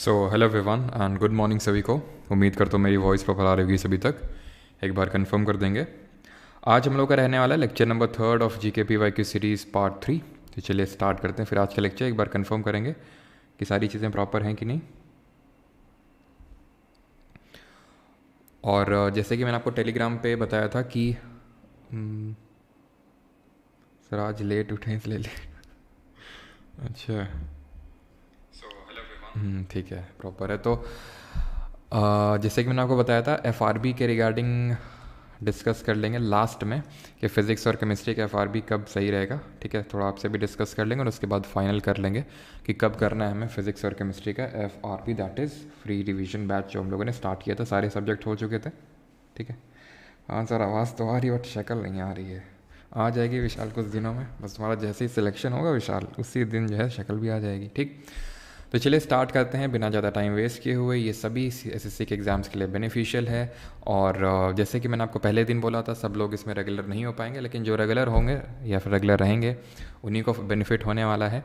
So hello everyone and good morning सभी को। उम्मीद करता हूँ मेरी वॉइस प्रॉपर आ रही होगी सभी तक। एक बार कंफर्म कर देंगे। आज हम लोग का रहने वाला है lecture number 3 of GKPY series part 3। तो चलिए स्टार्ट करते हैं। फिर आज का लेक्चर एक बार कंफर्म करेंगे कि सारी चीज़ें प्रॉपर हैं कि नहीं। और जैसे कि मैंने आपको टेलीग्राम पे बताया था कि सर आज लेट उठे इसलिए लेट। अच्छा ठीक है, प्रॉपर है। तो जैसे कि मैंने आपको बताया था FRB के रिगार्डिंग डिस्कस कर लेंगे लास्ट में कि फ़िज़िक्स और केमिस्ट्री का FRB कब सही रहेगा। ठीक है, थोड़ा आपसे भी डिस्कस कर लेंगे और उसके बाद फाइनल कर लेंगे कि कब करना है हमें फ़िज़िक्स और केमिस्ट्री का FRB, that is free revision batch जो हम लोगों ने स्टार्ट किया था। सारे सब्जेक्ट हो चुके थे। ठीक है, हाँ सर आवाज़ तो आ रही है बट शक्ल नहीं आ रही है। आ जाएगी विशाल कुछ दिनों में, बस तुम्हारा जैसे ही सिलेक्शन होगा विशाल उसी दिन जो है शक्ल भी आ जाएगी। ठीक, तो चलिए स्टार्ट करते हैं बिना ज़्यादा टाइम वेस्ट किए हुए। ये सभी SSC के एग्ज़ाम्स के लिए बेनिफिशियल है। और जैसे कि मैंने आपको पहले दिन बोला था, सब लोग इसमें रेगुलर नहीं हो पाएंगे, लेकिन जो रेगुलर होंगे या फिर रेगुलर रहेंगे उन्हीं को बेनिफिट होने वाला है।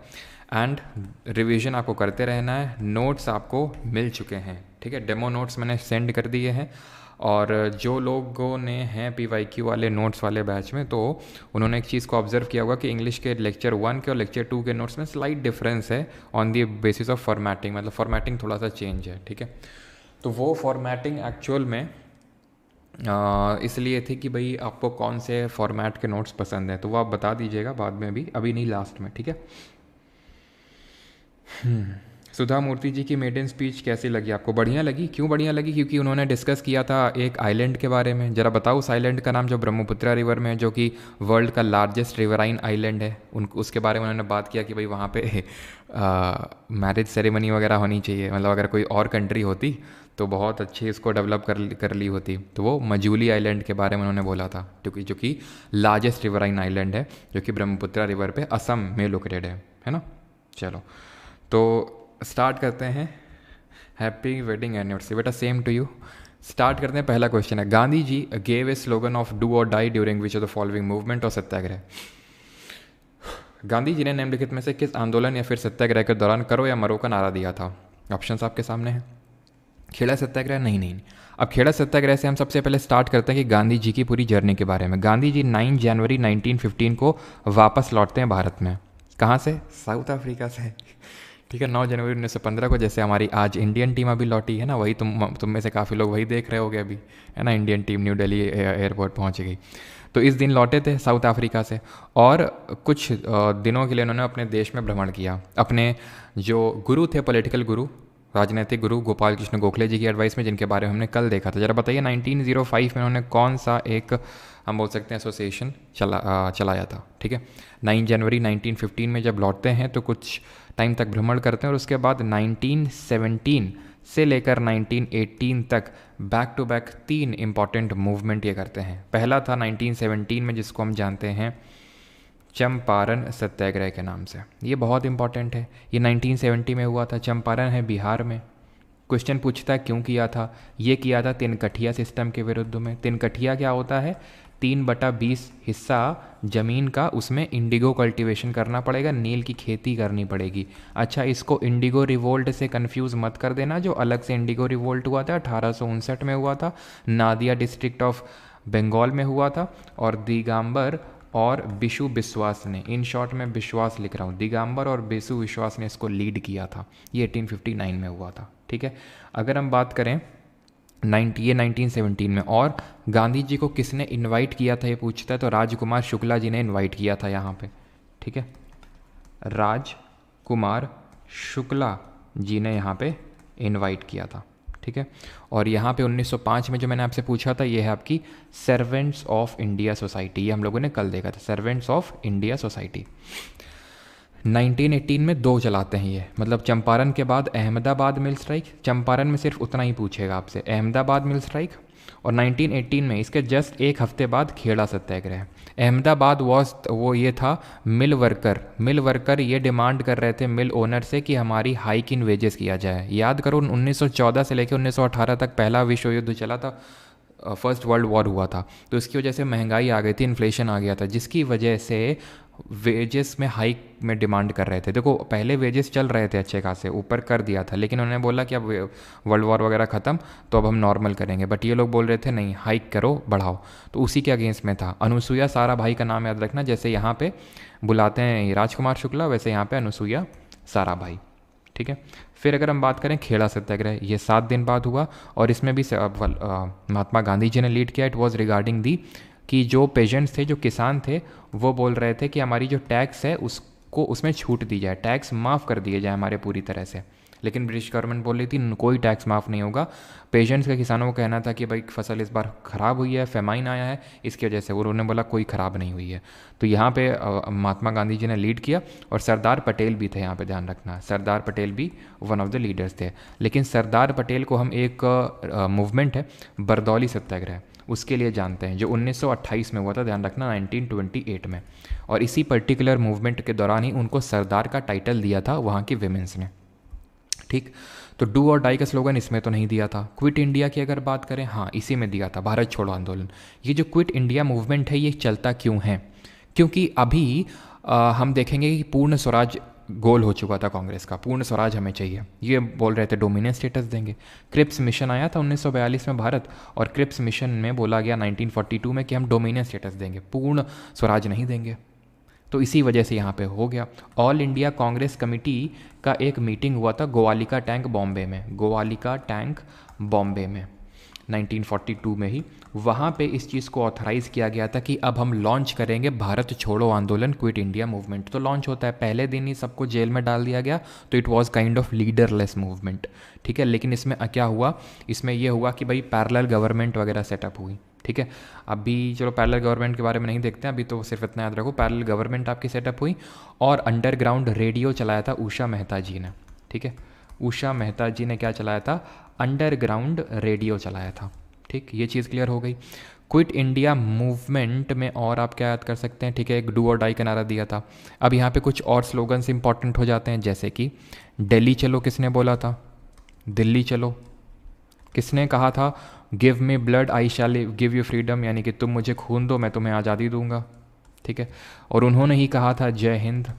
एंड रिवीजन आपको करते रहना है। नोट्स आपको मिल चुके हैं। ठीक है, डेमो नोट्स मैंने सेंड कर दिए हैं। और जो लोगों ने हैं PYQ वाले नोट्स वाले बैच में, तो उन्होंने एक चीज़ को ऑब्जर्व किया होगा कि इंग्लिश के लेक्चर 1 के और लेक्चर 2 के नोट्स में स्लाइट डिफरेंस है on the basis of formatting. मतलब फॉर्मेटिंग थोड़ा सा चेंज है। ठीक है, तो वो फॉर्मेटिंग एक्चुअल में इसलिए थी कि भाई आपको कौन से फॉर्मेट के नोट्स पसंद हैं, तो वो आप बता दीजिएगा बाद में भी, अभी नहीं लास्ट में। ठीक है। सुधा मूर्ति जी की मेडन स्पीच कैसी लगी आपको? बढ़िया लगी। क्यों बढ़िया लगी? क्योंकि उन्होंने डिस्कस किया था एक आइलैंड के बारे में। ज़रा बताओ उस आइलैंड का नाम जो ब्रह्मपुत्रा रिवर में है, जो कि वर्ल्ड का लार्जेस्ट रिवराइन आइलैंड है। उसके बारे में उन्होंने बात किया कि भाई वहाँ पे मैरिज सेरेमनी वगैरह होनी चाहिए। मतलब अगर कोई और कंट्री होती तो बहुत अच्छी इसको डेवलप कर ली होती। तो वो मजूली आइलैंड के बारे में उन्होंने बोला था, क्योंकि जो कि लार्जेस्ट रिवराइन आइलैंड है, जो कि ब्रह्मपुत्रा रिवर पे असम में लोकेटेड है ना। चलो तो स्टार्ट करते हैं। हैप्पी वेडिंग एनिवर्सरी बेटा, सेम टू यू। स्टार्ट करते हैं। पहला क्वेश्चन है, Gandhi ji gave a slogan of do or die during which of the following movement और सत्याग्रह। गांधी जी ने निम्नलिखित में से किस आंदोलन या फिर सत्याग्रह के दौरान करो या मरो का नारा दिया था? ऑप्शंस आपके सामने हैं। खेड़ा सत्याग्रह? नहीं। अब खेड़ा सत्याग्रह से हम सबसे पहले स्टार्ट करते हैं कि गांधी जी की पूरी जर्नी के बारे में। गांधी जी 9 जनवरी 1915 को वापस लौटते हैं भारत में। कहाँ से? साउथ अफ्रीका से। ठीक है, 9 जनवरी 1915 को, जैसे हमारी आज इंडियन टीम अभी लौटी है ना, वही तुम में से काफ़ी लोग वही देख रहे होगे अभी, है ना। Indian team new Delhi airport पहुंच गई। तो इस दिन लौटे थे साउथ अफ्रीका से, और कुछ दिनों के लिए उन्होंने अपने देश में भ्रमण किया। अपने जो गुरु थे, पॉलिटिकल गुरु, राजनीतिक गुरु गोपाल कृष्ण गोखले जी की एडवाइस में, जिनके बारे में हमने कल देखा था। ज़रा बताइए 1905 में उन्होंने कौन सा एक, हम बोल सकते हैं, एसोसिएशन चलाया था। ठीक है, 9 जनवरी 1915 में जब लौटते हैं तो कुछ टाइम तक भ्रमण करते हैं, और उसके बाद 1917 से लेकर 1918 तक back to back 3 important movement ये करते हैं। पहला था 1917 में, जिसको हम जानते हैं चंपारण सत्याग्रह के नाम से। ये बहुत इंपॉर्टेंट है। ये 1970 में हुआ था। चंपारण है बिहार में। क्वेश्चन पूछता है क्यों किया था? ये किया था तिनकठिया सिस्टम के विरुद्ध में। तिनकठिया क्या होता है? 3/20 हिस्सा ज़मीन का, उसमें इंडिगो कल्टीवेशन करना पड़ेगा, नील की खेती करनी पड़ेगी। अच्छा, इसको इंडिगो रिवोल्ट से कंफ्यूज मत कर देना, जो अलग से इंडिगो रिवोल्ट हुआ था 1859 में हुआ था, नादिया डिस्ट्रिक्ट ऑफ बंगाल में हुआ था। और दिगंबर और बिशु बिश्वास ने, इन शॉर्ट में विश्वास लिख रहा हूँ, दिगंबर और बिशु विश्वास ने इसको लीड किया था। ये 1859 में हुआ था। ठीक है, अगर हम बात करें 1917 में, और गांधी जी को किसने इनवाइट किया था ये पूछता है, तो राजकुमार शुक्ला जी ने इनवाइट किया था यहाँ पे। ठीक है, राजकुमार शुक्ला जी ने यहाँ पे इनवाइट किया था। ठीक है, और यहाँ पे 1905 में जो मैंने आपसे पूछा था, ये है आपकी सर्वेंट्स ऑफ इंडिया सोसाइटी। ये हम लोगों ने कल देखा था, सर्वेंट्स ऑफ इंडिया सोसाइटी। 1918 में 2 चलाते हैं ये, मतलब चंपारण के बाद अहमदाबाद मिल स्ट्राइक। चंपारण में सिर्फ उतना ही पूछेगा आपसे, अहमदाबाद मिल स्ट्राइक। और 1918 में इसके जस्ट एक हफ्ते बाद खेड़ा सत्याग्रह। अहमदाबाद वो ये था मिल वर्कर ये डिमांड कर रहे थे मिल ओनर से कि हमारी हाइक इन वेजेस किया जाए। याद करो 1914 से लेकर 1918 तक पहला विश्व युद्ध चला था, फर्स्ट वर्ल्ड वॉर हुआ था। तो इसकी वजह से महंगाई आ गई थी, इन्फ्लेशन आ गया था, जिसकी वजह से वेजेस में हाइक में डिमांड कर रहे थे। देखो पहले वेजेस चल रहे थे अच्छे खासे, ऊपर कर दिया था, लेकिन उन्होंने बोला कि अब वर्ल्ड वॉर वगैरह ख़त्म तो अब हम नॉर्मल करेंगे, बट ये लोग बोल रहे थे नहीं हाइक करो बढ़ाओ। तो उसी के अगेंस्ट में था। अनुसुईया साराभाई का नाम याद रखना, जैसे यहाँ पे बुलाते हैं राजकुमार शुक्ला, वैसे यहाँ पे अनुसुईया साराभाई। ठीक है। फिर अगर हम बात करें खेड़ा सत्याग्रह, ये 7 दिन बाद हुआ और इसमें भी महात्मा गांधी जी ने लीड किया। इट वॉज रिगार्डिंग दी कि जो पेजेंट्स थे, जो किसान थे, वो बोल रहे थे कि हमारी जो टैक्स है उसको उसमें छूट दी जाए, टैक्स माफ़ कर दिए जाए हमारे पूरी तरह से। लेकिन ब्रिटिश गवर्नमेंट बोल रही थी कोई टैक्स माफ़ नहीं होगा। पेजेंट्स के किसानों को कहना था कि भाई फसल इस बार ख़राब हुई है, फेमाइन आया है, इसकी वजह से। उन्होंने बोला कोई ख़राब नहीं हुई है। तो यहाँ पे महात्मा गांधी जी ने लीड किया और सरदार पटेल भी थे, यहाँ पे ध्यान रखना, सरदार पटेल भी वन ऑफ द लीडर्स थे। लेकिन सरदार पटेल को हम एक मूवमेंट है बरदौली सत्याग्रह, उसके लिए जानते हैं, जो 1928 में हुआ था, ध्यान रखना 1928 में। और इसी पर्टिकुलर मूवमेंट के दौरान ही उनको सरदार का टाइटल दिया था वहाँ की विमेंस ने। ठीक। तो डू और डाई का स्लोगन इसमें तो नहीं दिया था। क्विट इंडिया की अगर बात करें, हाँ इसी में दिया था, भारत छोड़ो आंदोलन। ये जो क्विट इंडिया मूवमेंट है ये चलता क्यों है? क्योंकि अभी हम देखेंगे कि पूर्ण स्वराज गोल हो चुका था कांग्रेस का, पूर्ण स्वराज हमें चाहिए, ये बोल रहे थे डोमिनियन स्टेटस देंगे। क्रिप्स मिशन आया था 1942 में भारत, और क्रिप्स मिशन में बोला गया 1942 में कि हम डोमिनियन स्टेटस देंगे, पूर्ण स्वराज नहीं देंगे। तो इसी वजह से यहाँ पे हो गया। ऑल इंडिया कांग्रेस कमेटी का एक मीटिंग हुआ था गोवालिका टैंक बॉम्बे में, गोवालिका टैंक बॉम्बे में 1942 में ही। वहाँ पे इस चीज़ को ऑथराइज़ किया गया था कि अब हम लॉन्च करेंगे भारत छोड़ो आंदोलन, क्विट इंडिया मूवमेंट। तो लॉन्च होता है, पहले दिन ही सबको जेल में डाल दिया गया, तो it was kind of leaderless movement. ठीक है। लेकिन इसमें क्या हुआ, इसमें यह हुआ कि भाई पैरेलल गवर्नमेंट वगैरह सेटअप हुई। ठीक है। अभी चलो पैरेलल गवर्नमेंट के बारे में नहीं देखते हैं, अभी तो सिर्फ इतना याद रखो, पैरेलल गवर्नमेंट आपकी सेटअप हुई और अंडरग्राउंड रेडियो चलाया था उषा मेहता जी ने। ठीक है। उषा मेहता जी ने क्या चलाया था? अंडरग्राउंड रेडियो चलाया था। ठीक, ये चीज़ क्लियर हो गई। क्विट इंडिया मूवमेंट में और आप क्या याद कर सकते हैं? ठीक है, एक डू और डाई का नारा दिया था। अब यहाँ पे कुछ और स्लोगन्स इंपॉर्टेंट हो जाते हैं, जैसे कि दिल्ली चलो किसने बोला था? दिल्ली चलो किसने कहा था? Give me blood I shell give you freedom, यानी कि तुम मुझे खून दो मैं तुम्हें आज़ादी दूंगा। ठीक है। और उन्होंने ही कहा था जय हिंद,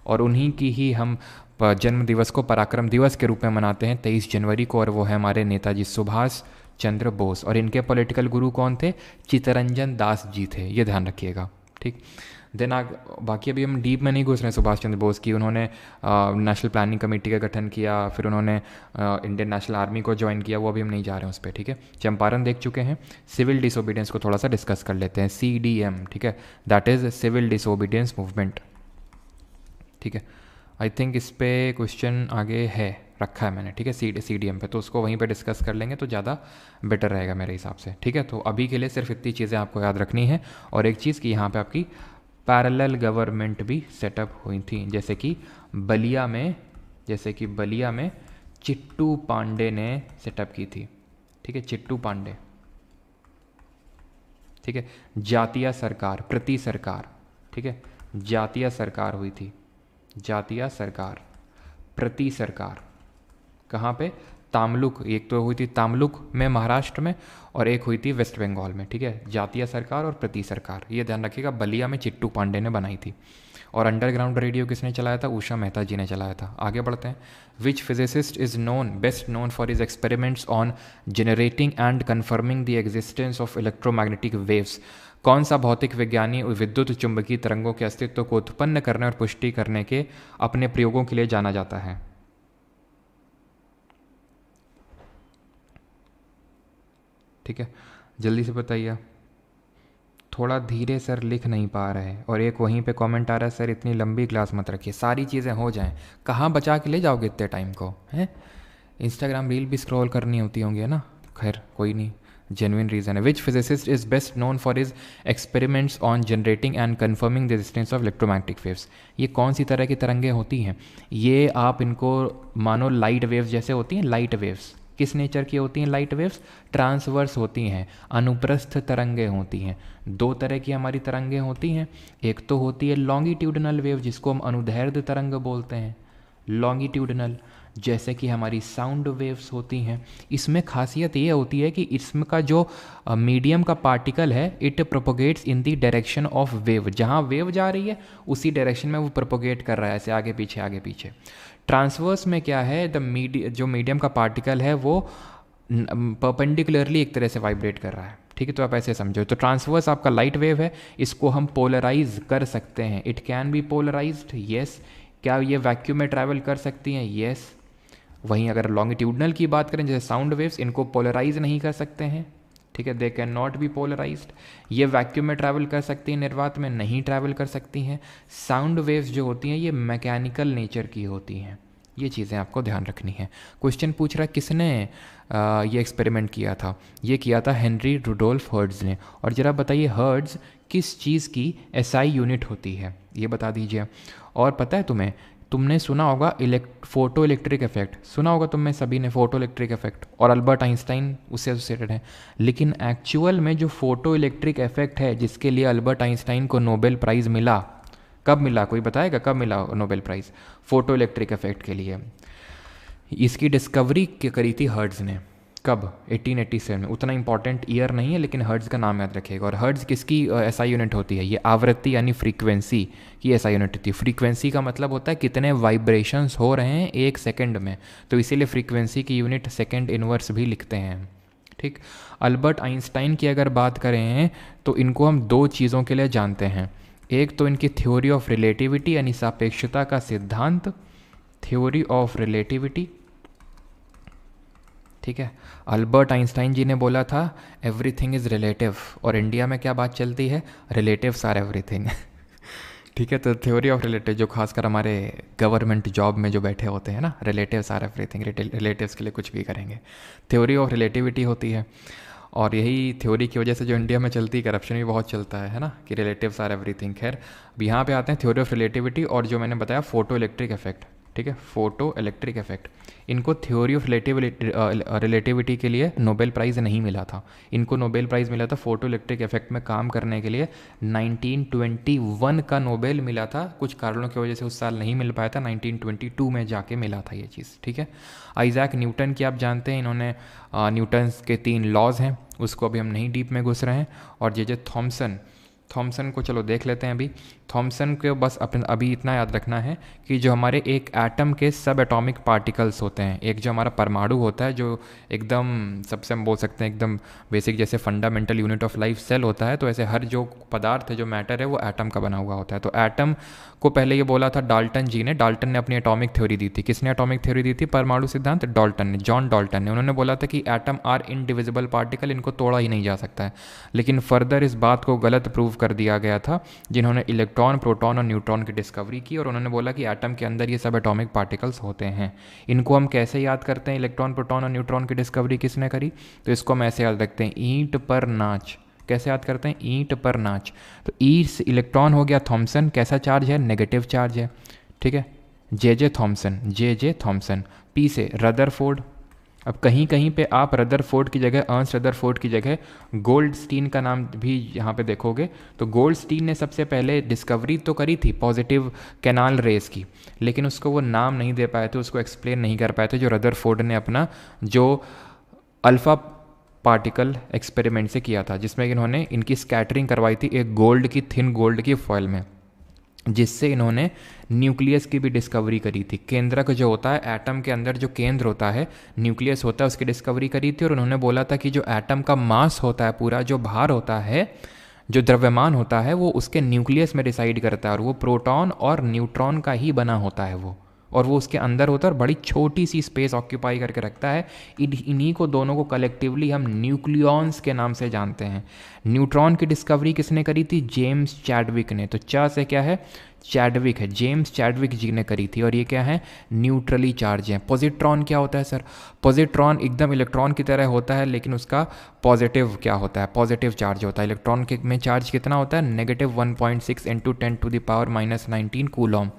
और उन्हीं की ही हम जन्म दिवस को पराक्रम दिवस के रूप में मनाते हैं 23 जनवरी को, और वो है हमारे नेताजी सुभाष चंद्र बोस। और इनके पॉलिटिकल गुरु कौन थे? चित्तरंजन दास जी थे, ये ध्यान रखिएगा। ठीक। देन बाकी अभी हम डीप में नहीं घुस रहे हैं सुभाष चंद्र बोस की। उन्होंने नेशनल प्लानिंग कमेटी का गठन किया, फिर उन्होंने इंडियन नेशनल आर्मी को ज्वाइन किया, वो अभी हम नहीं जा रहे हैं उस पर। ठीक है। चंपारण देख चुके हैं। सिविल डिसोबीडियंस को थोड़ा सा डिस्कस कर लेते हैं, CDM। ठीक है, that is civil disobedience movement. ठीक है। आई थिंक इस पर क्वेश्चन आगे है, रखा है मैंने। ठीक है, CDM पे, तो उसको वहीं पे डिस्कस कर लेंगे तो ज़्यादा बेटर रहेगा मेरे हिसाब से। ठीक है। तो अभी के लिए सिर्फ इतनी चीज़ें आपको याद रखनी है। और एक चीज़ कि यहाँ पे आपकी पैरेलल गवर्नमेंट भी सेटअप हुई थी, जैसे कि बलिया में चिट्टू पांडे ने सेटअप की थी। ठीक है, चिट्टू पांडे। ठीक है। जातीय सरकार, प्रति सरकार। ठीक है, जातीय सरकार हुई थी, जातीय सरकार, प्रति सरकार। कहाँ पे? तामलुक। एक तो हुई थी तामलुक में महाराष्ट्र में, और एक हुई थी वेस्ट बंगाल में। ठीक है, जातीय सरकार और प्रति सरकार, ये ध्यान रखिएगा। बलिया में चिट्टू पांडे ने बनाई थी। और अंडरग्राउंड रेडियो किसने चलाया था? उषा मेहता जी ने चलाया था। आगे बढ़ते हैं। Which physicist is best known for his experiments on generating and confirming the existence of electromagnetic waves? कौन सा भौतिक विज्ञानी विद्युत चुंबकीय तरंगों के अस्तित्व को उत्पन्न करने और पुष्टि करने के अपने प्रयोगों के लिए जाना जाता है? ठीक है, जल्दी से बताइए। थोड़ा धीरे सर, लिख नहीं पा रहे। और एक वहीं पे कमेंट आ रहा है, सर इतनी लंबी क्लास मत रखिए, सारी चीज़ें हो जाएं। कहाँ बचा के ले जाओगे इतने टाइम को? हैं, इंस्टाग्राम रील भी स्क्रॉल करनी होती होंगी, है ना? खैर कोई नहीं, जेन्युइन रीज़न है। Which physicist is best known for his experiments on generating and confirming the existence of electromagnetic waves? ये कौन सी तरह की तरंगें होती हैं? ये आप इनको मानो लाइट वेव्स जैसे होती हैं। लाइट वेव्स किस नेचर की होती हैं? लाइट वेव्स ट्रांसवर्स होती हैं, अनुप्रस्थ तरंगें होती हैं। दो तरह की हमारी तरंगें होती हैं, एक तो होती है लॉन्गिट्यूडनल वेव जिसको हम अनुदैर्ध्य तरंग बोलते हैं, लॉन्गिट्यूडनल जैसे कि हमारी साउंड वेव्स होती हैं। इसमें खासियत ये होती है कि इसमें का जो मीडियम का पार्टिकल है it propagates in the direction of wave, जहाँ वेव जा रही है उसी डायरेक्शन में वो प्रोपोगेट कर रहा है, ऐसे आगे पीछे आगे पीछे। ट्रांसवर्स में क्या है, जो मीडियम का पार्टिकल है वो परपेंडिकुलरली एक तरह से वाइब्रेट कर रहा है, ठीक है। तो आप ऐसे समझो, तो ट्रांसवर्स आपका लाइट वेव है, इसको हम पोलराइज कर सकते हैं, it can be polarized, yes. क्या ये वैक्यूम में ट्रैवल कर सकती हैं, यस। वहीं अगर लॉन्गिट्यूडनल की बात करें जैसे साउंड वेव्स, इनको पोलराइज नहीं कर सकते हैं, ठीक है, they can not be polarized. ये वैक्यूम में ट्रैवल कर सकती हैं, निर्वात में नहीं ट्रैवल कर सकती हैं। साउंड वेव्स जो होती हैं ये मैकेनिकल नेचर की होती हैं, ये चीज़ें आपको ध्यान रखनी है। क्वेश्चन पूछ रहा है किसने ये एक्सपेरिमेंट किया था, ये किया था हेनरी रुडोल्फ हर्ट्ज ने। और ज़रा बताइए हर्ट्ज किस चीज़ की एसआई यूनिट होती है, ये बता दीजिए। और पता है तुम्हें, तुमने सुना होगा फोटो इलेक्ट्रिक इफेक्ट, सुना होगा तुम में सभी ने फोटो इलेक्ट्रिक इफेक्ट, और अल्बर्ट आइंस्टाइन उससे एसोसिएटेड है। लेकिन एक्चुअल में जो फोटो इलेक्ट्रिक इफेक्ट है जिसके लिए अल्बर्ट आइंस्टाइन को नोबेल प्राइज़ मिला, कब मिला, कोई बताएगा कब मिला Nobel prize photo electric effect के लिए? इसकी डिस्कवरी करी थी हर्ट्ज ने, कब, 1887 में। उतना इंपॉर्टेंट ईयर नहीं है लेकिन हर्ट्ज का नाम याद रखिएगा। और हर्ट्ज किसकी एसआई यूनिट होती है, ये आवृत्ति यानी फ्रीक्वेंसी की एसआई यूनिट होती है। फ्रीक्वेंसी का मतलब होता है कितने वाइब्रेशंस हो रहे हैं एक सेकंड में, तो इसीलिए फ्रीक्वेंसी की यूनिट सेकंड इनवर्स भी लिखते हैं, ठीक। अल्बर्ट आइंस्टाइन की अगर बात करें तो इनको हम दो चीज़ों के लिए जानते हैं, एक तो इनकी थ्योरी ऑफ रिलेटिविटी यानी सापेक्षता का सिद्धांत, थ्योरी ऑफ रिलेटिविटी, ठीक है। अल्बर्ट आइंस्टाइन जी ने बोला था एवरीथिंग इज़ रिलेटिव, और इंडिया में क्या बात चलती है, रिलेटिव्स आर एवरीथिंग ठीक है। तो थ्योरी ऑफ रिलेटिव जो खासकर हमारे गवर्नमेंट जॉब में जो बैठे होते हैं ना, रिलेटिव्स आर एवरीथिंग, रिलेटिव्स के लिए कुछ भी करेंगे, थ्योरी ऑफ रिलेटिविटी होती है। और यही थ्योरी की वजह से जो इंडिया में चलती है, करप्शन भी बहुत चलता है ना, कि रिलेटिव्स आर एवरीथिंग। खैर अब यहाँ पे आते हैं थ्योरी ऑफ रिलेटिविटी, और जो मैंने बताया फोटो इलेक्ट्रिक इफेक्ट, ठीक है, फोटो इलेक्ट्रिक इफेक्ट। इनको थ्योरी ऑफ रिलेटिविटी के लिए नोबेल प्राइज़ नहीं मिला था, इनको नोबेल प्राइज़ मिला था फोटो इलेक्ट्रिक इफेक्ट में काम करने के लिए 1921 का नोबेल मिला था। कुछ कारणों की वजह से उस साल नहीं मिल पाया था, 1922 में जाके मिला था ये चीज़, ठीक है। आइजैक न्यूटन की आप जानते हैं, इन्होंने न्यूटन्स के 3 लॉज हैं, उसको अभी हम नहीं डीप में घुस रहे हैं। और जे थॉमसन को चलो देख लेते हैं अभी। थॉमसन को बस अभी इतना याद रखना है कि जो हमारे एक एटम के सब एटॉमिक पार्टिकल्स होते हैं, एक जो हमारा परमाणु होता है जो एकदम सबसे हम बोल सकते हैं एकदम बेसिक, जैसे fundamental unit of life cell होता है, तो ऐसे हर जो पदार्थ है, जो मैटर है, वो एटम का बना हुआ होता है। तो एटम को पहले ये बोला था डाल्टन जी ने, डाल्टन ने अपनी एटॉमिक थ्योरी दी थी। किसने एटॉमिक थ्योरी दी थी, परमाणु सिद्धांत, डाल्टन ने, जॉन डाल्टन ने। उन्होंने बोला था कि एटम आर इनडिविजिबल पार्टिकल, इनको तोड़ा ही नहीं जा सकता है। लेकिन फर्दर इस बात को गलत प्रूव कर दिया गया था जिन्होंने इलेक्ट्रॉन, प्रोटॉन और न्यूट्रॉन की डिस्कवरी की, और उन्होंने बोला कि एटम के अंदर ये सब एटॉमिक पार्टिकल्स होते हैं। इनको हम कैसे याद करते हैं, इलेक्ट्रॉन, प्रोटॉन और न्यूट्रॉन की डिस्कवरी किसने करी, तो इसको हम ऐसे याद रखते हैं, ईंट पर नाच। कैसे याद करते हैं, ईंट पर नाच। तो ई से इलेक्ट्रॉन हो गया थॉमसन, कैसा चार्ज है, नेगेटिव चार्ज है, ठीक है। J Thomson. पी से रदरफोर्ड। अब कहीं कहीं पे आप रदरफोर्ड की जगह, अर्न्स्ट रदरफोर्ड की जगह गोल्डस्टीन का नाम भी यहाँ पे देखोगे, तो गोल्डस्टीन ने सबसे पहले डिस्कवरी तो करी थी पॉजिटिव कैनाल रेस की, लेकिन उसको वो नाम नहीं दे पाए थे, उसको एक्सप्लेन नहीं कर पाए थे, जो रदरफोर्ड ने अपना जो अल्फ़ा पार्टिकल एक्सपेरिमेंट से किया था, जिसमें इन्होंने इनकी स्कैटरिंग करवाई थी एक गोल्ड की, थिन गोल्ड की फॉयल में, जिससे इन्होंने न्यूक्लियस की भी डिस्कवरी करी थी। केंद्रक जो होता है, एटम के अंदर जो केंद्र होता है, न्यूक्लियस होता है, उसकी डिस्कवरी करी थी। और उन्होंने बोला था कि जो एटम का मास होता है, पूरा जो भार होता है, जो द्रव्यमान होता है, वो उसके न्यूक्लियस में रिसाइड करता है, और वो प्रोटॉन और न्यूट्रॉन का ही बना होता है वो, और वो उसके अंदर होता है और बड़ी छोटी सी स्पेस ऑक्यूपाई करके रखता है। इन्हीं को दोनों को कलेक्टिवली हम न्यूक्लियॉन्स के नाम से जानते हैं। न्यूट्रॉन की डिस्कवरी किसने करी थी, जेम्स चैडविक ने। तो चा से क्या है, चैडविक है, जेम्स चैडविक जी ने करी थी। और ये क्या है, न्यूट्रली चार्ज है। पॉजिट्रॉन क्या होता है सर, पॉजिट्रॉन एकदम इलेक्ट्रॉन की तरह होता है, लेकिन उसका पॉजिटिव क्या होता है, पॉजिटिव चार्ज होता है। इलेक्ट्रॉन के में चार्ज कितना होता है, -1.6 × 10⁻⁻19 कूलॉम।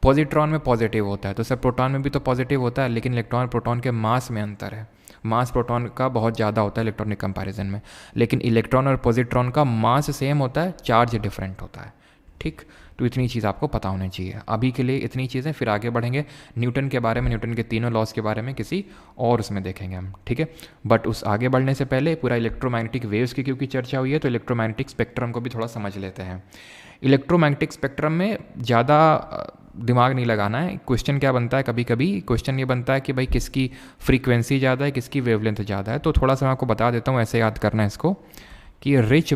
पॉजिट्रॉन में पॉजिटिव होता है, तो सर प्रोटॉन में भी तो पॉजिटिव होता है, लेकिन इलेक्ट्रॉन प्रोटॉन के मास में अंतर है। मास प्रोटॉन का बहुत ज़्यादा होता है इलेक्ट्रॉनिक कंपैरिजन में, लेकिन इलेक्ट्रॉन और पॉजिट्रॉन का मास सेम होता है, चार्ज डिफरेंट होता है, ठीक। तो इतनी चीज़ आपको पता होनी चाहिए अभी के लिए, इतनी चीज़ें। फिर आगे बढ़ेंगे न्यूटन के बारे में, न्यूटन के तीनों लॉज के बारे में किसी और उसमें देखेंगे हम, ठीक है। बट उस आगे बढ़ने से पहले पूरा इलेक्ट्रोमैग्नेटिक वेव्स की क्योंकि चर्चा हुई है, तो इलेक्ट्रोमैग्नेटिक स्पेक्ट्रम को भी थोड़ा समझ लेते हैं। इलेक्ट्रोमैग्नेटिक स्पेक्ट्रम में ज़्यादा दिमाग नहीं लगाना है। क्वेश्चन क्या बनता है, कभी कभी क्वेश्चन ये बनता है कि भाई किसकी फ्रीक्वेंसी ज़्यादा है, किसकी वेवलेंथ ज़्यादा है। तो थोड़ा सा मैं आपको बता देता हूँ, ऐसे याद करना है इसको, कि रिच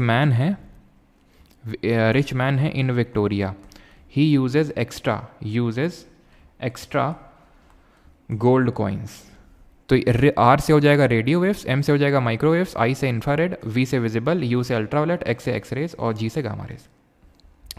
मैन है in Victoria, he usage extra gold coins. तो आर से हो जाएगा रेडियो वेव्स, एम से हो जाएगा माइक्रोवेव्स, आई से इंफ्रारेड, वी से विजिबल, यू से अल्ट्रावायलेट, एक्स से एक्सरेज और जी से गामा रेज।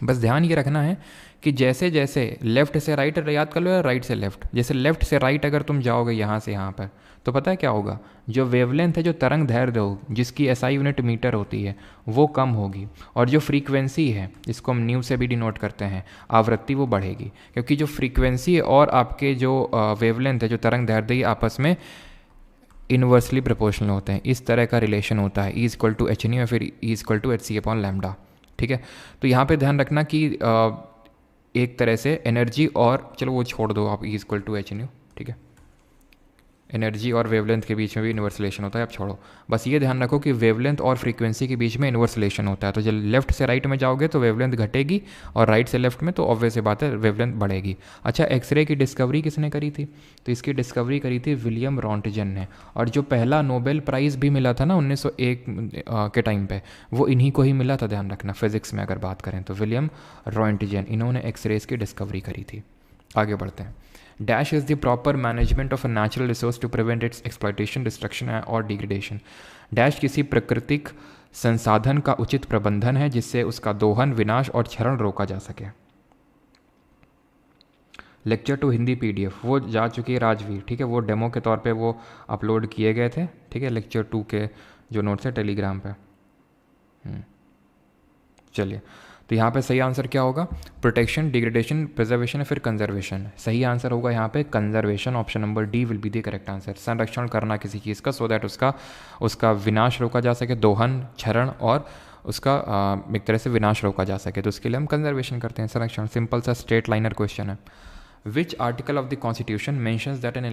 बस ध्यान ये रखना है कि जैसे जैसे लेफ्ट से राइट याद कर लो या राइट से लेफ्ट, जैसे लेफ्ट से राइट अगर तुम जाओगे यहाँ से यहाँ पर, तो पता है क्या होगा, जो वेवलेंथ है, जो तरंग दैर्ध्य होगी, जिसकी एसआई यूनिट मीटर होती है, वो कम होगी, और जो फ्रीक्वेंसी है, जिसको हम न्यू से भी डिनोट करते हैं, आवृत्ति, वो बढ़ेगी। क्योंकि जो फ्रीक्वेंसी और आपके जो वेवलेंथ है, जो तरंग दैर्ध्य, ये आपस में इन्वर्सली प्रोपोर्शनल होते हैं। इस तरह का रिलेशन होता है, E=H या फिर E=hc/λ, ठीक है। तो यहाँ पे ध्यान रखना कि एक तरह से एनर्जी और, चलो वो छोड़ दो आप, E=H, ठीक है। एनर्जी और वेवलेंथ के बीच में भी इन्वर्स रिलेशन होता है, आप छोड़ो। बस ये ध्यान रखो कि वेवलेंथ और फ्रीक्वेंसी के बीच में इन्वर्स रिलेशन होता है। तो जब लेफ्ट से राइट में जाओगे तो वेवलेंथ घटेगी, और राइट से लेफ्ट में तो ऑब्वियस सी बात है वेवलेंथ बढ़ेगी। अच्छा, एक्सरे की डिस्कवरी किसने करी थी? तो इसकी डिस्कवरी करी थी विलियम रॉन्टजन ने, और जो पहला नोबेल प्राइज़ भी मिला था ना 1901 के टाइम पे, वो इन्हीं को ही मिला था, ध्यान रखना, फिजिक्स में अगर बात करें तो विलियम रॉन्टजन, इन्होंने एक्सरेज की डिस्कवरी करी थी। आगे बढ़ते हैं। Dash is the proper management of a natural resource to prevent its exploitation, destruction और डिग्रेडेशन। डैश किसी प्राकृतिक संसाधन का उचित प्रबंधन है जिससे उसका दोहन, विनाश और क्षरण रोका जा सके। लेक्चर 2 हिंदी PDF वो जा चुकी है राजवीर, ठीक है, वो डेमो के तौर पे वो अपलोड किए गए थे, ठीक है, लेक्चर 2 के जो नोट्स है टेलीग्राम पे। चलिए, तो यहाँ पे सही आंसर क्या होगा? प्रोटेक्शन, डिग्रेडेशन, प्रिजर्वेशन या फिर कंजर्वेशन। सही आंसर होगा यहाँ पे conservation, option number D will be the correct answer. संरक्षण करना किसी चीज़ का, सो दैट उसका विनाश रोका जा सके, दोहन, क्षरण और उसका एक तरह से विनाश रोका जा सके, तो उसके लिए हम कंजर्वेशन करते हैं, संरक्षण। सिंपल सा स्ट्रेट लाइनर क्वेश्चन है। Which article of the Constitution mentions that an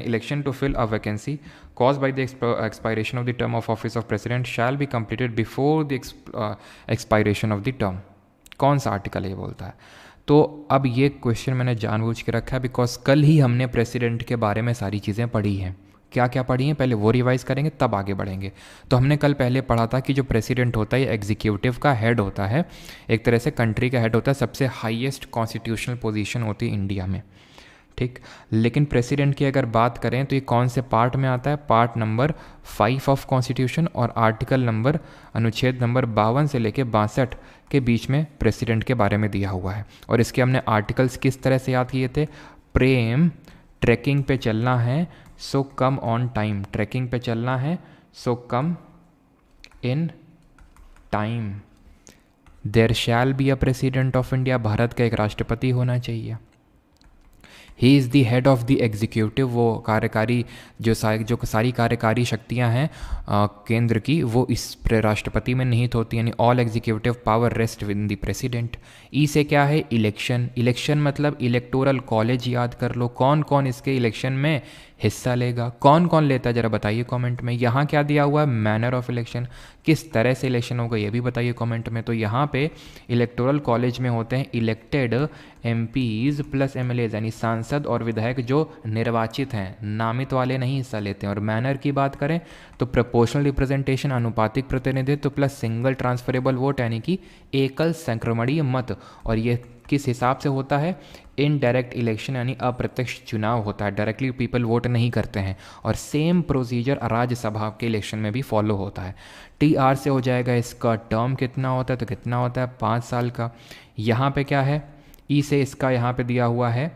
election to fill a vacancy caused by the expiration of the term of office of president shall be completed before the expiration of the term? कौन सा article ये बोलता है? तो अब ये question मैंने जानबूझ के रखा है बिकॉज कल ही हमने प्रेसिडेंट के बारे में सारी चीज़ें पढ़ी हैं। क्या क्या पढ़ी हैं पहले वो रिवाइज करेंगे, तब आगे बढ़ेंगे। तो हमने कल पहले पढ़ा था कि जो प्रेसिडेंट होता है ये एग्जीक्यूटिव का हेड होता है, एक तरह से कंट्री का हेड होता है, सबसे हाईएस्ट कॉन्स्टिट्यूशनल पोजीशन होती है इंडिया में, ठीक। लेकिन प्रेसिडेंट की अगर बात करें तो ये कौन से पार्ट में आता है? पार्ट नंबर 5 ऑफ कॉन्स्टिट्यूशन और आर्टिकल नंबर, अनुच्छेद नंबर 52 से लेकर 62 के बीच में प्रेसिडेंट के बारे में दिया हुआ है। और इसके हमने आर्टिकल्स किस तरह से याद किए थे? प्रेम, ट्रैकिंग पे चलना है so come on time, trekking पे चलना है so come in time, there shall be a president of India, Bharat का एक राष्ट्रपति होना चाहिए, he is the head of the executive, वो कार्यकारी जो सारी कार्यकारी शक्तियां हैं केंद्र की, वो इस राष्ट्रपति में निहित होती हैं, यानी all executive power rest with the president. E से क्या है? इलेक्शन, इलेक्शन मतलब इलेक्टोरल कॉलेज, याद कर लो कौन कौन इसके इलेक्शन में हिस्सा लेगा, कौन कौन लेता है जरा बताइए कमेंट में। यहाँ क्या दिया हुआ है? मैनर ऑफ इलेक्शन, किस तरह से इलेक्शन होगा ये भी बताइए कमेंट में। तो यहाँ पे इलेक्टोरल कॉलेज में होते हैं इलेक्टेड MPs प्लस MLAs, यानी सांसद और विधायक जो निर्वाचित हैं, नामित वाले नहीं हिस्सा लेते हैं। और मैनर की बात करें तो प्रोपोर्शनल रिप्रेजेंटेशन, अनुपातिक प्रतिनिधित्व प्लस सिंगल ट्रांसफरेबल वोट, यानी कि एकल संक्रमणीय मत। और ये किस हिसाब से होता है? इनडायरेक्ट इलेक्शन, यानी अप्रत्यक्ष चुनाव होता है, डायरेक्टली पीपल वोट नहीं करते हैं। और सेम प्रोसीजर राज्यसभा के इलेक्शन में भी फॉलो होता है। TR से हो जाएगा इसका टर्म कितना होता है, तो कितना होता है? 5 साल का। यहाँ पे क्या है? ई से इसका यहाँ पे दिया हुआ है,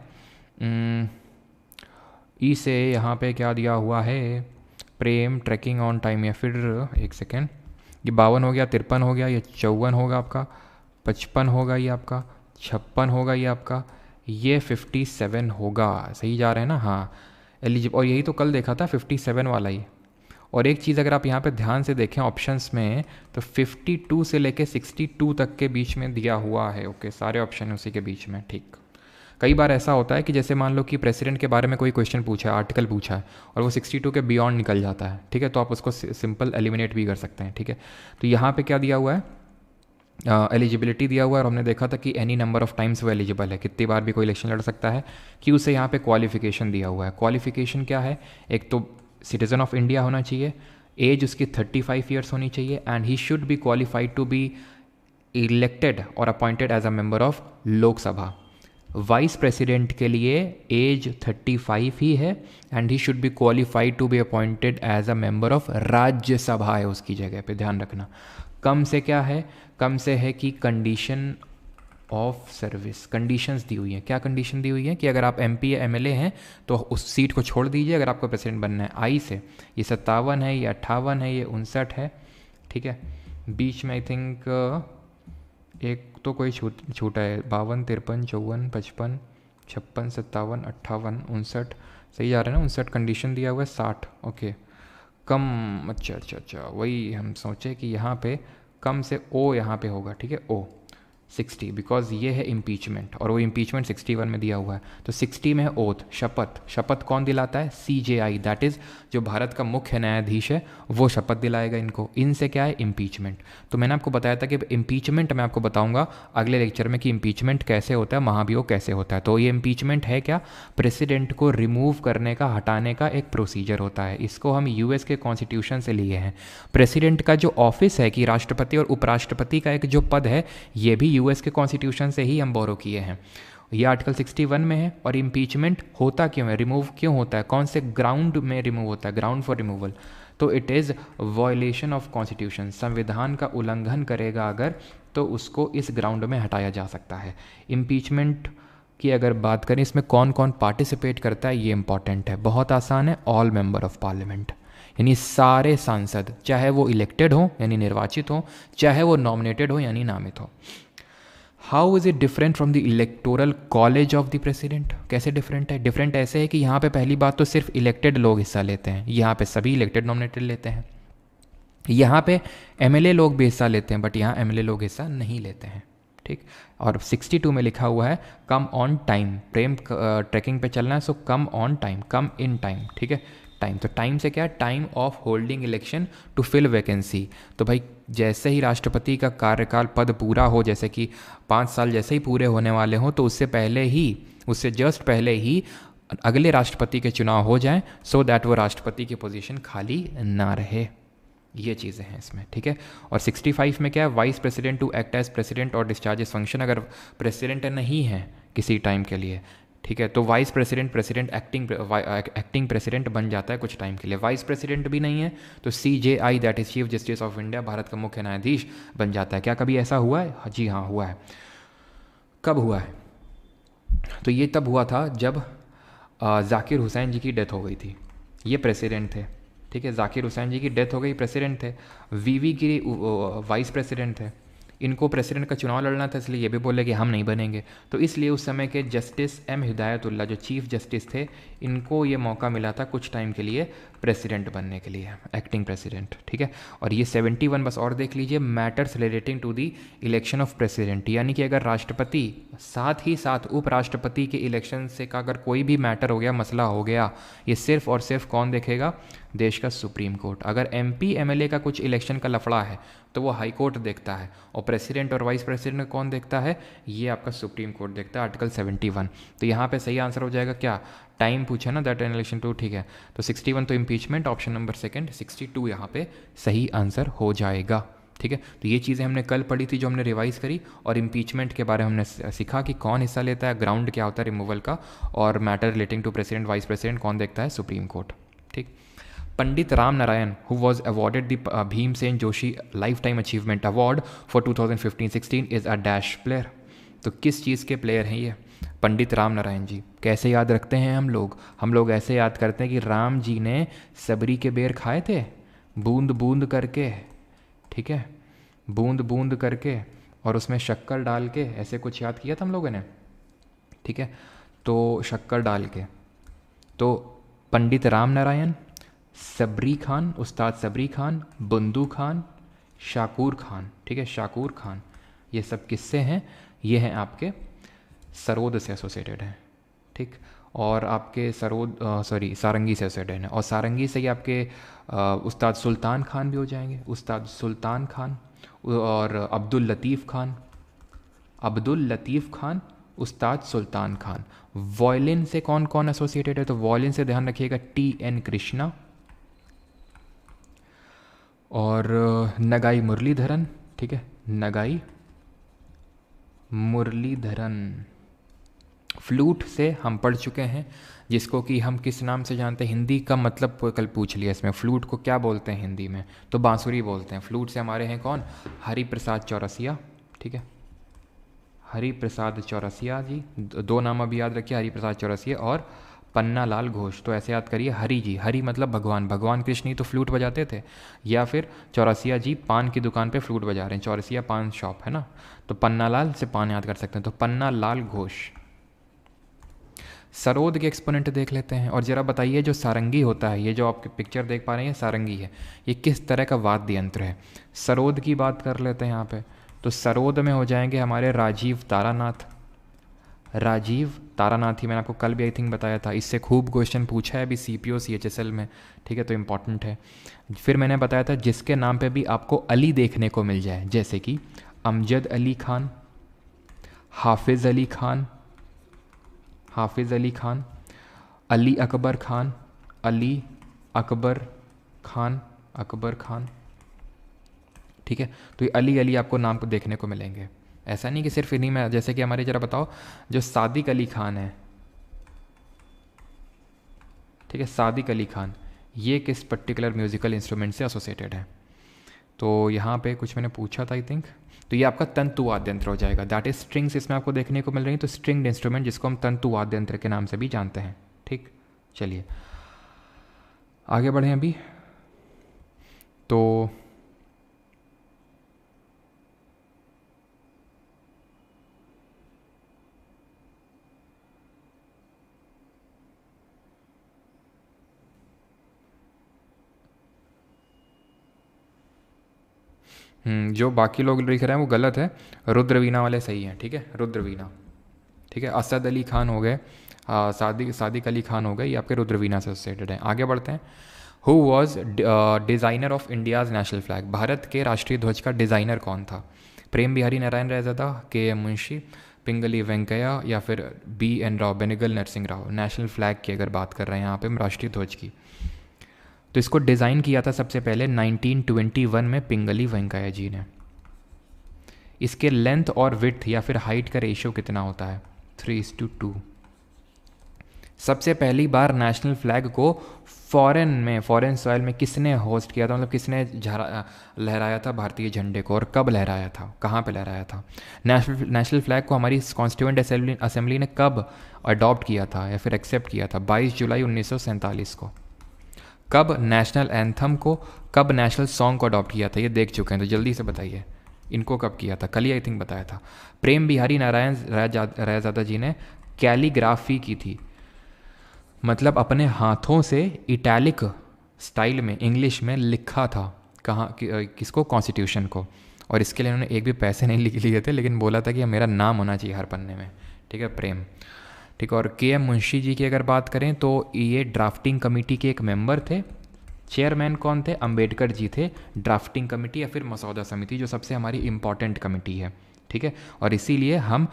ई से यहाँ पे क्या दिया हुआ है? प्रेम, ट्रैकिंग ऑन टाइम, या फिर एक सेकेंड, ये 52 हो गया, 53 हो गया, ये 54 होगा आपका, 55 होगा ये आपका, 56 होगा ये आपका, ये 57 होगा। सही जा रहे हैं ना? हाँ, एलिजिबल। और यही तो कल देखा था 57 वाला ही। और एक चीज़ अगर आप यहाँ पे ध्यान से देखें ऑप्शंस में, तो 52 से लेके 62 तक के बीच में दिया हुआ है। ओके, सारे ऑप्शन उसी के बीच में। ठीक, कई बार ऐसा होता है कि जैसे मान लो कि प्रेसिडेंट के बारे में कोई क्वेश्चन पूछा है, आर्टिकल पूछा है, और वो 62 के बियॉन्ड निकल जाता है, ठीक है, तो आप उसको सिंपल एलिमिनेट भी कर सकते हैं। ठीक है, तो यहाँ पे क्या दिया हुआ है, एलिजिबिलिटी दिया हुआ है, और हमने देखा था कि एनी नंबर ऑफ टाइम्स वो एलिजिबल है, कितनी बार भी कोई इलेक्शन लड़ सकता है। कि उसे यहाँ पे क्वालिफिकेशन दिया हुआ है। क्वालिफिकेशन क्या है, एक तो सिटीजन ऑफ इंडिया होना चाहिए, एज उसकी 35 ईयर्स होनी चाहिए, and he should be qualified to be elected और appointed as a member of Lok Sabha. Vice president के लिए एज 35 ही है, and he should be qualified to be appointed as a member of Rajya Sabha है उसकी जगह पे, ध्यान रखना। कम से क्या है, कम से है कि कंडीशन ऑफ सर्विस, कंडीशंस दी हुई है। क्या कंडीशन दी हुई है कि अगर आप एमपी या एमएलए हैं तो उस सीट को छोड़ दीजिए अगर आपको प्रेसिडेंट बनना है। आई से ये 57 है, ये 58 है, ये 59 है। ठीक है, बीच में आई थिंक एक तो कोई छूटा है, 52, 53, 54, 55, 56, 57, 58, 59, सही जा रहा है ना। 59 कंडीशन दिया हुआ है, 60। ओके, कम, अच्छा, वही हम सोचे कि यहाँ पे कम से ओ यहाँ पे होगा। ठीक है, ओ 60, बिकॉज ये है इम्पीचमेंट, और वो इम्पीचमेंट 61 में दिया हुआ है। तो 60 में है ओथ, शपथ। शपथ कौन दिलाता है, CJI, दैट इज़ जो भारत का मुख्य न्यायाधीश है वो शपथ दिलाएगा इनको। इनसे क्या है, इम्पीचमेंट। तो मैंने आपको बताया था कि इम्पीचमेंट मैं आपको बताऊंगा अगले लेक्चर में कि इम्पीचमेंट कैसे होता है, महाभियोग कैसे होता है। तो ये इम्पीचमेंट है क्या, प्रेसिडेंट को रिमूव करने का, हटाने का एक प्रोसीजर होता है। इसको हम US के कॉन्स्टिट्यूशन से लिए हैं। प्रेसिडेंट का जो ऑफिस है कि राष्ट्रपति और उपराष्ट्रपति का एक जो पद है, ये भी US के कॉन्स्टिट्यूशन से ही हम बोरो किए हैं। ये आर्टिकल 61 में है। और इम्पीचमेंट होता क्यों है, रिमूव क्यों होता है, कौन से ग्राउंड में रिमूव होता है, ग्राउंड फॉर रिमूवल, तो it is violation of constitution. संविधान का उल्लंघन करेगा अगर, तो उसको इस ग्राउंड में हटाया जा सकता है। इम्पीचमेंट की अगर बात करें, इसमें कौन कौन पार्टिसिपेट करता है ये इंपॉर्टेंट है। बहुत आसान है, ऑल मेंबर ऑफ पार्लियामेंट, यानी सारे सांसद, चाहे वो इलेक्टेड हो यानी निर्वाचित हो, चाहे वो नॉमिनेटेड हो यानी नामित हो। How is it different from the electoral college of the president. कैसे डिफरेंट है, डिफरेंट ऐसे है कि यहाँ पे पहली बात तो सिर्फ इलेक्टेड लोग हिस्सा लेते हैं, यहाँ पे सभी इलेक्टेड नॉमिनेटेड लेते हैं। यहाँ पे MLA लोग भी हिस्सा लेते हैं, बट यहाँ MLA लोग हिस्सा नहीं लेते हैं। ठीक, और 62 में लिखा हुआ है कम ऑन टाइम, प्रेम ट्रैकिंग पे चलना है, so come on time, come in time. ठीक है, टाइम, तो टाइम से क्या है, time of holding election to fill vacancy. तो भाई जैसे ही राष्ट्रपति का कार्यकाल पद पूरा हो, जैसे कि 5 साल जैसे ही पूरे होने वाले हों, तो उससे पहले ही, उससे जस्ट पहले ही अगले राष्ट्रपति के चुनाव हो जाएं, सो दैट वो राष्ट्रपति की पोजीशन खाली ना रहे। ये चीज़ें हैं इसमें। ठीक है, और 65 में क्या है, vice president to act as president और डिस्चार्जेस फंक्शन। अगर प्रेसिडेंट नहीं है किसी टाइम के लिए, ठीक है, तो वाइस प्रेसिडेंट एक्टिंग प्रेसिडेंट बन जाता है कुछ टाइम के लिए। वाइस प्रेसिडेंट भी नहीं है तो CJI, that is chief justice of India, Bharat का मुख्य न्यायाधीश बन जाता है। क्या कभी ऐसा हुआ है, जी हाँ हुआ है। कब हुआ है, तो ये तब हुआ था जब जाकिर हुसैन जी की डेथ हो गई थी। ये प्रेसिडेंट थे, ठीक है, जाकिर हुसैन जी की डेथ हो गई, प्रेसिडेंट थे। VV गिरी वाइस प्रेसिडेंट थे। इनको प्रेसिडेंट का चुनाव लड़ना था, इसलिए ये भी बोले कि हम नहीं बनेंगे। तो इसलिए उस समय के जस्टिस M हिदायतुल्लाह जो चीफ जस्टिस थे, इनको ये मौका मिला था कुछ टाइम के लिए प्रेसिडेंट बनने के लिए, एक्टिंग प्रेसिडेंट। ठीक है, और ये 71 बस और देख लीजिए, matters relating to the election of president, यानी कि अगर राष्ट्रपति साथ ही साथ उपराष्ट्रपति के इलेक्शन से का अगर कोई भी मैटर हो गया, मसला हो गया, ये सिर्फ और सिर्फ कौन देखेगा, देश का सुप्रीम कोर्ट। अगर MP MLA का कुछ इलेक्शन का लफड़ा है तो वो हाई कोर्ट देखता है, और प्रेसिडेंट और वाइस प्रेसिडेंट कौन देखता है, ये आपका सुप्रीम कोर्ट देखता है, आर्टिकल 71। तो यहाँ पे सही आंसर हो जाएगा क्या, टाइम पूछा ना, दैट एन इलेक्शन टू। ठीक है, तो 61 तो इम्पीचमेंट, ऑप्शन नंबर सेकंड, 62 यहाँ पे सही आंसर हो जाएगा। ठीक है, तो ये चीज़ें हमने कल पढ़ी थी जो हमने रिवाइज करी, और इम्पीचमेंट के बारे में हमने सीखा कि कौन हिस्सा लेता है, ग्राउंड क्या होता है रिमूवल का, और matter relating to president vice president कौन देखता है, सुप्रीम कोर्ट। ठीक, Pandit Ram Narayan who was awarded the Bhimsen Joshi Lifetime Achievement Award for 2015-16 is a dash player। तो किस चीज़ के प्लेयर हैं ये, पंडित राम नारायण जी। कैसे याद रखते हैं हम लोग ऐसे याद करते हैं कि राम जी ने सबरी के बेर खाए थे बूंद बूंद करके, ठीक है, बूंद बूंद करके, और उसमें शक्कर डाल के, ऐसे कुछ याद किया था हम लोगों ने। ठीक है, तो शक्कर डाल के, तो पंडित राम नारायण, सबरी खान, उस्ताद सबरी खान, बंदू खान, शाकूर खान, ठीक है, शाकूर खान, ये सब किससे हैं? ये हैं आपके सरोद से एसोसिएटेड हैं, ठीक। और आपके सारंगी से एसोसिएटेड हैं, और सारंगी से ही आपके उस्ताद सुल्तान खान भी हो जाएंगे, उस्ताद सुल्तान खान, और अब्दुल लतीफ़ खान, अब्दुल लतीफ़ खान, उस्ताद सुल्तान खान। वॉयलिन से कौन कौन एसोसिएटेड है? तो वॉयलिन से ध्यान रखिएगा TN कृष्णा, और नगाई मुरलीधरन, ठीक है, नगाई मुरलीधरन। फ्लूट से हम पढ़ चुके हैं, जिसको कि हम किस नाम से जानते हैं? हिंदी का मतलब कल पूछ लिया इसमें, फ्लूट को क्या बोलते हैं हिंदी में? तो बांसुरी बोलते हैं। फ्लूट से हमारे हैं कौन? हरिप्रसाद चौरसिया, ठीक है, हरिप्रसाद चौरसिया जी, दो नाम अभी याद रखिए, हरिप्रसाद चौरसिया और पन्ना लाल घोष। तो ऐसे याद करिए, हरि जी, हरि मतलब भगवान, भगवान कृष्ण ही तो फ्लूट बजाते थे, या फिर चौरसिया जी पान की दुकान पे फ्लूट बजा रहे हैं, चौरसिया पान शॉप है ना, तो पन्ना लाल से पान याद कर सकते हैं, तो पन्ना लाल घोष। सरोद के एक्सपोनेंट देख लेते हैं, और ज़रा बताइए जो सारंगी होता है, ये जो आपके पिक्चर देख पा रहे हैं सारंगी है, ये किस तरह का वाद्य यंत्र है? सरोद की बात कर लेते हैं यहाँ पे, तो सरोद में हो जाएंगे हमारे राजीव तारानाथ। राजीव तारानाथ ही मैंने आपको कल भी आई थिंक बताया था, इससे खूब क्वेश्चन पूछा है अभी CPO CHSL में, ठीक है, तो इम्पॉर्टेंट है। फिर मैंने बताया था जिसके नाम पे भी आपको अली देखने को मिल जाए, जैसे कि अमजद अली खान, हाफिज़ अली खान, हाफिज़ अली खान, अली अकबर खान, अली अकबर खान, अकबर खान, ठीक है। तो ये अली अली आपको नाम को देखने को मिलेंगे। ऐसा नहीं कि सिर्फ इन्हीं में, जैसे कि हमारे, जरा बताओ, जो सादिक अली खान है, ठीक है, सादिक अली खान, ये किस पर्टिकुलर म्यूजिकल इंस्ट्रूमेंट से एसोसिएटेड है? तो यहाँ पे कुछ मैंने पूछा था आई थिंक, तो ये आपका तंतु वाद्य यंत्र हो जाएगा, दैट इज स्ट्रिंग्स इसमें आपको देखने को मिल रही है, तो स्ट्रिंग्ड इंस्ट्रूमेंट जिसको हम तंतु वाद्य यंत्र के नाम से भी जानते हैं, ठीक। चलिए आगे बढ़ें अभी। तो जो बाकी लोग लिख रहे हैं वो गलत है, रुद्रवीणा वाले सही हैं, ठीक है, रुद्रवीणा, ठीक है। असद अली खान हो गए, सादिक अली खान हो गए, ये आपके रुद्रवीणा से एसोसिएटेड हैं। आगे बढ़ते हैं। Who was designer of India's national flag? Bharat के राष्ट्रीय ध्वज का डिज़ाइनर कौन था? प्रेम बिहारी नारायण रहज़ादा, KM मुंशी, पिंगली वेंकैया, या फिर BN Rao, Benegal Narasimha Rao. National flag की अगर बात कर रहे हैं यहाँ पे हम, राष्ट्रीय ध्वज की, तो इसको डिज़ाइन किया था सबसे पहले 1921 में पिंगली वेंकैया जी ने। इसके लेंथ और विड्थ या फिर हाइट का रेशियो कितना होता है? 3:2। सबसे पहली बार नेशनल फ्लैग को फॉरेन सॉइल में किसने होस्ट किया था, मतलब किसने लहराया था भारतीय झंडे को, और कब लहराया था, कहाँ पे लहराया था? नेशनल फ्लैग को हमारी कॉन्स्टिट्यूएंट असेंबली ने कब अडॉप्ट किया था या फिर एक्सेप्ट किया था? 22 जुलाई 1947 को। कब नेशनल एंथम को, कब नेशनल सॉन्ग को अडॉप्ट किया था? ये देख चुके हैं, तो जल्दी से बताइए इनको कब किया था। कल ही आई थिंक बताया था। प्रेम बिहारी नारायण रहज़ादा जी ने कैलीग्राफी की थी, मतलब अपने हाथों से इटैलिक स्टाइल में इंग्लिश में लिखा था, कहाँ किसको? कॉन्स्टिट्यूशन को। और इसके लिए उन्होंने एक भी पैसे नहीं लिख लिए थे, लेकिन बोला था कि मेरा नाम होना चाहिए हर पन्ने में, ठीक है, प्रेम, ठीक। और KM मुंशी जी की अगर बात करें तो ये ड्राफ्टिंग कमेटी के एक मेंबर थे। चेयरमैन कौन थे? अंबेडकर जी थे। ड्राफ्टिंग कमेटी या फिर मसौदा समिति, जो सबसे हमारी इम्पॉर्टेंट कमेटी है, ठीक है, और इसीलिए हम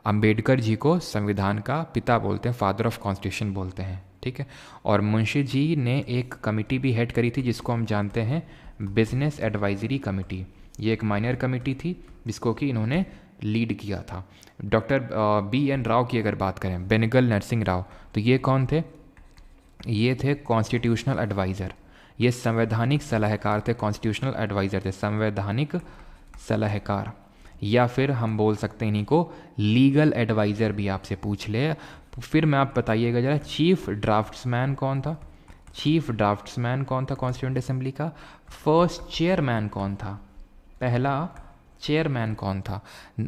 अंबेडकर जी को संविधान का पिता बोलते हैं, फादर ऑफ कॉन्स्टिट्यूशन बोलते हैं, ठीक है। और मुंशी जी ने एक कमेटी भी हेड करी थी जिसको हम जानते हैं बिजनेस एडवाइजरी कमेटी। ये एक माइनर कमेटी थी जिसको कि इन्होंने लीड किया था। डॉक्टर BN राव की अगर बात करें, बेनेगल नरसिंह राव, तो ये कौन थे? ये थे कॉन्स्टिट्यूशनल एडवाइज़र, ये संवैधानिक सलाहकार थे, कॉन्स्टिट्यूशनल एडवाइज़र थे, संवैधानिक सलाहकार, या फिर हम बोल सकते हैं इन्हीं को लीगल एडवाइज़र भी आपसे पूछ ले। फिर मैं आप बताइएगा ज़रा, चीफ ड्राफ्ट्समैन कौन था? चीफ ड्राफ्ट्समैन कौन था कॉन्स्टिट्यूएंट असेंबली का? फर्स्ट चेयरमैन कौन था? पहला चेयरमैन कौन था?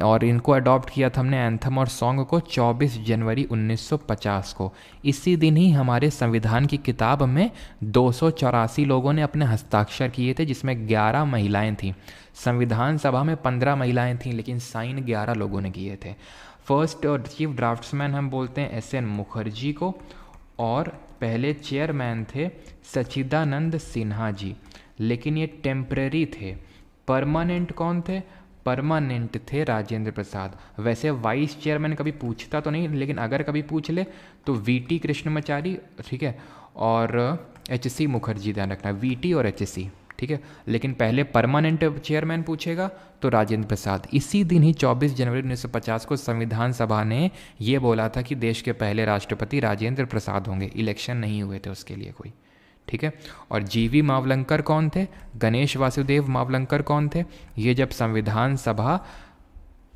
और इनको अडॉप्ट किया था हमने एंथम और सॉन्ग को 24 जनवरी 1950 को। इसी दिन ही हमारे संविधान की किताब में 284 लोगों ने अपने हस्ताक्षर किए थे, जिसमें 11 महिलाएं थीं। संविधान सभा में 15 महिलाएं थीं, लेकिन साइन 11 लोगों ने किए थे। फर्स्ट और चीफ ड्राफ्ट्समैन हम बोलते हैं एस.एन. मुखर्जी को, और पहले चेयरमैन थे सच्चिदानंद सिन्हा जी, लेकिन ये टेम्परेरी थे। परमानेंट कौन थे? परमानेंट थे राजेंद्र प्रसाद। वैसे वाइस चेयरमैन कभी पूछता तो नहीं, लेकिन अगर कभी पूछ ले तो वीटी कृष्णमाचारी, ठीक है, और एच.सी. मुखर्जी, ध्यान रखना, वीटी और एच.सी., ठीक है। लेकिन पहले परमानेंट चेयरमैन पूछेगा तो राजेंद्र प्रसाद। इसी दिन ही 24 जनवरी 1950 को संविधान सभा ने ये बोला था कि देश के पहले राष्ट्रपति राजेंद्र प्रसाद होंगे। इलेक्शन नहीं हुए थे उसके लिए कोई, ठीक है। और जीवी मावलंकर कौन थे? गणेश वासुदेव मावलंकर कौन थे? ये जब संविधान सभा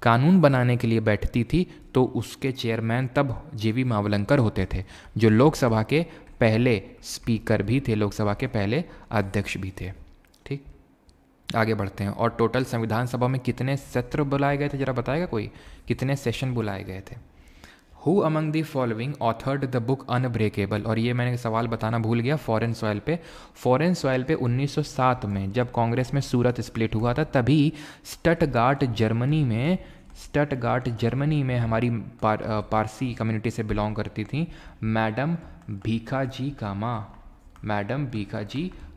कानून बनाने के लिए बैठती थी तो उसके चेयरमैन तब जीवी मावलंकर होते थे, जो लोकसभा के पहले स्पीकर भी थे, लोकसभा के पहले अध्यक्ष भी थे। ठीक, आगे बढ़ते हैं। और टोटल संविधान सभा में कितने सत्र बुलाए गए थे, जरा बताएगा कोई, कितने सेशन बुलाए गए थे? Who among the following authored the book unbreakable? और ये मैंने सवाल बताना भूल गया, फॉरेन सॉइल पे। फॉरेन सॉइल पे 1907 में जब कांग्रेस में सूरत स्प्लिट हुआ था, तभी स्टटगार्ट जर्मनी में हमारी पारसी कम्युनिटी से बिलोंग करती थी मैडम भीखाजी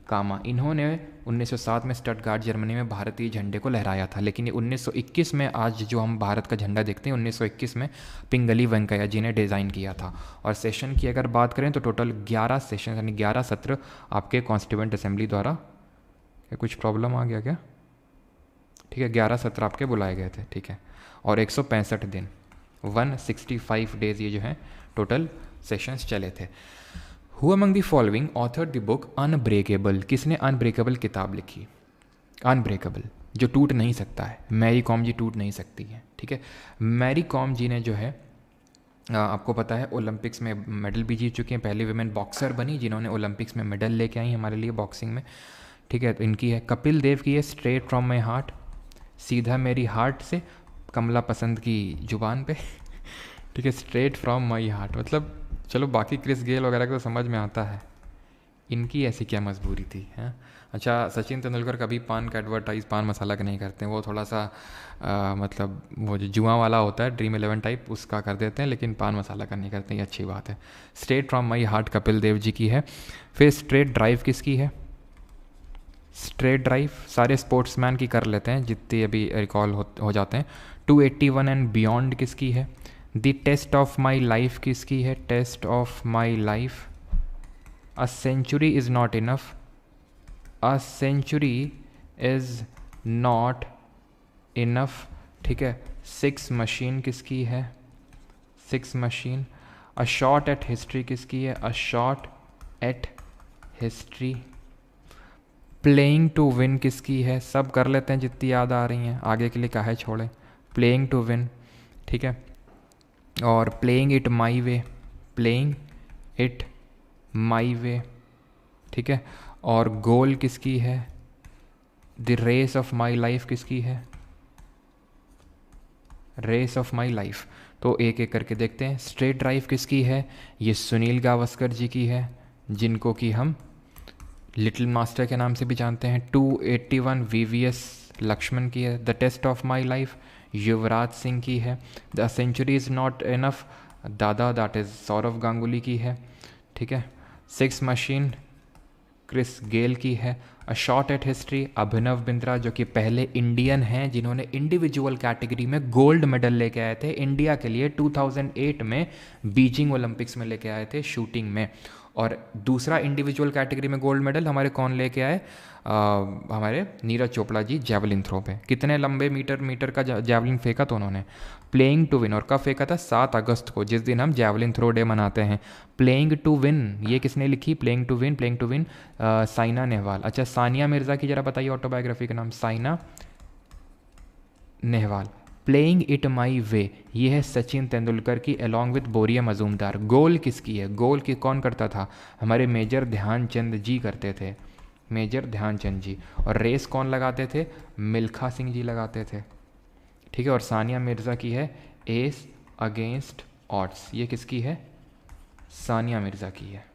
कामा। इन्होंने 1907 में स्टटगार्ट जर्मनी में भारतीय झंडे को लहराया था। लेकिन ये 1921 में, आज जो हम भारत का झंडा देखते हैं, 1921 में पिंगली वेंकैया जी ने डिज़ाइन किया था। और सेशन की अगर बात करें तो टोटल 11 सेशन यानी 11 सत्र आपके कॉन्स्टिट्यूएंट असेंबली द्वारा, क्या कुछ प्रॉब्लम आ गया क्या? ठीक है, 11 सत्र आपके बुलाए गए थे, ठीक है। और 165 दिन, 165 डेज ये जो हैं टोटल सेशंस चले थे। Who among the following author the book unbreakable? किसने अनब्रेकेबल किताब लिखी? अनब्रेकेबल, जो टूट नहीं सकता है। मैरी कॉम जी टूट नहीं सकती है, ठीक है। मैरी कॉम जी ने जो है, आपको पता है, ओलंपिक्स में मेडल भी जीत चुकी हैं, पहली वुमेन बॉक्सर बनी जिन्होंने ओलंपिक्स में मेडल लेके आई हमारे लिए बॉक्सिंग में, ठीक है। तो इनकी है। कपिल देव की है स्ट्रेट फ्रॉम माई हार्ट, सीधा मेरी हार्ट से, कमला पसंद की जुबान पे, ठीक है, स्ट्रेट फ्रॉम माई हार्ट। मतलब चलो बाकी क्रिस गेल वगैरह को तो समझ में आता है, इनकी ऐसी क्या मजबूरी थी, हैं? अच्छा, सचिन तेंदुलकर कभी पान का एडवर्टाइज, पान मसाला का नहीं करते हैं, वो थोड़ा सा मतलब वो जो जुआ वाला होता है ड्रीम 11 टाइप, उसका कर देते हैं, लेकिन पान मसाला का नहीं करते, ये अच्छी बात है। Straight from my heart Kapil Dev ji की है। फिर स्ट्रेट ड्राइव किसकी है? स्ट्रेट ड्राइव सारे स्पोर्ट्समैन की कर लेते हैं जितने अभी रिकॉल हो जाते हैं। 281 एंड बियॉन्ड किसकी है? The test of my life किसकी है? Test of my life. A century is not enough, a century is not enough, ठीक है। 6 मशीन किसकी है? 6 machine. A shot at history किसकी है? A shot at history. Playing to win किसकी है? सब कर लेते हैं जितनी याद आ रही हैं, आगे के लिए काहे छोड़ें। प्लेइंग टू विन, ठीक है। और playing it my way, playing it my way, ठीक है। और गोल किसकी है? The race of my life किसकी है? Race of my life. तो एक एक करके देखते हैं। स्ट्रेट ड्राइव किसकी है? ये सुनील गावस्कर जी की है, जिनको कि हम लिटिल मास्टर के नाम से भी जानते हैं। 281 VVS लक्ष्मण की है। The test of my life Yuvraj Singh की है। The century is not enough Dada, that is Sourav Ganguly की है, ठीक है। 6 मशीन क्रिस गेल की है। A shot at history Abhinav Bindra, जो कि पहले इंडियन हैं जिन्होंने इंडिविजुअल कैटेगरी में गोल्ड मेडल लेके आए थे इंडिया के लिए 2008 में बीजिंग ओलंपिक्स में लेके आए थे शूटिंग में। और दूसरा इंडिविजुअल कैटेगरी में गोल्ड मेडल हमारे कौन लेके आए? हमारे नीरज चोपड़ा जी जैवलिन थ्रो पे। कितने लंबे मीटर का जैवलिन फेंका था उन्होंने? Playing to win. और कब फेंका था? 7 अगस्त को, जिस दिन हम जैवलिन थ्रो डे मनाते हैं। प्लेइंग टू विन ये किसने लिखी? Playing to win Saina Nehwal. अच्छा, सानिया मिर्ज़ा की जरा बताइए ऑटोबायोग्राफी का नाम। Saina Nehwal. Playing it my way ये है सचिन तेंदुलकर की अलॉन्ग विद बोरिया मजूमदार। गोल किसकी है? गोल की कौन करता था? हमारे मेजर ध्यानचंद जी करते थे। मेजर ध्यानचंद जी। और रेस कौन लगाते थे? मिल्खा सिंह जी लगाते थे, ठीक है। और सानिया मिर्ज़ा की है एस अगेंस्ट ऑड्स, ये किसकी है? सानिया मिर्ज़ा की है।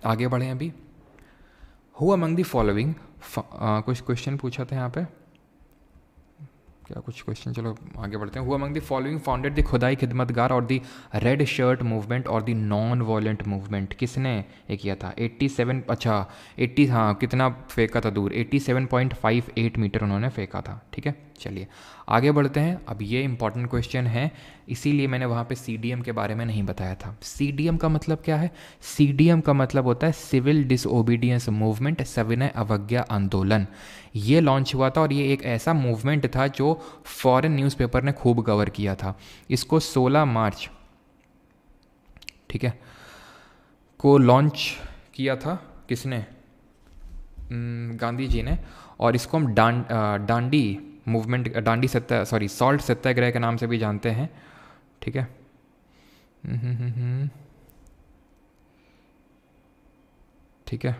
आगे बढ़ें अभी। हु अमंग द फॉलोइंग, कुछ क्वेश्चन पूछा था यहाँ पे, क्या कुछ क्वेश्चन, चलो आगे बढ़ते हैं। Who among the following founded the खुदाई खिदमतगार और द रेड शर्ट मूवमेंट और द नॉन वॉयलेंट मूवमेंट, किसने ये किया था? 87, अच्छा 80, हाँ कितना फेंका था दूर, 87.58 मीटर उन्होंने फेंका था, ठीक है। चलिए आगे बढ़ते हैं। अब ये इंपॉर्टेंट क्वेश्चन है, इसीलिए मैंने वहाँ पे सीडीएम के बारे में नहीं बताया था। सीडीएम का मतलब क्या है? सीडीएम का मतलब होता है सिविल डिसओबीडियंस मूवमेंट, सविनय अवज्ञा आंदोलन। ये लॉन्च हुआ था और ये एक ऐसा मूवमेंट था जो फॉरेन न्यूज़पेपर ने खूब कवर किया था। इसको 16 मार्च, ठीक है, को लॉन्च किया था किसने? गांधी जी ने। और इसको हम डांडी मूवमेंट, डांडी सॉल्ट सत्याग्रह के नाम से भी जानते हैं, ठीक है। ठीक है,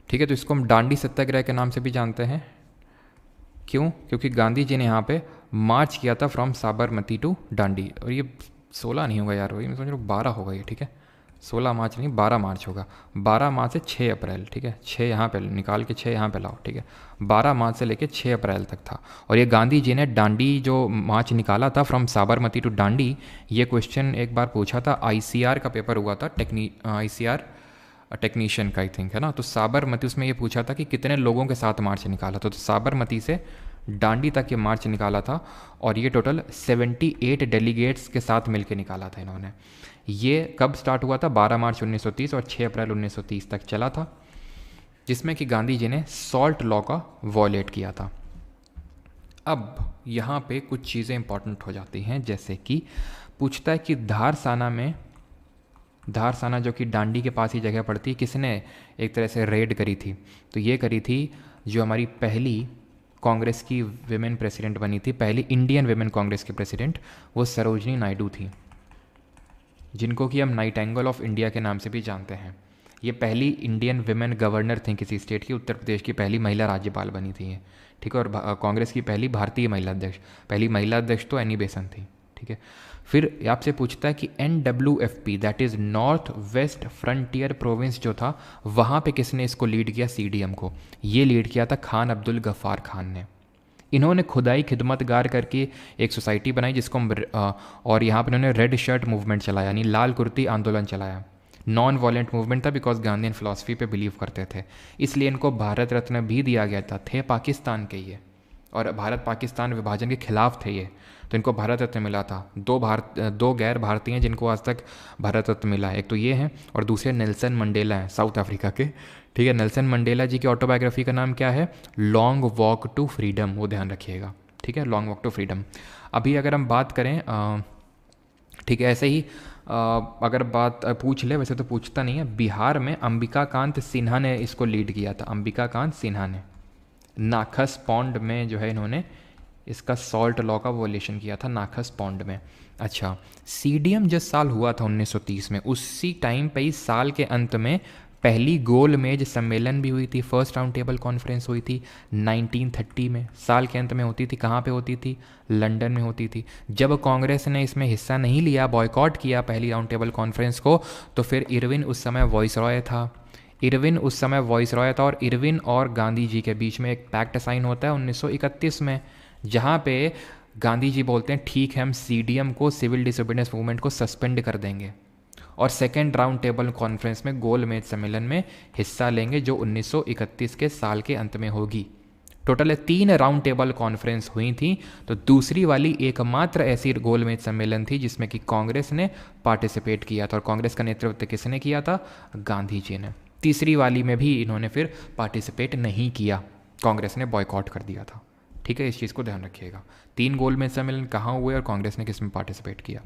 ठीक है, तो इसको हम डांडी सत्याग्रह के नाम से भी जानते हैं। क्यों? क्योंकि गांधी जी ने यहाँ पे मार्च किया था फ्रॉम साबरमती टू डांडी। और ये 16 नहीं होगा यार, वही मैं समझ रहा हूँ 12 होगा ये, ठीक है। 16 मार्च नहीं, 12 मार्च होगा। 12 मार्च से 6 अप्रैल, ठीक है। 6 यहाँ पे निकाल के 6 यहाँ पे लाओ, ठीक है। 12 मार्च से लेके 6 अप्रैल तक था। और ये गांधी जी ने डांडी जो मार्च निकाला था फ्रॉम साबरमती टू डांडी, ये क्वेश्चन एक बार पूछा था, आईसीआर का पेपर हुआ था, आईसीआर टेक्नीशियन का आई थिंक, है ना। तो साबरमती, उसमें ये पूछा था कि कितने लोगों के साथ मार्च निकाला था। तो साबरमती से डांडी तक ये मार्च निकाला था और ये टोटल 78 डेलीगेट्स के साथ मिलकर निकाला था इन्होंने। ये कब स्टार्ट हुआ था? 12 मार्च 1930 और 6 अप्रैल 1930 तक चला था, जिसमें कि गांधी जी ने सॉल्ट लॉ का वॉयलेट किया था। अब यहाँ पे कुछ चीज़ें इंपॉर्टेंट हो जाती हैं, जैसे कि पूछता है कि धारसाना जो कि डांडी के पास ही जगह पड़ती है, किसने एक तरह से रेड करी थी? तो ये करी थी जो हमारी पहली कांग्रेस की विमेन प्रेसिडेंट बनी थी, पहली इंडियन विमेन कांग्रेस की प्रेसिडेंट, वो सरोजनी नायडू थी, जिनको कि हम नाइटेंगल ऑफ इंडिया के नाम से भी जानते हैं। ये पहली इंडियन विमेन गवर्नर थी किसी स्टेट की, उत्तर प्रदेश की पहली महिला राज्यपाल बनी थी ये, ठीक है। और कांग्रेस की पहली भारतीय महिला अध्यक्ष, पहली महिला अध्यक्ष तो एनी बेसन थी, ठीक है। फिर आपसे पूछता है कि NWFP that is north west frontier province जो था, वहाँ पे किसने इसको लीड किया? CDM को। ये लीड किया था खान अब्दुल गफ़ार खान ने। इन्होंने खुदाई खिदमतगार करके एक सोसाइटी बनाई जिसको और यहाँ पर इन्होंने रेड शर्ट मूवमेंट चलाया, यानी लाल कुर्ती आंदोलन चलाया। नॉन वॉयलेंट मूवमेंट था, बिकॉज गांधीयन फिलॉसफी पे बिलीव करते थे, इसलिए इनको भारत रत्न भी दिया गया था। थे पाकिस्तान के ये, और भारत पाकिस्तान विभाजन के खिलाफ थे ये, तो इनको भारत रत्न मिला था। दो गैर भारतीय हैं जिनको आज तक भारत रत्न मिला है, एक तो ये हैं और दूसरे नेल्सन मंडेला हैं, साउथ अफ्रीका के, ठीक है। नेल्सन मंडेला जी की ऑटोबायोग्राफी का नाम क्या है? लॉन्ग वॉक टू फ्रीडम, वो ध्यान रखिएगा, ठीक है, लॉन्ग वॉक टू फ्रीडम। अभी अगर हम बात करें, ठीक है, ऐसे ही अगर बात पूछ ले, वैसे तो पूछता नहीं है, बिहार में अंबिका कांत सिन्हा ने इसको लीड किया था। अंबिका कांत सिन्हा ने नाखस पॉन्ड में जो है इन्होंने इसका सॉल्ट लॉ का वॉयलेशन किया था, नाखस पॉन्ड में। अच्छा, CDM जिस साल हुआ था 1930 में, उसी टाइम पे ही साल के अंत में पहली गोल मेज सम्मेलन भी हुई थी, फर्स्ट राउंड टेबल कॉन्फ्रेंस हुई थी 1930 में, साल के अंत में होती थी। कहाँ पे होती थी? लंदन में होती थी। जब कांग्रेस ने इसमें हिस्सा नहीं लिया, बॉयकॉट किया पहली राउंड टेबल कॉन्फ्रेंस को, तो फिर इरविन उस समय वॉइसरॉय था। और इरविन और गांधी जी के बीच में एक पैक्ट साइन होता है 1931 में, जहाँ पे गांधी जी बोलते हैं ठीक है, हम CDM को, सिविल डिसोबीडियंस मूवमेंट को सस्पेंड कर देंगे और सेकेंड राउंड टेबल कॉन्फ्रेंस में गोल मेज सम्मेलन में हिस्सा लेंगे, जो 1931 के साल के अंत में होगी। टोटल 3 राउंड टेबल कॉन्फ्रेंस हुई थी, तो दूसरी वाली एकमात्र ऐसी गोल मेज सम्मेलन थी जिसमें कि कांग्रेस ने पार्टिसिपेट किया था, और कांग्रेस का नेतृत्व किसने किया था? गांधी जी ने। तीसरी वाली में भी इन्होंने फिर पार्टिसिपेट नहीं किया, कांग्रेस ने बॉयकॉट कर दिया था, ठीक है। इस चीज़ को ध्यान रखिएगा। 3 गोल मेज सम्मेलन कहाँ हुए और कांग्रेस ने किस में पार्टिसिपेट किया?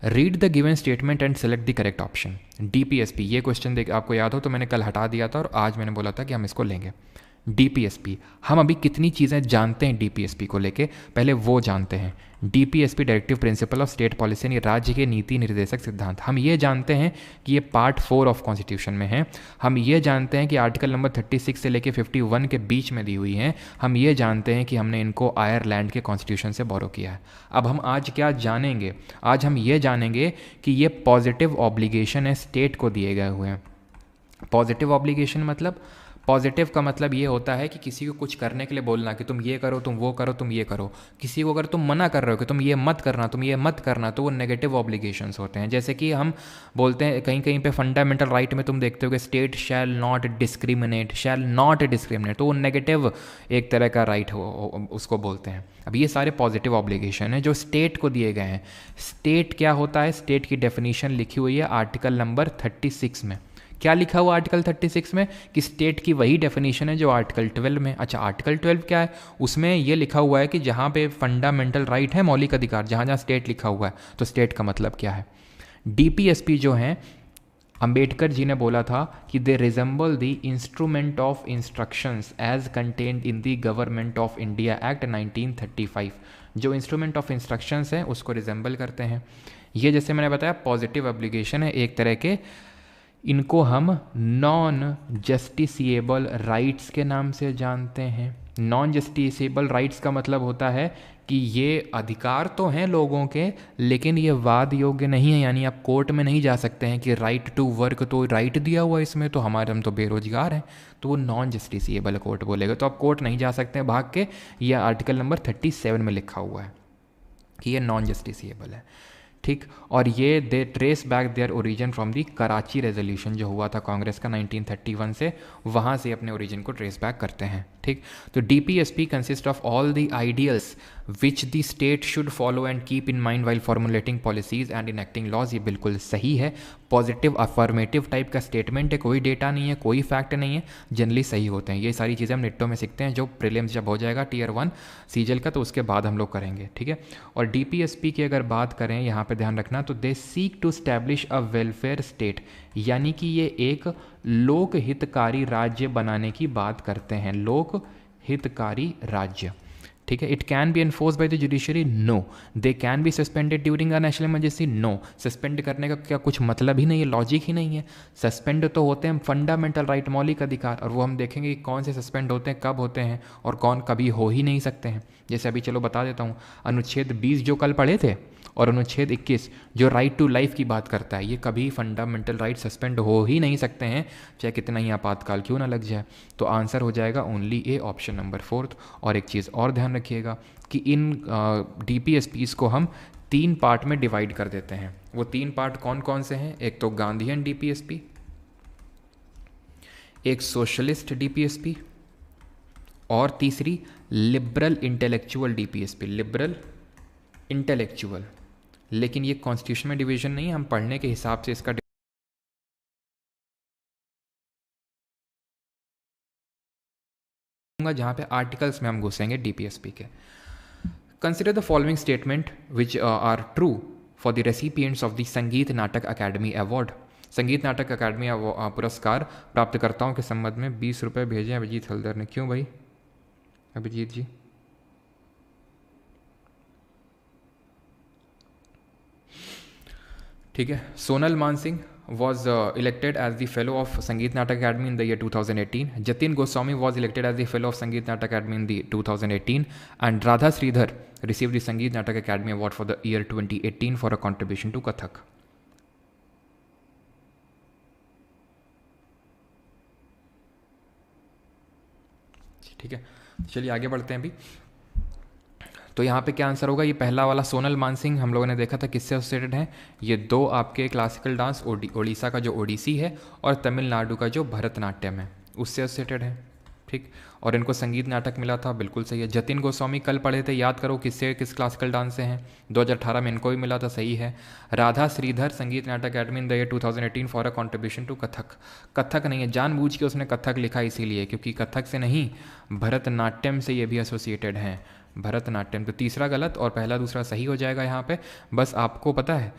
Read the given statement and select the correct option. DPSP, ये क्वेश्चन देख आपको याद हो तो मैंने कल हटा दिया था और आज मैंने बोला था कि हम इसको लेंगे। डीपीएसपी, हम अभी कितनी चीज़ें जानते हैं डीपीएसपी को लेके, पहले वो जानते हैं। DPSP directive principle of state policy यानी राज्य के नीति निर्देशक सिद्धांत, हम ये जानते हैं कि ये पार्ट 4 ऑफ कॉन्स्टिट्यूशन में है। हम ये जानते हैं कि आर्टिकल नंबर 36 से लेके 51 के बीच में दी हुई हैं। हम ये जानते हैं कि हमने इनको आयरलैंड के कॉन्स्टिट्यूशन से बोरो किया है। अब हम आज क्या जानेंगे? आज हम ये जानेंगे कि ये पॉजिटिव ऑब्लिगेशन है, स्टेट को दिए गए हुए हैं। पॉजिटिव ऑब्लिगेशन मतलब, पॉजिटिव का मतलब ये होता है कि किसी को कुछ करने के लिए बोलना कि तुम ये करो, तुम वो करो, तुम ये करो। किसी को अगर तुम मना कर रहे हो कि तुम ये मत करना, तुम ये मत करना, तो वो नेगेटिव ऑब्लिगेशंस होते हैं। जैसे कि हम बोलते हैं कहीं कहीं पे फंडामेंटल राइट में तुम देखते हो कि state shall not discriminate, shall not discriminate, तो वो नेगेटिव एक तरह का राइट हो उसको बोलते हैं। अब ये सारे पॉजिटिव ऑब्लिगेशन हैं जो स्टेट को दिए गए हैं। स्टेट क्या होता है? स्टेट की डेफिनेशन लिखी हुई है आर्टिकल नंबर 36 में। क्या लिखा हुआ आर्टिकल 36 में? कि स्टेट की वही डेफिनेशन है जो आर्टिकल 12 में। अच्छा, आर्टिकल 12 क्या है? उसमें ये लिखा हुआ है कि जहाँ पे फंडामेंटल राइट है, मौलिक अधिकार, जहाँ जहाँ स्टेट लिखा हुआ है, तो स्टेट का मतलब क्या है? डीपीएसपी जो है, अंबेडकर जी ने बोला था कि they resemble the instrument of instructions as contained in the government of India act 1935। जो इंस्ट्रूमेंट ऑफ इंस्ट्रक्शंस हैं उसको रिजेंबल करते हैं। ये जैसे मैंने बताया पॉजिटिव ऑब्लिगेशन है एक तरह के। इनको हम नॉन जस्टिसिएबल राइट्स के नाम से जानते हैं। नॉन जस्टिसिएबल राइट्स का मतलब होता है कि ये अधिकार तो हैं लोगों के, लेकिन ये वाद योग्य नहीं है। यानी आप कोर्ट में नहीं जा सकते हैं कि राइट टू वर्क, तो राइट दिया हुआ है इसमें, तो हम तो बेरोजगार हैं, तो वो नॉन जस्टिसिएबल कोर्ट बोलेगा। तो आप कोर्ट नहीं जा सकते हैं भाग के। ये आर्टिकल नंबर 37 में लिखा हुआ है कि ये नॉन जस्टिसिएबल है। ठीक, और ये they trace back their origin from the Karachi resolution जो हुआ था कांग्रेस का 1931 से, वहाँ से अपने ओरिजिन को ट्रेस बैक करते हैं। ठीक, तो DPSP consist of all the ideals which the state should follow and keep in mind while formulating policies and enacting laws. ये बिल्कुल सही है। पॉजिटिव अफर्मेटिव टाइप का स्टेटमेंट है, कोई डेटा नहीं है, कोई फैक्ट नहीं है, जनरली सही होते हैं। ये सारी चीज़ें हम निट्टो में सीखते हैं, जो प्रीलिम्स जब हो जाएगा टीयर 1 सीजल का, तो उसके बाद हम लोग करेंगे। ठीक है, और डीपीएसपी की अगर बात करें यहाँ पे ध्यान रखना, तो they seek to establish a welfare state, यानी कि ये एक लोक हितकारी राज्य बनाने की बात करते हैं। लोक हितकारी राज्य। ठीक है, it can be enforce by the judiciary, no. They can be suspended during a national emergency, no. Suspend करने का क्या कुछ मतलब ही नहीं है, लॉजिक ही नहीं है। सस्पेंड तो होते हैं फंडामेंटल राइट, मौलिक अधिकार, और वो हम देखेंगे कि कौन से सस्पेंड होते हैं, कब होते हैं, और कौन कभी हो ही नहीं सकते हैं। जैसे अभी चलो बता देता हूँ, अनुच्छेद 20 जो कल पढ़े थे, और अनुच्छेद 21 जो राइट टू लाइफ की बात करता है, ये कभी फंडामेंटल राइट सस्पेंड हो ही नहीं सकते हैं, चाहे कितना ही आपातकाल क्यों ना लग जाए। तो आंसर हो जाएगा ओनली ए, ऑप्शन नंबर 4। और एक चीज़ और ध्यान रखिएगा कि इन डीपीएसपीस को हम 3 पार्ट में डिवाइड कर देते हैं। वो 3 पार्ट कौन कौन से हैं? एक तो गांधीयन डीपीएसपी, एक सोशलिस्ट डीपीएसपी, और तीसरी liberal intellectual DPSP. Liberal intellectual, लेकिन ये कॉन्स्टिट्यूशन में डिवीजन नहीं है, हम पढ़ने के हिसाब से इसका जहाँ पे आर्टिकल्स में हम घुसेंगे डीपीएसपी के। Consider the following statement which are true for the recipients of the Sangeet Natak academy award. संगीत नाटक अकेडमी पुरस्कार प्राप्तकर्ताओं के संबंध में 20 रुपये भेजे अभिजीत हल्दर ने। क्यों भाई अभिजीत जी? ठीक है, Sonal Mansingh was elected as the fellow of Sangeet Natak Academy in the year 2018. Jatin Goswami was elected as the fellow of Sangeet Natak Academy in the 2018, and Radha Sridhar received the Sangeet Natak Academy Award for the year 2018 for a contribution to Kathak. ठीक है, चलिए आगे बढ़ते हैं अभी। तो यहाँ पे क्या आंसर होगा? ये पहला वाला सोनल मानसिंह हम लोगों ने देखा था किससे एसोसिएटेड है। ये 2 आपके क्लासिकल डांस, ओडिशा का जो ओडिसी है और तमिलनाडु का जो भरतनाट्यम है, उससे एसोसिएटेड है। ठीक, और इनको संगीत नाटक मिला था, बिल्कुल सही है। जतिन गोस्वामी कल पढ़े थे, याद करो किससे, किस क्लासिकल डांस से हैं, 2018 में इनको भी मिला था, सही है। Radha Shridhar Sangeet Natak Akademi in the year 2018 for a contribution to Kathak. Kathak नहीं है, जानबूझ के उसने कथक लिखा इसीलिए, क्योंकि कथक से नहीं, भरतनाट्यम से ये भी एसोसिएटेड हैं। भरतनाट्यम, तो तीसरा गलत और पहला दूसरा सही हो जाएगा यहाँ पे। बस आपको पता है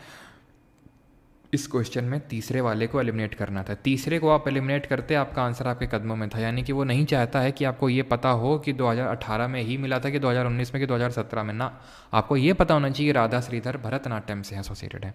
इस क्वेश्चन में तीसरे वाले को एलिमिनेट करना था। तीसरे को आप एलिमिनेट करते, आपका आंसर आपके कदमों में था। यानी कि वो नहीं चाहता है कि आपको ये पता हो कि 2018 में ही मिला था कि 2019 में कि 2017 में, ना, आपको ये पता होना चाहिए राधा श्रीधर भरतनाट्यम से एसोसिएटेड है।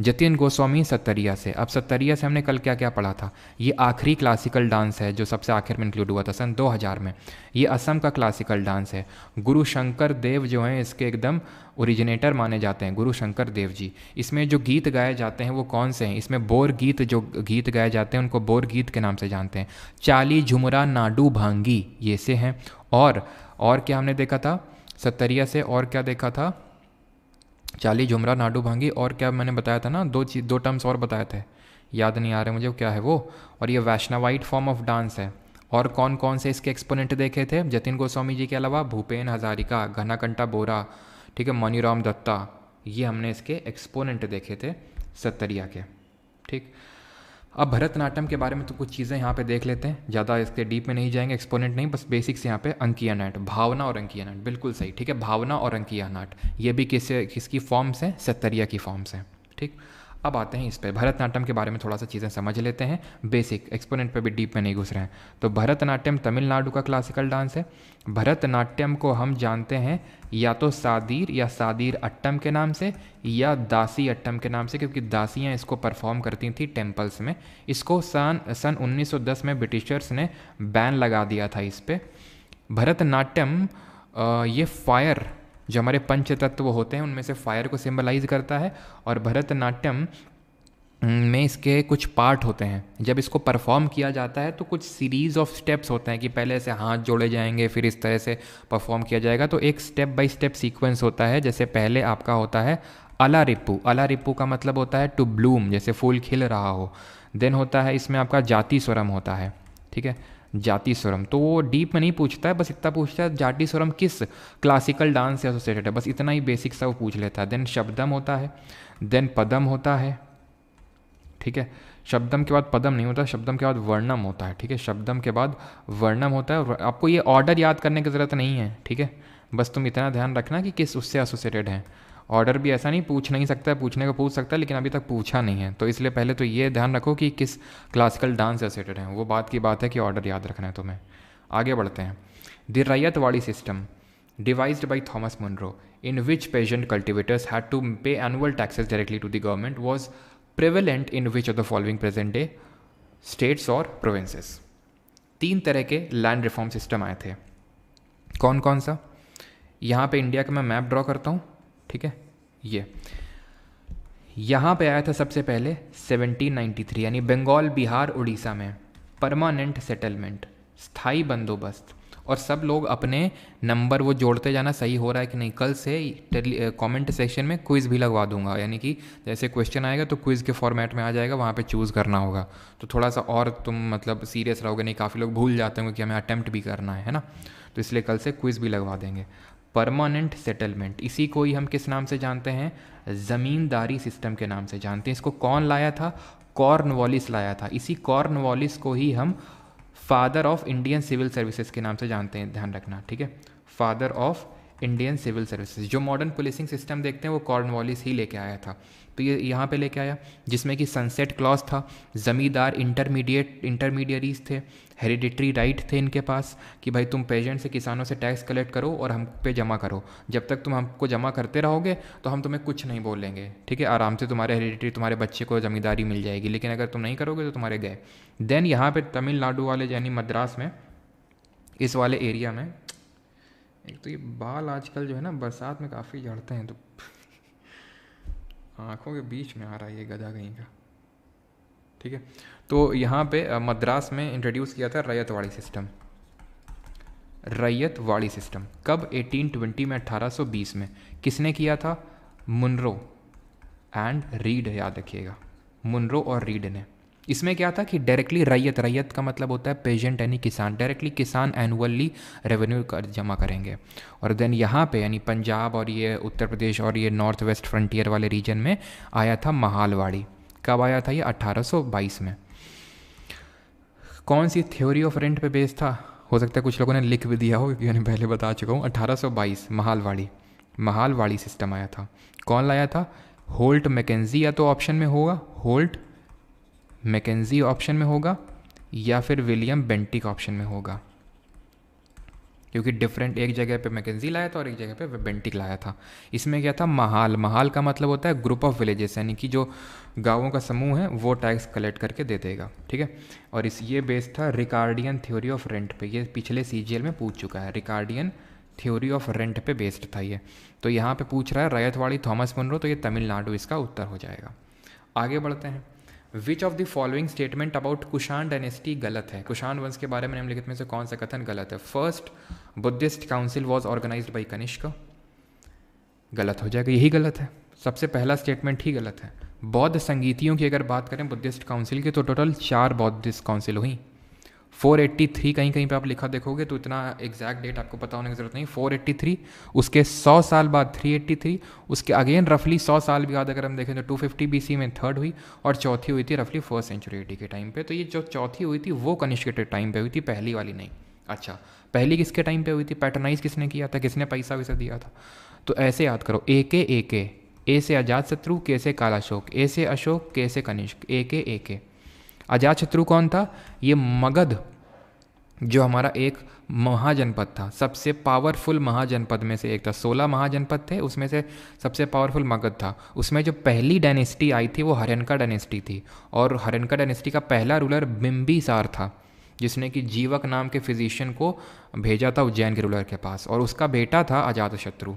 जतिन गोस्वामी सत्तरिया से। अब सत्तरिया से हमने कल क्या क्या पढ़ा था, ये आखिरी क्लासिकल डांस है जो सबसे आखिर में इंक्लूड हुआ था सन 2000 में। ये असम का क्लासिकल डांस है। गुरु शंकर देव जो हैं इसके एकदम ओरिजिनेटर माने जाते हैं, गुरु शंकर देव जी। इसमें जो गीत गाए जाते हैं वो कौन से हैं, इसमें बोर गीत, जो गीत गाए जाते हैं उनको बोर गीत के नाम से जानते हैं। चाली झुमरा नाडू भांगी ये से हैं। और क्या हमने देखा था सत्तरिया से, और क्या देखा था, चाली झुमरा नाडू भांगी, और क्या मैंने बताया था ना, दो टर्म्स और बताए थे, याद नहीं आ रहे मुझे क्या है वो। और ये वैष्णवाइट फॉर्म ऑफ डांस है। और कौन कौन से इसके एक्सपोनेंट देखे थे जतिन गोस्वामी जी के अलावा, भूपेन हजारिका, घनाकंठा बोरा, ठीक है, मनीराम दत्ता, ये हमने इसके एक्सपोनेंट देखे थे सत्तरिया के। ठीक, अब भरतनाट्यम के बारे में तो कुछ चीज़ें यहाँ पे देख लेते हैं, ज़्यादा इसके डीप में नहीं जाएंगे, एक्सपोनेंट नहीं, बस बेसिक्स यहाँ पे। अंकिया नाट, भावना और अंकिया नाट, बिल्कुल सही, ठीक है, भावना और अंकिया नाट, ये भी किसकी फॉर्म्स हैं, सत्तरिया की फॉर्म्स हैं। ठीक, अब आते हैं इस पे, भरतनाट्यम के बारे में थोड़ा सा चीज़ें समझ लेते हैं, बेसिक, एक्सपोनेंट पे भी डीप में नहीं घुस रहे हैं। तो भरतनाट्यम तमिलनाडु का क्लासिकल डांस है। भरतनाट्यम को हम जानते हैं या तो सादीर या सादीर अट्टम के नाम से, या दासी अट्टम के नाम से, क्योंकि दासियाँ इसको परफॉर्म करती थी टेम्पल्स में। इसको सन 1910 में ब्रिटिशर्स ने बैन लगा दिया था इस पर। भरतनाट्यम ये फायर, जो हमारे पंच तत्व होते हैं उनमें से फायर को सिंबलाइज करता है। और भरतनाट्यम में इसके कुछ पार्ट होते हैं, जब इसको परफॉर्म किया जाता है तो कुछ सीरीज ऑफ स्टेप्स होते हैं कि पहले ऐसे हाथ जोड़े जाएंगे, फिर इस तरह से परफॉर्म किया जाएगा। तो एक स्टेप बाय स्टेप सीक्वेंस होता है। जैसे पहले आपका होता है अला रिप्पू, अला रिप्पू का मतलब होता है टू ब्लूम, जैसे फूल खिल रहा हो। देन होता है इसमें आपका जाति स्वरम होता है, ठीक है, जाति स्वरम। तो वो डीप में नहीं पूछता है, बस इतना पूछता है जाति स्वरम किस क्लासिकल डांस से एसोसिएटेड है, बस इतना ही बेसिक सा वो पूछ लेता है। देन शब्दम होता है, देन पदम होता है, ठीक है, शब्दम के बाद पदम नहीं होता, शब्दम के बाद वर्णम होता है, ठीक है, शब्दम के बाद वर्णम होता है। और आपको ये ऑर्डर याद करने की ज़रूरत नहीं है, ठीक है, बस तुम इतना ध्यान रखना कि किस उससे एसोसिएटेड है। ऑर्डर भी ऐसा नहीं पूछ नहीं सकता है, पूछने को पूछ सकता है लेकिन अभी तक पूछा नहीं है, तो इसलिए पहले तो ये ध्यान रखो कि किस क्लासिकल डांस से एसोसिएटेड है, वो बात की बात है कि ऑर्डर याद रखना है तुम्हें। आगे बढ़ते हैं। The ryotwari system devised by Thomas Munro, in which peasant cultivators had to pay annual taxes directly to the government, was prevalent in which of the following present day states or provinces? 3 तरह के land reform system आए थे। कौन कौन सा? यहाँ पे India का मैं मैप ड्रॉ करता हूँ, ठीक है, ये यहाँ पे आया था सबसे पहले 1793, यानी बंगाल, बिहार, उड़ीसा में परमानेंट सेटलमेंट, स्थायी बंदोबस्त। और सब लोग अपने नंबर वो जोड़ते जाना, सही हो रहा है कि नहीं। कल से कमेंट सेक्शन में क्विज़ भी लगवा दूंगा, यानी कि जैसे क्वेश्चन आएगा तो क्विज़ के फॉर्मेट में आ जाएगा, वहाँ पे चूज़ करना होगा, तो थोड़ा सा और तुम मतलब सीरियस रहोगे, नहीं काफ़ी लोग भूल जाते होंगे कि हमें अटैम्प्ट भी करना है ना, तो इसलिए कल से क्विज़ भी लगवा देंगे। परमानेंट सेटलमेंट, इसी को ही हम किस नाम से जानते हैं, ज़मींदारी सिस्टम के नाम से जानते हैं। इसको कौन लाया था, कॉर्नवालिस लाया था। इसी कॉर्नवालिस को ही हम father of Indian civil services के नाम से जानते हैं, ध्यान रखना, ठीक है, father of Indian civil services. जो मॉडर्न पुलिसिंग सिस्टम देखते हैं वो कॉर्नवालिस ही लेके आया था, तो ये यहाँ पे लेके आया, जिसमें कि सनसेट क्लॉज था, ज़मींदार इंटरमीडियरीज थे, हेरिडिटरी राइट थे इनके पास कि भाई तुम पेजेंट से, किसानों से टैक्स कलेक्ट करो और हम पे जमा करो, जब तक तुम हमको जमा करते रहोगे तो हम तुम्हें कुछ नहीं बोलेंगे, ठीक है, आराम से तुम्हारे हेरिडिटरी, तुम्हारे बच्चे को ज़मींदारी मिल जाएगी, लेकिन अगर तुम नहीं करोगे तो तुम्हारे गए। देन यहाँ पे तमिलनाडु वाले यानी मद्रास में, इस वाले एरिया में, एक तो ये बाल आजकल जो है ना बरसात में काफ़ी झड़ते हैं, तो आँखों के बीच में आ रहा है ये गधा कहीं का, ठीक है। तो यहाँ पे मद्रास में इंट्रोड्यूस किया था रैयतवाड़ी सिस्टम। रैयतवाड़ी सिस्टम कब? 1820 में, 1820 में। किसने किया था? मुनरो एंड रीड, याद रखिएगा, मुनरो और रीड ने। इसमें क्या था कि डायरेक्टली रैयत का मतलब होता है पेजेंट यानी किसान, डायरेक्टली किसान एनुअली रेवेन्यू जमा करेंगे। और देन यहाँ पे यानी पंजाब और ये उत्तर प्रदेश और ये नॉर्थ वेस्ट फ्रंटियर वाले रीजन में आया था महालवाड़ी। कब आया था ये? 1822 में। कौन सी थ्योरी ऑफ रेंट पे बेस्ड था? हो सकता है कुछ लोगों ने लिख भी दिया हो क्योंकि मैंने पहले बता चुका हूँ। 1822 महालवाड़ी सिस्टम आया था। कौन लाया था? होल्ट मैकेंजी या तो ऑप्शन में होगा, होल्ट मैकेंजी ऑप्शन में होगा, या फिर विलियम बेंटिक ऑप्शन में होगा, क्योंकि डिफरेंट, एक जगह पे मैकेंजी लाया था और एक जगह पे बेंटिक लाया था। इसमें क्या था, महाल, महाल का मतलब होता है ग्रुप ऑफ विलेजेस, यानी कि जो गांवों का समूह है वो टैक्स कलेक्ट करके दे देगा, ठीक है। और ये बेस्ड था रिकार्डियन थ्योरी ऑफ रेंट पे, ये पिछले सीजीएल में पूछ चुका है, रिकार्डियन थ्योरी ऑफ रेंट पे बेस्ड था ये। तो यहाँ पे पूछ रहा है रयतवाड़ी थॉमस मुनरो, तो ये तमिलनाडु इसका उत्तर हो जाएगा। आगे बढ़ते हैं। विच of the following statement about Kushan dynasty गलत है, कुषाण वंश के बारे में निम्नलिखित में से कौन सा कथन गलत है। First, Buddhist council was organized by Kanishka, गलत हो जाएगा, यही गलत है, सबसे पहला स्टेटमेंट ही गलत है। बौद्ध संगीतियों की अगर बात करें बुद्धिस्ट काउंसिल की, तो टोटल 4 बौद्धिस्ट काउंसिल हुई। 483 कहीं कहीं पे आप लिखा देखोगे, तो इतना एग्जैक्ट डेट आपको पता होने की जरूरत नहीं। 483, उसके 100 साल बाद 383, उसके अगेन रफली 100 साल बाद अगर हम देखें तो 250 BC में थर्ड हुई, और चौथी हुई थी रफली 1st सेंचुरी एडी के टाइम पे। तो ये जो चौथी हुई थी वो कनिष्क के टाइम पे हुई थी, पहली वाली नहीं। अच्छा, पहली किसके टाइम पे हुई थी, पैटर्नाइज किसने किया था, किसने पैसा वैसा दिया था। तो ऐसे याद करो, ए से अजातशत्रु, के से कालाशोक, ए से अशोक, के से कनिष्क, ए। अजातशत्रु कौन था, ये मगध जो हमारा एक महाजनपद था, सबसे पावरफुल महाजनपद में से एक था। 16 महाजनपद थे, उसमें से सबसे पावरफुल मगध था। उसमें जो पहली डायनेस्टी आई थी वो हर्यनका डायनेस्टी थी, और हर्यनका डायनेस्टी का पहला रूलर बिंबिसार था, जिसने कि जीवक नाम के फिजिशियन को भेजा था उज्जैन के रूलर के पास, और उसका बेटा था अजातशत्रु,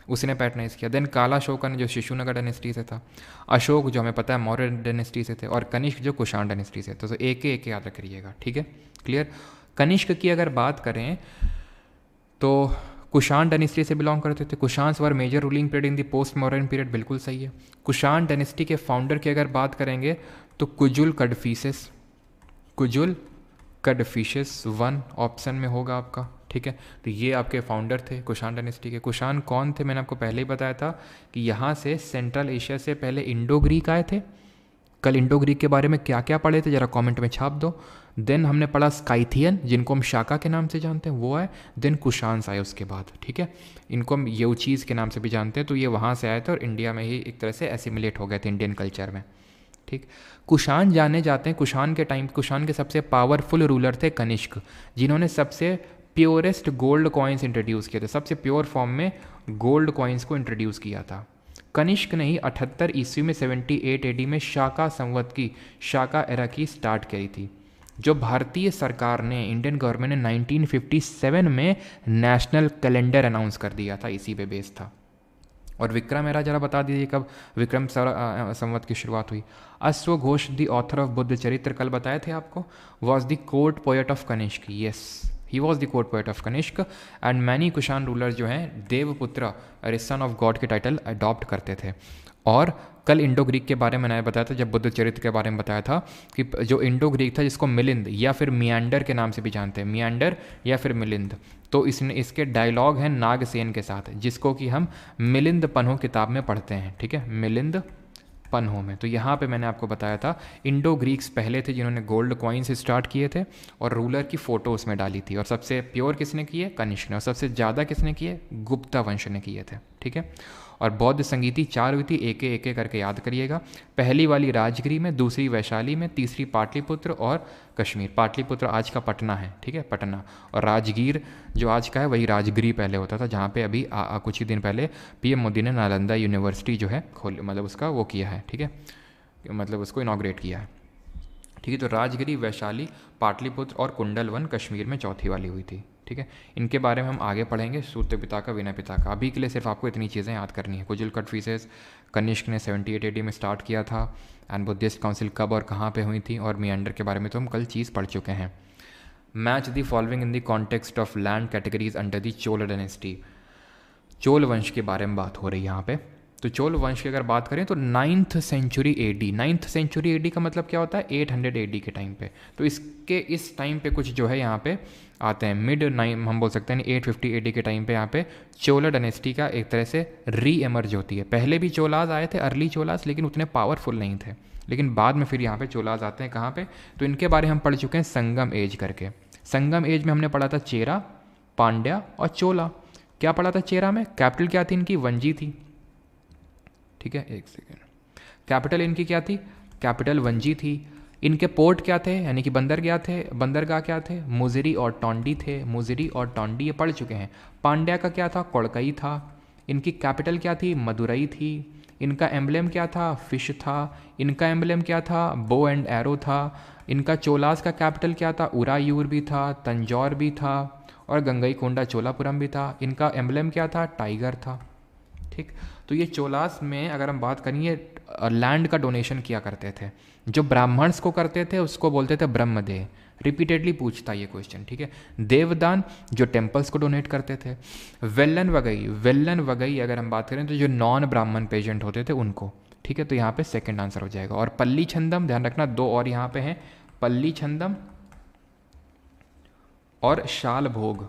उसने पैटर्नाइज किया। देन काला अशोकन जो शिशुनगर डायनेस्टी से था, अशोक जो हमें पता है मौर्य डायनेस्टी से थे, और कनिष्क जो कुषाण डायनेस्टी से थे। तो एक याद रखिएगा, ठीक है, क्लियर। कनिष्क की अगर बात करें तो कुषाण डायनेस्टी से बिलोंग करते थे। Kushans were major ruling period in the post modern period, बिल्कुल सही है। कुषाण डायनेस्टी के फाउंडर की अगर बात करेंगे तो कुजुल कडफिसेस 1 ऑप्शन में होगा आपका, ठीक है। तो ये आपके फाउंडर थे कुषाण डायनेस्टी के। कुषाण कौन थे, मैंने आपको पहले ही बताया था कि यहाँ से सेंट्रल एशिया से पहले इंडो ग्रीक आए थे। कल इंडो ग्रीक के बारे में क्या क्या पढ़े थे, जरा कमेंट में छाप दो। देन हमने पढ़ा स्काइथियन, जिनको हम शाका के नाम से जानते हैं, वो आए। देन कुषाण्स आए उसके बाद, ठीक है। इनको हम येउचीज़ के नाम से भी जानते हैं। तो ये वहाँ से आए थे और इंडिया में ही एक तरह से एसिमिलेट हो गए थे इंडियन कल्चर में, ठीक। कुषाण जाने जाते हैं, कुषाण के टाइम, कुषाण के सबसे पावरफुल रूलर थे कनिष्क, जिन्होंने सबसे प्योरेस्ट गोल्ड कॉइन्स इंट्रोड्यूस किए थे, सबसे प्योर फॉर्म में गोल्ड कॉइन्स को इंट्रोड्यूस किया था। कनिष्क ने ही 78 ईस्वी में 78 एडी में शाका संवत की, शाका एरा की स्टार्ट करी थी, जो भारतीय सरकार ने, इंडियन गवर्नमेंट ने 1957 में नेशनल कैलेंडर अनाउंस कर दिया था, इसी पे बेस था। और विक्रम एरा जरा बता दीजिए कब विक्रम संवत की शुरुआत हुई। अश्वघोष the author of Buddha Charitra कल बताए थे आपको, was the court poet of Kanishka, yes he was the court poet of Kanishka. And many Kushan ruler जो हैं देवपुत्र सन ऑफ गॉड के टाइटल अडॉप्ट करते थे। और कल इंडो ग्रीक के बारे में मैंने बताया था, जब बुद्ध चरित्र के बारे में बताया था, कि जो इंडो ग्रीक था, जिसको मिलिंद या फिर मियांडर के नाम से भी जानते हैं, मियांडर या फिर मिलिंद, तो इसके डायलॉग हैं नागसेन के साथ, जिसको कि हम मिलिंद पन्हो किताब में पढ़ते हैं, ठीक है, मिलिंद पन्हो में। तो यहाँ पे मैंने आपको बताया था इंडो ग्रीक्स पहले थे जिन्होंने गोल्ड कॉइन्स स्टार्ट किए थे और रूलर की फ़ोटो उसमें डाली थी। और सबसे प्योर किसने किए, कनिष्क ने, और सबसे ज़्यादा किसने किए, गुप्ता वंश ने किए थे, ठीक है। और बौद्ध संगीति 4 हुई थी, एक करके याद करिएगा। पहली वाली राजगिरी में, दूसरी वैशाली में, तीसरी पाटलिपुत्र और कश्मीर। पाटलिपुत्र आज का पटना है, ठीक है, पटना। और राजगीर जो आज का है वही राजगिरी पहले होता था, जहाँ पे अभी कुछ ही दिन पहले पीएम मोदी ने नालंदा यूनिवर्सिटी जो है मतलब उसका वो किया है, ठीक है, मतलब उसको इनॉग्रेट किया है, ठीक है। तो राजगिरी, वैशाली, पाटलिपुत्र और कुंडलवन कश्मीर में चौथी वाली हुई थी, ठीक है। इनके बारे में हम आगे पढ़ेंगे, सूर्य पिता का, विनय पिता का। अभी के लिए सिर्फ आपको इतनी चीज़ें याद करनी है। कुजुल कडफिसेस कनिष्क ने 78 एडी में स्टार्ट किया था। एंड बुद्धिस्ट काउंसिल कब और कहाँ पे हुई थी, और मियांडर के बारे में तो हम कल चीज़ पढ़ चुके हैं। Match the following in the context of land categories under the Chola dynasty. Chola वंश के बारे में बात हो रही है यहाँ पे। तो चोल वंश की अगर बात करें तो 9th century AD, 9th century AD का मतलब क्या होता है, 800 एडी के टाइम पे। तो इसके इस टाइम पे कुछ जो है यहाँ पे आते हैं, मिड 9 हम बोल सकते हैं 850 एडी के टाइम पे यहाँ पे चोला डायनेस्टी का एक तरह से री एमर्ज होती है। पहले भी चोलाज आए थे, अर्ली चोलाज, लेकिन उतने पावरफुल नहीं थे, लेकिन बाद में फिर यहाँ पे चोलाज आते हैं। कहाँ पे, तो इनके बारे में हम पढ़ चुके हैं संगम एज करके। संगम एज में हमने पढ़ा था चेरा, पांड्या और चोला। क्या पढ़ा था चेरा में, कैपिटल क्या थी इनकी, वंजी थी, ठीक है, एक सेकेंड। कैपिटल इनकी क्या थी? कैपिटल वंजी थी। इनके पोर्ट क्या थे, यानी कि बंदरगाह थे, बंदरगाह क्या थे? मुजिरी और टोंडी थे, मुजिरी और टोंडी ये पढ़ चुके हैं। पांड्या का क्या था? कोड़कई था। इनकी कैपिटल क्या थी? मदुरई थी। इनका एम्बलेम क्या था? फिश था। इनका एम्बलेम क्या था? बो एंड एरो था। इनका चोलास का कैपिटल क्या था? उरायूर भी था, तंजौर भी था और गंगईकोंडा चोलापुरम भी था। इनका एम्बलेम क्या था? टाइगर था। ठीक, तो ये चोलास में अगर हम बात करें, ये लैंड का डोनेशन किया करते थे। जो ब्राह्मण्स को करते थे उसको बोलते थे ब्रह्मदेह। रिपीटेडली पूछता ये क्वेश्चन, ठीक है। देवदान जो टेम्पल्स को डोनेट करते थे। वेल्लन वगई, वेल्लन वगई अगर हम बात करें तो जो नॉन ब्राह्मण पेजेंट होते थे उनको, ठीक है। तो यहाँ पे सेकंड आंसर हो जाएगा। और पल्ली छंदम, ध्यान रखना दो और यहाँ पे हैं, पल्ली छंदम और शाल भोग,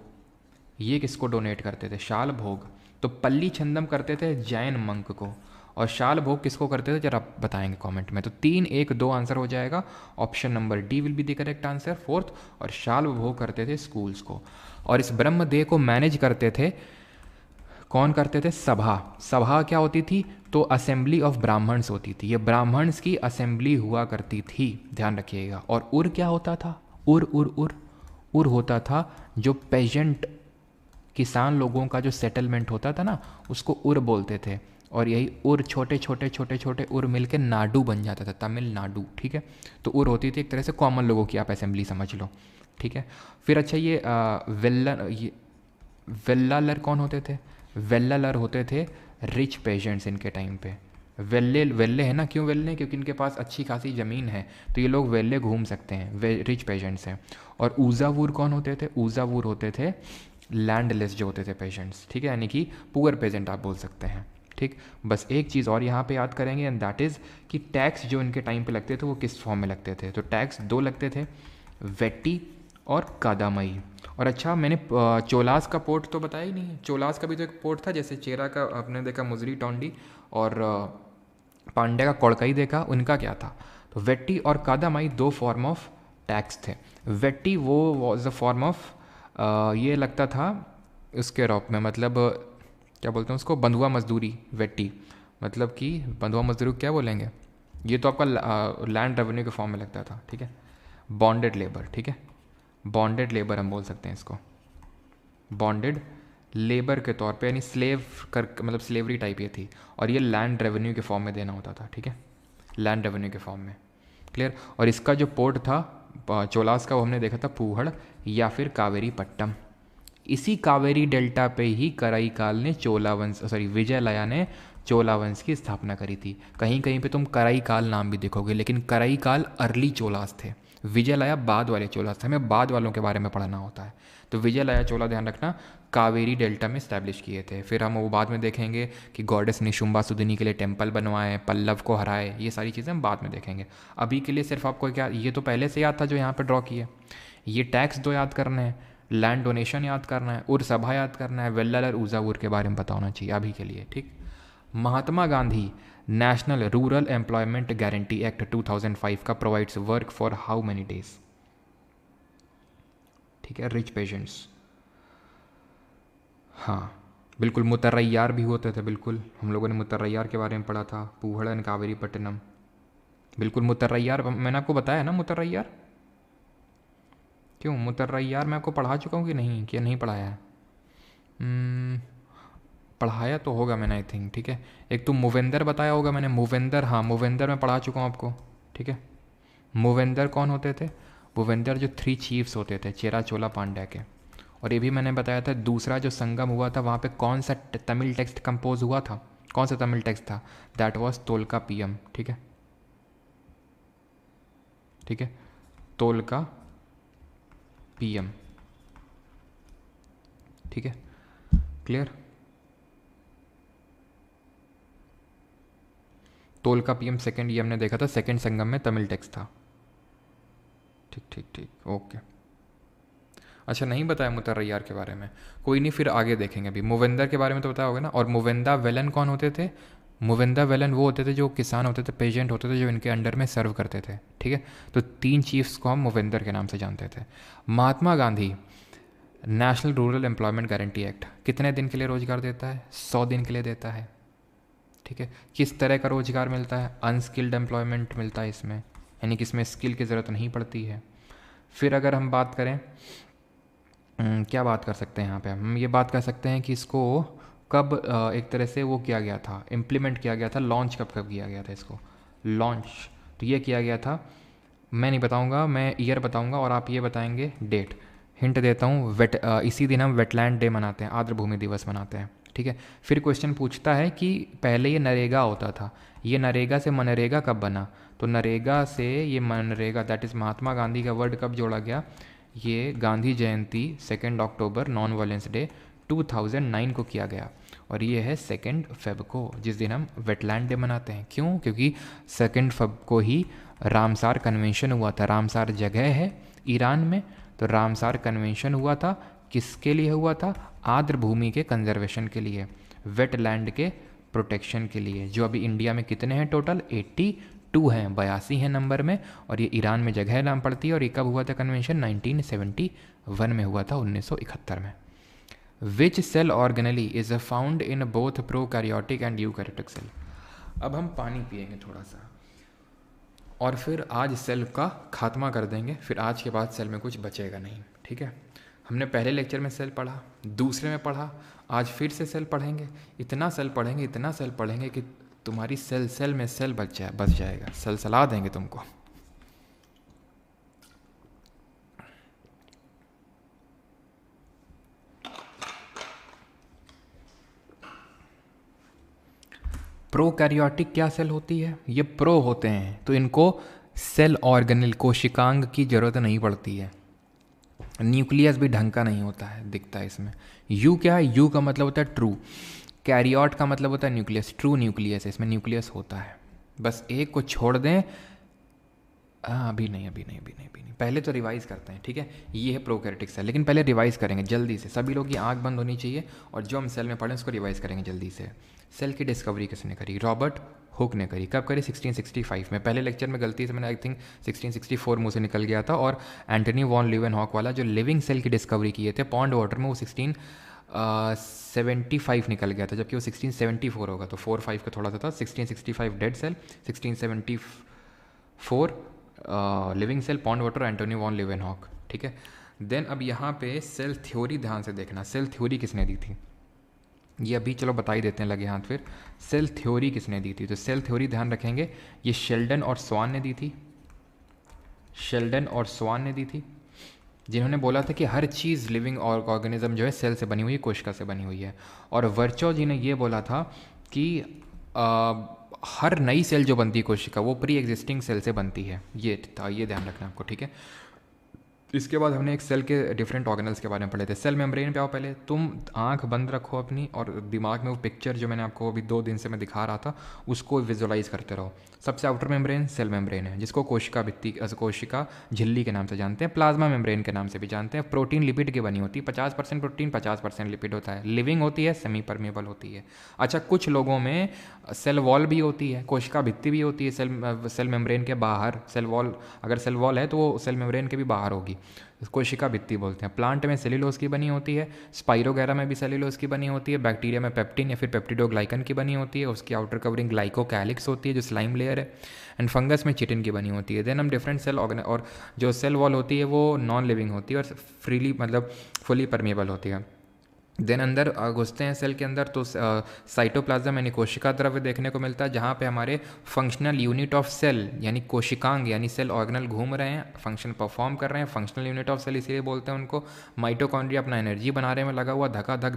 ये किसको डोनेट करते थे? शाल भोग। तो पल्ली छंदम करते थे जैन मंक को, और शाल भोग किसको करते थे जरा आप बताएंगे कमेंट में। तो 3-1-2 आंसर हो जाएगा। Option number D will be the correct answer, fourth. और शाल भोग करते थे स्कूल्स को। और इस ब्रह्मदेह को मैनेज करते थे, कौन करते थे? सभा। सभा क्या होती थी? तो असेंबली ऑफ ब्राह्मण्स होती थी। ये ब्राह्मण्स की असेंबली हुआ करती थी, ध्यान रखिएगा। और उर क्या होता था? उर उर उर उर होता था जो पेजेंट किसान लोगों का जो सेटलमेंट होता था ना, उसको उर बोलते थे। और यही उर छोटे छोटे छोटे छोटे उर मिलके नाडु बन जाता था, तमिलनाडु, ठीक है। तो उर होती थी एक तरह से कॉमन लोगों की, आप असेंबली समझ लो, ठीक है। फिर अच्छा ये वेल्लालर कौन होते थे? वेल्लालर होते थे रिच पेजेंट्स इनके टाइम पे। वेल्ले वेल्ले है ना, क्यों वेल्ले? क्योंकि इनके पास अच्छी खासी ज़मीन है, तो ये लोग वेल्ले घूम सकते हैं, वे रिच पेजेंट्स हैं। और ऊजावूर कौन होते थे? ऊजावूर होते थे लैंडलेस जो होते थे पेशेंट्स, ठीक है, यानी कि पुअर पेजेंट आप बोल सकते हैं, ठीक। बस एक चीज़ और यहाँ पे याद करेंगे, एंड दैट इज़ कि टैक्स जो इनके टाइम पे लगते थे वो किस फॉर्म में लगते थे? तो टैक्स दो लगते थे, वेट्टी और कादामई। और अच्छा, मैंने चोलास का पोर्ट तो बताया ही नहीं। चोलास का भी तो एक पोर्ट था, जैसे चेरा का आपने देखा मुजरी टोंडी, और पांड्या का कोड़कई देखा, उनका क्या था? तो वेट्टी और कादामई दो फॉर्म ऑफ टैक्स थे। वेट्टी वो वॉज अ फॉर्म ऑफ, ये लगता था उसके रॉप में, मतलब क्या बोलते हैं उसको? बंधुआ मजदूरी। वेट्टी मतलब कि बंधुआ मजदूरी क्या बोलेंगे? ये तो आपका लैंड रेवेन्यू के फॉर्म में लगता था, ठीक है। बॉन्डेड लेबर, ठीक है, बॉन्डेड लेबर हम बोल सकते हैं इसको, बॉन्डेड लेबर के तौर पे, यानी स्लेव कर, मतलब स्लेवरी टाइप ये थी। और ये लैंड रेवेन्यू के फॉर्म में देना होता था, ठीक है, लैंड रेवेन्यू के फॉर्म में, क्लियर। और इसका जो पोर्ट था चोलास का, वो हमने देखा था पूहड़ या फिर कावेरी पट्टम। इसी कावेरी डेल्टा पे ही कराई काल ने विजयलया ने चोला वंश की स्थापना करी थी। कहीं कहीं पे तुम कराई काल नाम भी देखोगे, लेकिन कराई काल अर्ली चोलास थे, विजयलया बाद वाले चोलास थे। हमें बाद वालों के बारे में पढ़ना होता है। तो विजयलया चोला, ध्यान रखना, कावेरी डेल्टा में इस्टेब्लिश किए थे। फिर हम वो बाद में देखेंगे कि गॉडेस निशुम्बा सुदिनी के लिए टेम्पल बनवाए, पल्लव को हराए, ये सारी चीज़ें हम बाद में देखेंगे। अभी के लिए सिर्फ आपको क्या, ये तो पहले से याद था जो यहाँ पर ड्रॉ किए, ये टैक्स दो याद करने हैं, लैंड डोनेशन याद करना है, उर सभा याद करना है, वेल्लालर ऊजावूर के बारे में पता होना चाहिए अभी के लिए, ठीक। Mahatma Gandhi national rural employment guarantee act 2005 का provides work for how many days? ठीक है, रिच पेशेंट्स। हाँ बिल्कुल, मुतरैयार भी होते थे, बिल्कुल हम लोगों ने मुतरैयार के बारे में पढ़ा था, पूहड़न कावेरी पट्टनम, बिल्कुल मुतरैयार मैंने आपको बताया ना, मुतरैयार। क्यों मुतरैयार मैं आपको पढ़ा चुका हूँ कि नहीं, कि नहीं पढ़ाया है? पढ़ाया तो होगा मैंने, आई थिंक, ठीक है। एक तो मूवेंदर बताया होगा मैंने, मूवेंदर, हाँ मूवेंदर मैं पढ़ा चुका हूँ आपको, ठीक है। मूवेंदर कौन होते थे? मूवेंदर जो 3 चीफ्स होते थे चेरा चोला पांड्या के। और ये भी मैंने बताया था, दूसरा जो संगम हुआ था वहाँ पे कौन सा तमिल टेक्स्ट कंपोज हुआ था? कौन सा तमिल टेक्स्ट था? दैट वॉज तोलका पीएम, ठीक है, ठीक है, तोलका पीएम, ठीक है, क्लियर। तोलका पीएम सेकंड, ये हमने देखा था सेकंड संगम में तमिल टेक्स्ट था, ठीक ठीक ठीक, ओके। अच्छा नहीं बताया मुतरैयार के बारे में, कोई नहीं, फिर आगे देखेंगे। अभी मूवेंदर के बारे में तो बताया होगा ना। और मूवेंदा वेलन कौन होते थे? मूवेंदा वेलन वो होते थे जो किसान होते थे, पेजेंट होते थे, जो इनके अंडर में सर्व करते थे, ठीक है। तो 3 चीफ्स को हम मूवेंदर के नाम से जानते थे। Mahatma Gandhi national rural employment guarantee act कितने दिन के लिए रोजगार देता है? 100 दिन के लिए देता है, ठीक है, किस तरह का रोजगार मिलता है, अनस्किल्ड एम्प्लॉयमेंट मिलता है इसमें, यानी कि इसमें स्किल की ज़रूरत नहीं पड़ती है। फिर अगर हम बात करें क्या बात कर सकते हैं यहाँ पे, हम ये बात कर सकते हैं कि इसको कब एक तरह से वो किया गया था, इम्प्लीमेंट किया गया था, लॉन्च कब कब किया गया था इसको, लॉन्च तो ये किया गया था, मैं नहीं बताऊंगा, मैं ईयर बताऊंगा और आप ये बताएंगे डेट। हिंट देता हूँ, इसी दिन हम वेटलैंड डे मनाते हैं, आर्द्र भूमि दिवस मनाते हैं, ठीक है। फिर क्वेश्चन पूछता है कि पहले ये नरेगा होता था, ये नरेगा से मनरेगा कब बना, तो नरेगा से ये मनरेगा दैट इज़ महात्मा गांधी का वर्ड कब जोड़ा गया, ये गांधी जयंती 2 अक्टूबर नॉन वायलेंस डे 2009 को किया गया, और ये है 2 फेब को, जिस दिन हम वेटलैंड डे मनाते हैं। क्यों? क्योंकि 2 फेब को ही रामसार कन्वेंशन हुआ था। रामसार जगह है ईरान में, तो रामसार कन्वेंशन हुआ था, किसके लिए हुआ था, आर्द्र भूमि के कंजर्वेशन के लिए, वेटलैंड के प्रोटेक्शन के लिए, जो अभी इंडिया में कितने हैं टोटल, 82 हैं, 82 हैं नंबर में, और ये ईरान में जगह नाम पड़ती है। और ये कब हुआ था कन्वेंशन, 1971 में हुआ था, 1971 में। Which cell organelle is found in both prokaryotic and eukaryotic cell. अब हम पानी पिएंगे थोड़ा सा और फिर आज सेल का खात्मा कर देंगे, फिर आज के बाद सेल में कुछ बचेगा नहीं, ठीक है। हमने पहले लेक्चर में सेल पढ़ा, दूसरे में पढ़ा, आज फिर से सेल पढ़ेंगे, इतना सेल पढ़ेंगे, इतना सेल पढ़ेंगे कि तुम्हारी सेल में सेल बच जाएगा, सेल सला देंगे तुमको। प्रोकैरियोटिक क्या सेल होती है, ये प्रो होते हैं, तो इनको सेल ऑर्गेनल कोशिकांग की जरूरत नहीं पड़ती है। न्यूक्लियस भी ढंग का नहीं होता है, दिखता है इसमें। यू क्या है, यू का मतलब होता है ट्रू, कैरियोट का मतलब होता है न्यूक्लियस, ट्रू न्यूक्लियस है, इसमें न्यूक्लियस होता है। बस एक को छोड़ दें, अभी नहीं, पहले तो रिवाइज करते हैं, ठीक है। ये है प्रोकैरियोटिक सेल, लेकिन पहले रिवाइज करेंगे जल्दी से, सभी लोग की आंख बंद होनी चाहिए, और जो हम सेल में पढ़ें उसको रिवाइज करेंगे जल्दी से। सेल की डिस्कवरी किसने करी, रॉबर्ट हुक ने करी। कब करी, 1665 में। पहले लेक्चर में गलती से मैंने आई थिंक 1664 मुँह से निकल गया था, और एंटनी वॉन लीवेनहॉक वाला जो लिविंग सेल की डिस्कवरी किए थे पॉन्ड वाटर में, वो 1675 निकल गया था, जबकि वो 1674 होगा, तो 4-5 का थोड़ा सा था। 1665 dead cell, 1674 living cell, pond water, Antonie van Leeuwenhoek, ठीक है। देन अब यहाँ पे सेल थ्योरी ध्यान से देखना, सेल थ्योरी किसने दी थी, ये अभी चलो बता ही देते हैं लगे हाथ। फिर सेल थ्योरी किसने दी थी, तो सेल थ्योरी ध्यान रखेंगे, ये शेल्डन और स्वान ने दी थी, शेल्डन और स्वान ने दी थी, जिन्होंने बोला था कि हर चीज़ लिविंग ऑर्गेनिज्म जो है सेल से बनी हुई है, कोशिका से बनी हुई है। और वर्चो जी ने ये बोला था कि हर नई सेल जो बनती है कोशिका, वो प्री एग्जिस्टिंग सेल से बनती है, ये था, ये ध्यान रखना आपको, ठीक है। इसके बाद हमने एक सेल के डिफरेंट ऑर्गेनल्स के बारे में पढ़े थे। सेल मेम्ब्रेन पे आओ, पहले तुम आंख बंद रखो अपनी, और दिमाग में वो पिक्चर जो मैंने आपको अभी 2 दिन से मैं दिखा रहा था उसको विजुअलाइज करते रहो। सबसे आउटर मेम्ब्रेन सेल मेम्ब्रेन है, जिसको कोशिका भित्ति, कोशिका झिल्ली के नाम से जानते हैं, प्लाज्मा मेम्ब्रेन के नाम से भी जानते हैं। प्रोटीन लिपिड की बनी होती है, 50% प्रोटीन 50% लिपिड होता है, लिविंग होती है, सेमी परमेबल होती है। अच्छा, कुछ लोगों में सेल वॉल भी होती है, कोशिका भित्ति भी होती है सेल मेम्ब्रेन के बाहर। सेल वॉल, अगर सेल वॉल है तो वो सेल मेम्ब्रेन के भी बाहर होगी, कोशिका भित्ति बोलते हैं। प्लांट में सेल्यूलोज की बनी होती है, स्पाइरो वगैरह में भी सेल्यूलोज की बनी होती है, बैक्टीरिया में पेप्टिन या फिर पेप्टिडोग्लाइकन की बनी होती है, उसकी आउटर कवरिंग ग्लाइकोकैलिक्स होती है जो स्लाइम लेयर है, एंड फंगस में चिटिन की बनी होती है। देन हम डिफरेंट सेल और जो सेल वॉल होती है वो नॉन लिविंग होती है और फ्रीली मतलब फुली परमेबल होती है। देन अंदर घुसते हैं सेल के अंदर तो साइटोप्लाज्म यानी कोशिका द्रव्य देखने को मिलता है, जहाँ पे हमारे फंक्शनल यूनिट ऑफ सेल यानी कोशिकांग यानी सेल ऑर्गेनल घूम रहे हैं, फंक्शन परफॉर्म कर रहे हैं। फंक्शनल यूनिट ऑफ सेल इसीलिए बोलते हैं उनको। माइटोकॉन्ड्रिया अपना एनर्जी बनाने में लगा हुआ, धका धक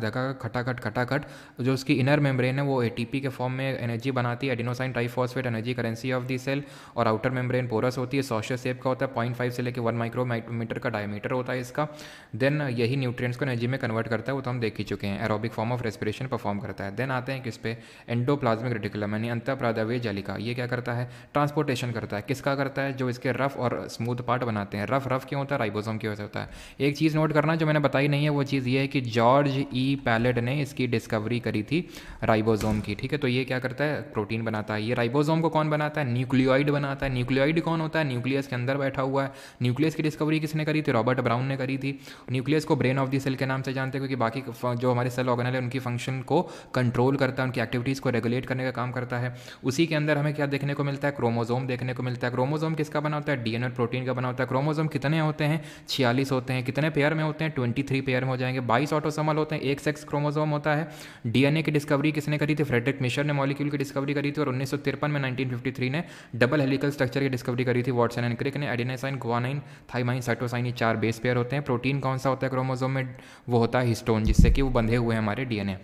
खटाखट। जो उसकी इनर मेम्ब्रेन है वो एटीपी के फॉर्म में एनर्जी बनाती है, adenosine triphosphate energy currency of the cell. और आउटर मेम्ब्रेन पोरस होती है, सॉशर शेप का होता है, 0.5 से लेकर 1 माइक्रोमीटर का डायमीटर होता है इसका। देन यही न्यूट्रिएंट्स को एनर्जी में कन्वर्ट करता है, वो तो हम देख ही चुके हैं। Aerobic form of respiration perform करता है। देन आते हैं किस पे, एंडोप्लाज्मिक रेटिकुलम यानी अंतःप्रादव्य जालिका। ये क्या करता है, ट्रांसपोर्टेशन करता है। किसका करता है, जो इसके रफ और स्मूथ पार्ट बनाते हैं। रफ क्यों होता है, राइबोसोम की वजह से होता है। एक चीज़ नोट करना जो मैंने बताई नहीं है, वो चीज़ ये है कि जॉर्ज ई पैलेट ने इसकी डिस्कवरी करी थी राइबोसोम की, ठीक है। तो ये क्या करता है, प्रोटीन बनाता है। ये राइबोसोम को कौन बनाता है, न्यूक्लियोइड बनाता है। न्यूक्लियोइड कौन होता है, न्यूक्लियस के अंदर बैठा हुआ है। न्यूक्लियस की डिस्कवरी किसने करी थी, रॉबर्ट ब्राउन ने करी थी। न्यूक्लियस को ब्रेन ऑफ द सेल के नाम से जानते हैं, क्योंकि बाकी जो हमारे सेल ऑर्गेनेल है उनकी फंक्शन को कंट्रोल करता है, उनकी एक्टिविटीज़ को रेगुलेट करने का काम करता है। उसी के अंदर हमें क्या देखने को मिलता है, क्रोमोजोम देखने को मिलता है। क्रोमोजोम किसका बना होता है, डीएनए और प्रोटीन का बना होता है। क्रोमोजोम कितने होते हैं, 46 होते हैं। कितने पेयर में होते हैं, 23 पेयर में हो जाएंगे। 22 ऑटोसोमल होते हैं, एक सेक्स क्रोमोजोम होता है। डीएनए की डिस्कवरी किसने करी थी, फ्रेडरिक मिशर ने मॉलिक्यूल की डिस्कवरी करी थी, और 1953 में 1953 ने डबल हेलिकल स्ट्रक्चर की डिस्कवरी करी थी वॉटसन एंड क्रिक ने। एडेनोसाइन, गुआनाइन, थाइमाइन, साइटोसाइन, ये 4 बेस पेयर होते हैं। प्रोटीन कौन सा होता है क्रोमोजोम में, वो होता है हिस्टोन, जिससे कि वो बंधे हुए हैं हमारे DNA.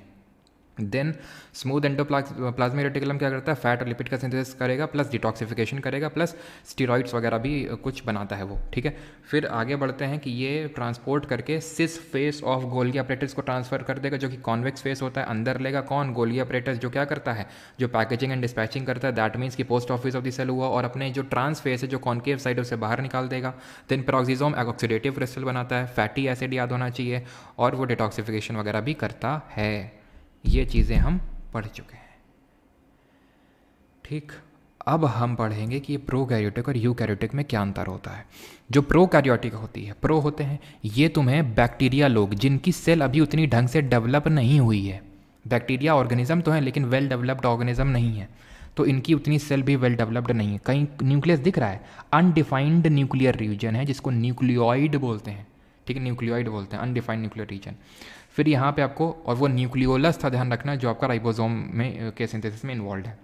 Then smooth endoplasmic reticulum क्या करता है, फैट और लिपिड का सिंथेसिस करेगा, प्लस डिटॉक्सिफिकेशन करेगा, प्लस स्टीरॉइड्स वगैरह भी कुछ बनाता है वो, ठीक है। फिर आगे बढ़ते हैं कि ये ट्रांसपोर्ट करके cis face of Golgi apparatus को ट्रांसफर कर देगा, जो कि कॉन्वेक्स फेस होता है। अंदर लेगा कौन, गोल्गी अपरेटस, जो क्या करता है, जो पैकेजिंग एंड डिस्पैचिंग करता है। दैट मीन्स कि post office of the cell हुआ, और अपने जो ट्रांस फेस है, जो कॉन्केव साइड है, उसे बाहर निकाल देगा। देन पेरोक्सिसोम ऑक्सीडेटिव क्रिस्टल बनाता है, फैटी एसिड याद होना चाहिए, और वो डिटॉक्सिफिकेशन वगैरह भी करता है। ये चीज़ें हम पढ़ चुके हैं, ठीक। अब हम पढ़ेंगे कि ये प्रोकैरियोटिक और यूकैरियोटिक में क्या अंतर होता है। जो प्रोकैरियोटिक होती है, प्रो होते हैं ये तुम्हें बैक्टीरिया लोग, जिनकी सेल अभी उतनी ढंग से डेवलप नहीं हुई है। बैक्टीरिया ऑर्गेनिज्म तो है लेकिन वेल डेवलप्ड ऑर्गेनिज्म नहीं है, तो इनकी उतनी सेल भी वेल डेवलप्ड नहीं है। कहीं न्यूक्लियस दिख रहा है, अनडिफाइंड न्यूक्लियर रीजन है जिसको न्यूक्लियोइड बोलते हैं, ठीक है, न्यूक्लियोइड बोलते हैं, अनडिफाइंड न्यूक्लियर रीजन। फिर यहाँ पे आपको, और वो न्यूक्लियोलस था, ध्यान रखना, जो आपका राइबोसोम में के सिंथेसिस में इन्वॉल्व है।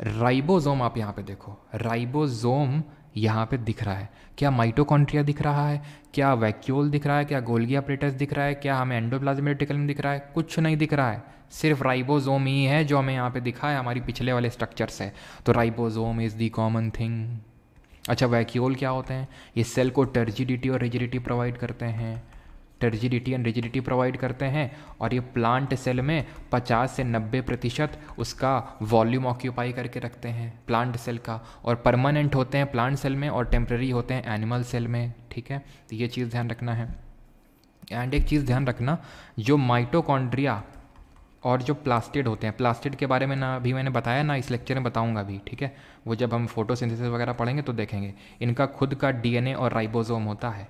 राइबोसोम आप यहाँ पे देखो, राइबोसोम यहाँ पे दिख रहा है, क्या माइटोकॉन्ड्रिया दिख रहा है, क्या वैक्यूल दिख रहा है, क्या गोल्गी अपरेटस दिख रहा है, क्या हमें एंडोप्लाज्मिक रेटिकुलम दिख रहा है, कुछ नहीं दिख रहा है। सिर्फ राइबोसोम ही है जो हमें यहाँ पे दिखा है, हमारी पिछले वाले स्ट्रक्चर से। तो ribosome is the common thing. अच्छा, वैक्यूल क्या होते हैं, ये सेल को टर्जिडिटी और रिजिडिटी प्रोवाइड करते हैं, टर्जिडिटी एंड रिजिडिटी प्रोवाइड करते हैं, और ये प्लांट सेल में 50 से 90% उसका वॉल्यूम ऑक्यूपाई करके रखते हैं प्लांट सेल का, और परमानेंट होते हैं प्लांट सेल में और टेम्प्रेरी होते हैं एनिमल सेल में, ठीक है। तो ये चीज़ ध्यान रखना है। एंड एक चीज़ ध्यान रखना, जो माइटोकॉन्ड्रिया और जो प्लास्टिड होते हैं, प्लास्टिड के बारे में ना अभी मैंने बताया ना, इस लेक्चर में बताऊंगा भी, ठीक है। वो जब हम फोटोसिंथेसिस वगैरह पढ़ेंगे तो देखेंगे। इनका खुद का डीएनए और राइबोसोम होता है,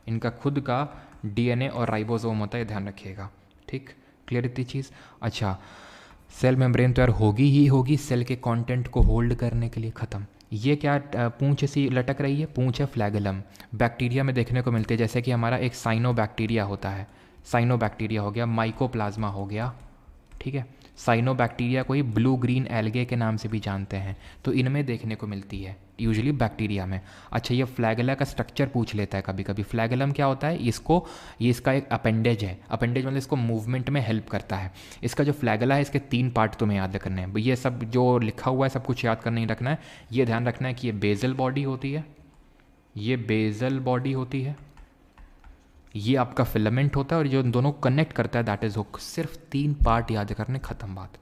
इनका खुद का डीएनए और राइबोसोम होता है, ध्यान रखिएगा, ठीक। क्लियर इतनी चीज़। अच्छा, सेल मेम्ब्रेन तो यार होगी ही होगी सेल के कंटेंट को होल्ड करने के लिए, ख़त्म। ये क्या पूंछ सी लटक रही है, पूंछ है फ्लैगेलम, बैक्टीरिया में देखने को मिलते हैं। जैसे कि हमारा एक साइनोबैक्टीरिया होता है, साइनोबैक्टीरिया हो गया, माइकोप्लाज्मा हो गया, ठीक है। साइनोबैक्टीरिया को ही ब्लू ग्रीन एल्गे के नाम से भी जानते हैं, तो इनमें देखने को मिलती है यूजुअली बैक्टीरिया में। अच्छा, ये फ्लैगेला का स्ट्रक्चर पूछ लेता है कभी कभी। फ्लैगेलम क्या होता है, इसको, ये इसका एक अपेंडेज है, अपेंडेज मतलब इसको मूवमेंट में हेल्प करता है। इसका जो फ्लैगेला है, इसके 3 पार्ट तुम्हें याद करने हैं। ये सब जो लिखा हुआ है सब कुछ याद कर नहीं रखना है, ये ध्यान रखना है कि ये बेजल बॉडी होती है, ये बेजल बॉडी होती है, ये आपका फिलामेंट होता है, और जो दोनों कनेक्ट करता है दैट इज हुक। सिर्फ 3 पार्ट याद करने, खत्म बात।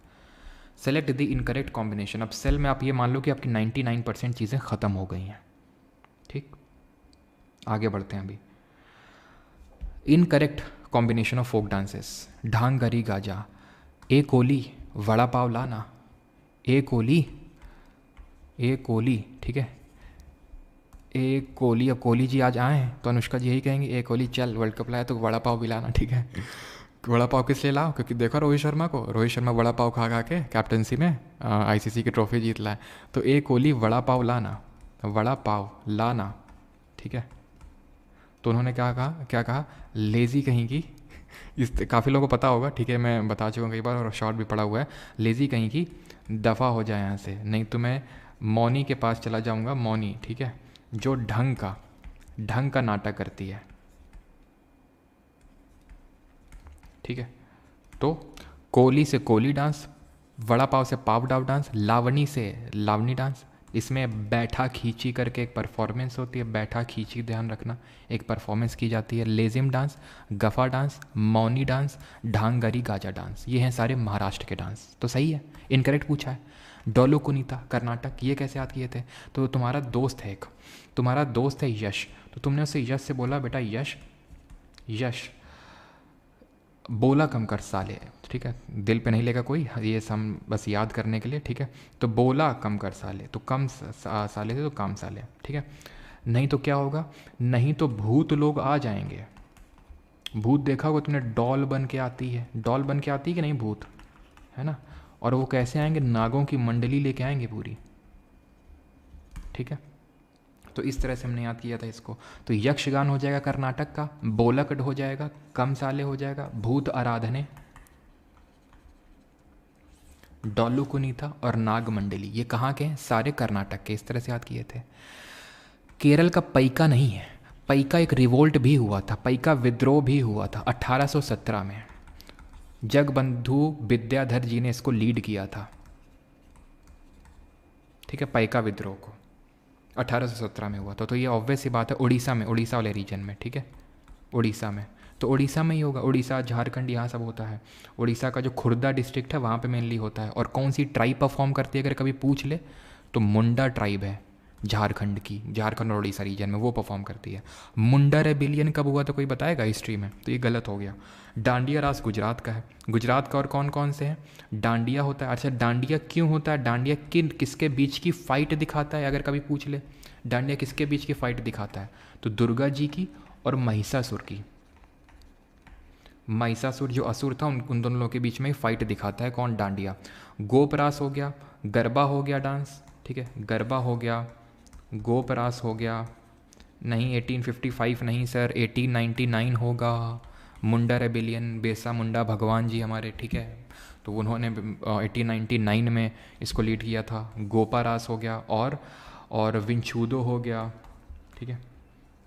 Select the incorrect combination. अब सेल में आप ये मान लो कि आपकी 99% चीज़ें ख़त्म हो गई हैं, ठीक। आगे बढ़ते हैं अभी। Incorrect combination of folk dances, Dhangari Gaja, a Koli वड़ा पाव लाना, ए कोली, ए कोली, ठीक है, ए कोहली। अब कोहली जी आज आए हैं तो अनुष्का जी यही कहेंगे, ए कोहली चल वर्ल्ड कप लाया तो वड़ा पाव भी लाना, ठीक है। वड़ा पाव किस लिए लाओ, क्योंकि देखो रोहित शर्मा को, रोहित शर्मा वड़ा पाव खा खा के कैप्टनसी में आईसीसी की ट्रॉफी जीत लाए। तो ए कोहली वड़ा पाव लाना, वड़ा पाव लाना, ठीक है। तो उन्होंने क्या कहा, लेज़ी कहीं की, इस काफ़ी लोगों को पता होगा, ठीक है, मैं बता चुका हूँ कई बार और शॉर्ट भी पड़ा हुआ है। लेज़ी कहीं की, दफ़ा हो जाए यहाँ से, नहीं तो मैं मौनी के पास चला जाऊँगा। मौनी, ठीक है, जो ढंग का नाटक करती है, ठीक है। तो कोहली से कोहली डांस, वड़ा पाव से पाव डाव डांस, लावणी से लावणी डांस। इसमें बैठा खींची करके एक परफॉर्मेंस होती है, बैठा खींची ध्यान रखना, एक परफॉर्मेंस की जाती है। लेजिम डांस, गफा dance, Mouni dance, Dhangari Gaja dance, ये हैं सारे महाराष्ट्र के डांस। तो सही है, इनकरेक्ट पूछा है। डोलो कुनीता कर्नाटक, ये कैसे याद किए थे, तो तुम्हारा दोस्त है एक, तुम्हारा दोस्त है यश, तो तुमने उससे यश से बोला बेटा यश, यश बोला कम कर साले, ठीक है, दिल पे नहीं लेगा कोई, ये सब बस याद करने के लिए, ठीक है। तो बोला कम कर साले, तो कम साले थे तो काम साले, ठीक है। नहीं तो क्या होगा, नहीं तो भूत लोग आ जाएंगे, भूत देखा होगा तुमने, डॉल बन के आती है, डॉल बन के आती है कि नहीं भूत, है ना। और वो कैसे आएंगे, नागों की मंडली लेके आएंगे पूरी, ठीक है। तो इस तरह से हमने याद किया था इसको। तो यक्षगान हो जाएगा कर्नाटक का, बोलकट हो जाएगा, कमसाले हो जाएगा, भूत आराधने, डोलू कुनीता और नाग मंडली, ये कहाँ के हैं, सारे कर्नाटक के। इस तरह से याद किए थे। केरल का पैका नहीं है, पैका एक रिवोल्ट भी हुआ था, पैका विद्रोह भी हुआ था 1817 में। जगबंधु विद्याधर जी ने इसको लीड किया था, ठीक है, पैका विद्रोह को 1817 में हुआ था। तो ये ऑब्वियस सी बात है, उड़ीसा में, उड़ीसा वाले रीजन में, ठीक है, उड़ीसा में। तो उड़ीसा में ही होगा, उड़ीसा झारखंड यहाँ सब होता है। उड़ीसा का जो खुर्दा डिस्ट्रिक्ट है वहाँ पे मेनली होता है। और कौन सी ट्राइब परफॉर्म करती है अगर कभी पूछ ले तो मुंडा ट्राइब है झारखंड की, झारखंड और उड़ीसा रीजन में वो परफॉर्म करती है। मुंडा रेबिलियन कब हुआ तो कोई बताएगा हिस्ट्री में, तो ये गलत हो गया। डांडिया रास गुजरात का है, गुजरात का। और कौन कौन से हैं, डांडिया होता है। अच्छा, डांडिया क्यों होता है, डांडिया किसके बीच की फाइट दिखाता है अगर कभी पूछ ले, डांडिया किसके बीच की फाइट दिखाता है, तो दुर्गा जी की और महिषासुर की। महिषासुर जो असुर था उन दोनों लोगों के बीच में ही फाइट दिखाता है कौन, डांडिया। गोपरास हो गया, गरबा हो गया डांस, ठीक है, गरबा हो गया, गोपरास हो गया, नहीं 1855 नहीं सर, 1899 होगा। मुंडा रेबिलियन, बेसा मुंडा भगवान जी हमारे, ठीक है, तो उन्होंने 1899 में इसको लीड किया था। गोपारास हो गया, और विंचूदो हो गया, ठीक है,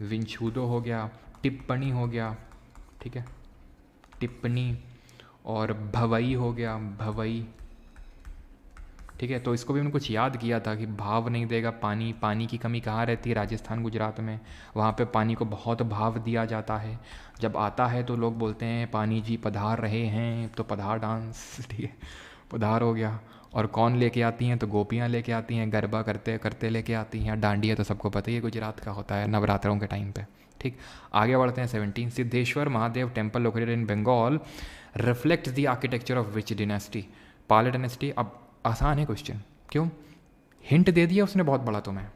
विंचूदो हो गया, टिप्पणी हो गया, ठीक है, टिप्पणी, और भवई हो गया, भवई, ठीक है। तो इसको भी मैंने कुछ याद किया था कि भाव नहीं देगा पानी, पानी की कमी कहाँ रहती है, राजस्थान गुजरात में, वहाँ पे पानी को बहुत भाव दिया जाता है। जब आता है तो लोग बोलते हैं पानी जी पधार रहे हैं, तो पधार डांस, ठीक है, पधार हो गया। और कौन लेके आती हैं, तो गोपियाँ लेके आती हैं, गरबा करते करते लेके आती हैं। डांडिया तो सबको पता ही है गुजरात का होता है नवरात्रों के टाइम पे, ठीक। आगे बढ़ते हैं 17। Siddheshwar Mahadev temple located in Bengal reflects the architecture of which dynasty, Pala dynasty. अब आसान है क्वेश्चन, क्यों, हिंट दे दिया उसने बहुत बड़ा तुम्हें।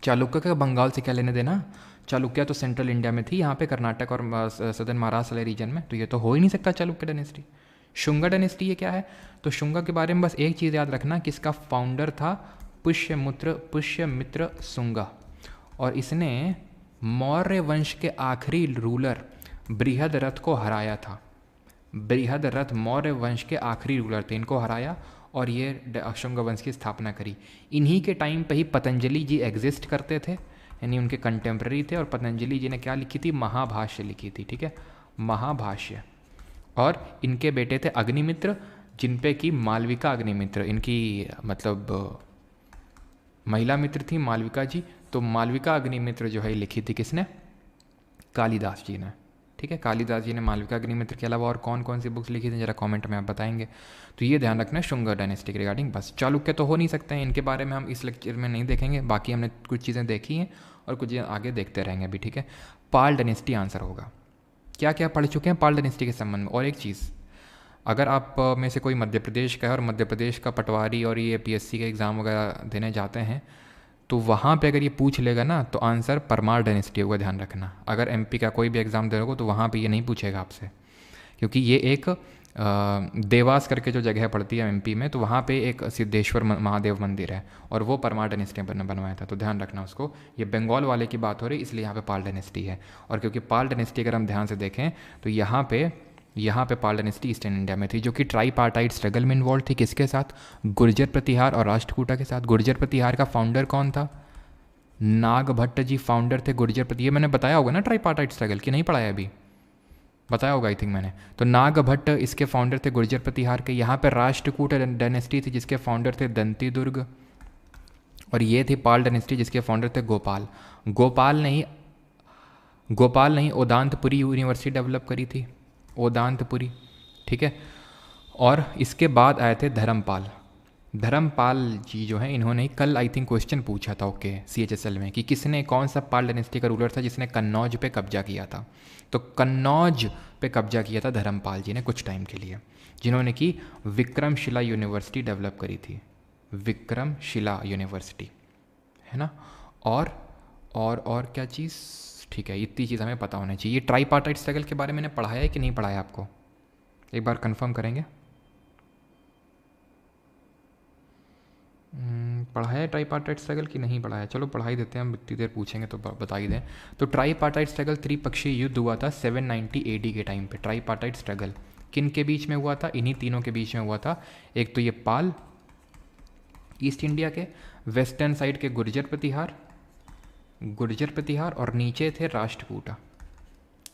चालुक्य का बंगाल से क्या लेने देना, चालुक्य तो सेंट्रल इंडिया में थी, यहाँ पे कर्नाटक और सदर्न महाराष्ट्र वाले रीजन में, तो ये तो हो ही नहीं सकता चालुक्य डायनेस्टी। शुंगा डायनेस्टी ये क्या है, तो शुंगा के बारे में बस एक चीज़ याद रखना कि इसका फाउंडर था पुष्यमित्र शुंगा, और इसने मौर्य वंश के आखिरी रूलर बृहदरथ को हराया था। बृहदरथ मौर्य वंश के आखिरी रूलर थे, इनको हराया और ये शुंग वंश की स्थापना करी। इन्हीं के टाइम पे ही पतंजलि जी एग्जिस्ट करते थे, यानी उनके कंटेम्प्रेरी थे। और पतंजलि जी ने क्या लिखी थी, महाभाष्य लिखी थी, ठीक है, महाभाष्य। और इनके बेटे थे अग्निमित्र, जिन पे की मालविका अग्निमित्र, इनकी मतलब महिला मित्र थी मालविका जी। तो मालविका अग्निमित्र जो है लिखी थी किसने, कालिदास जी ने, ठीक है। कालिदास जी ने मालविका अग्निमित्र के अलावा और कौन कौन सी बुक्स लिखी थी जरा कमेंट में आप बताएंगे। तो ये ध्यान रखना शुंगा डायनेस्टी के रिगार्डिंग। बस चालुक्य तो हो नहीं सकते हैं, इनके बारे में हम इस लेक्चर में नहीं देखेंगे, बाकी हमने कुछ चीज़ें देखी हैं और कुछ चीज़ें आगे देखते रहेंगे अभी, ठीक है। पाल डायनेस्टी आंसर होगा। क्या क्या पढ़ चुके हैं पाल डायनेस्टी के संबंध में। और एक चीज़, अगर आप में से कोई मध्य प्रदेश का है और मध्य प्रदेश का पटवारी और ये पीएससी के एग्ज़ाम वगैरह देने जाते हैं, तो वहाँ पे अगर ये पूछ लेगा ना तो आंसर परमार डायनेस्टी होगा, ध्यान रखना। अगर एमपी का कोई भी एग्ज़ाम दे रहे हो तो वहाँ पे ये नहीं पूछेगा आपसे, क्योंकि ये एक देवास करके जो जगह पड़ती है एमपी में, तो वहाँ पे एक सिद्धेश्वर महादेव मंदिर है और वो परमार डायनेस्टी ने बनवाया था, तो ध्यान रखना उसको। ये बंगाल वाले की बात हो रही इसलिए यहाँ पे पाल डायनेस्टी है। और क्योंकि पाल डायनेस्टी अगर हम ध्यान से देखें तो यहाँ पे पाल डायनेस्टी ईस्टर्न इंडिया में थी, जो कि ट्राईपार्टाइट स्ट्रगल में इन्वॉल्व थी। किसके साथ, गुर्जर प्रतिहार और राष्ट्रकूटा के साथ। गुर्जर प्रतिहार का फाउंडर कौन था, नागभट्ट जी फाउंडर थे गुर्जर प्रति। ये मैंने बताया होगा ना ट्राईपार्टाइट स्ट्रगल, की नहीं पढ़ाया अभी, बताया होगा आई थिंक मैंने। तो नागभट्ट इसके फाउंडर थे गुर्जर प्रतिहार के। यहाँ पे राष्ट्रकूट डायनेस्टी थी जिसके फाउंडर थे दंती दुर्ग, और ये थी पाल डायनेस्टी जिसके फाउंडर थे गोपाल। गोपाल नहीं ओदांतपुरी यूनिवर्सिटी डेवलप करी थी, ओदांतपुरी, ठीक है। और इसके बाद आए थे धर्मपाल। धर्मपाल जी जो हैं इन्होंने कल आई थिंक क्वेश्चन पूछा था ओके CHSL में कि किसने, कौन सा पाल डायनेस्टी का रूलर था जिसने कन्नौज पे कब्जा किया था। तो कन्नौज पे कब्जा किया था धर्मपाल जी ने कुछ टाइम के लिए, जिन्होंने कि विक्रमशिला यूनिवर्सिटी डेवलप करी थी, विक्रमशिला यूनिवर्सिटी, है ना। और क्या चीज़, ठीक है, इतनी चीज़ हमें पता होनी चाहिए। ये ट्राईपार्टाइट स्ट्रगल के बारे में मैंने पढ़ाया है कि नहीं पढ़ाया आपको, एक बार कंफर्म करेंगे। पढ़ाया है ट्राईपार्टाइट स्ट्रगल कि नहीं पढ़ाया? चलो पढ़ा ही देते हैं, हम इतनी देर पूछेंगे तो बता ही दें। तो ट्राईपार्टाइट स्ट्रगल त्रिपक्षीय युद्ध हुआ था 790 AD के टाइम पे। ट्राईपार्टाइट स्ट्रगल किन के बीच में हुआ था? इन्हीं तीनों के बीच में हुआ था। एक तो ये पाल ईस्ट इंडिया के, वेस्टर्न साइड के गुर्जर प्रतिहार और नीचे थे राष्ट्रकूटा,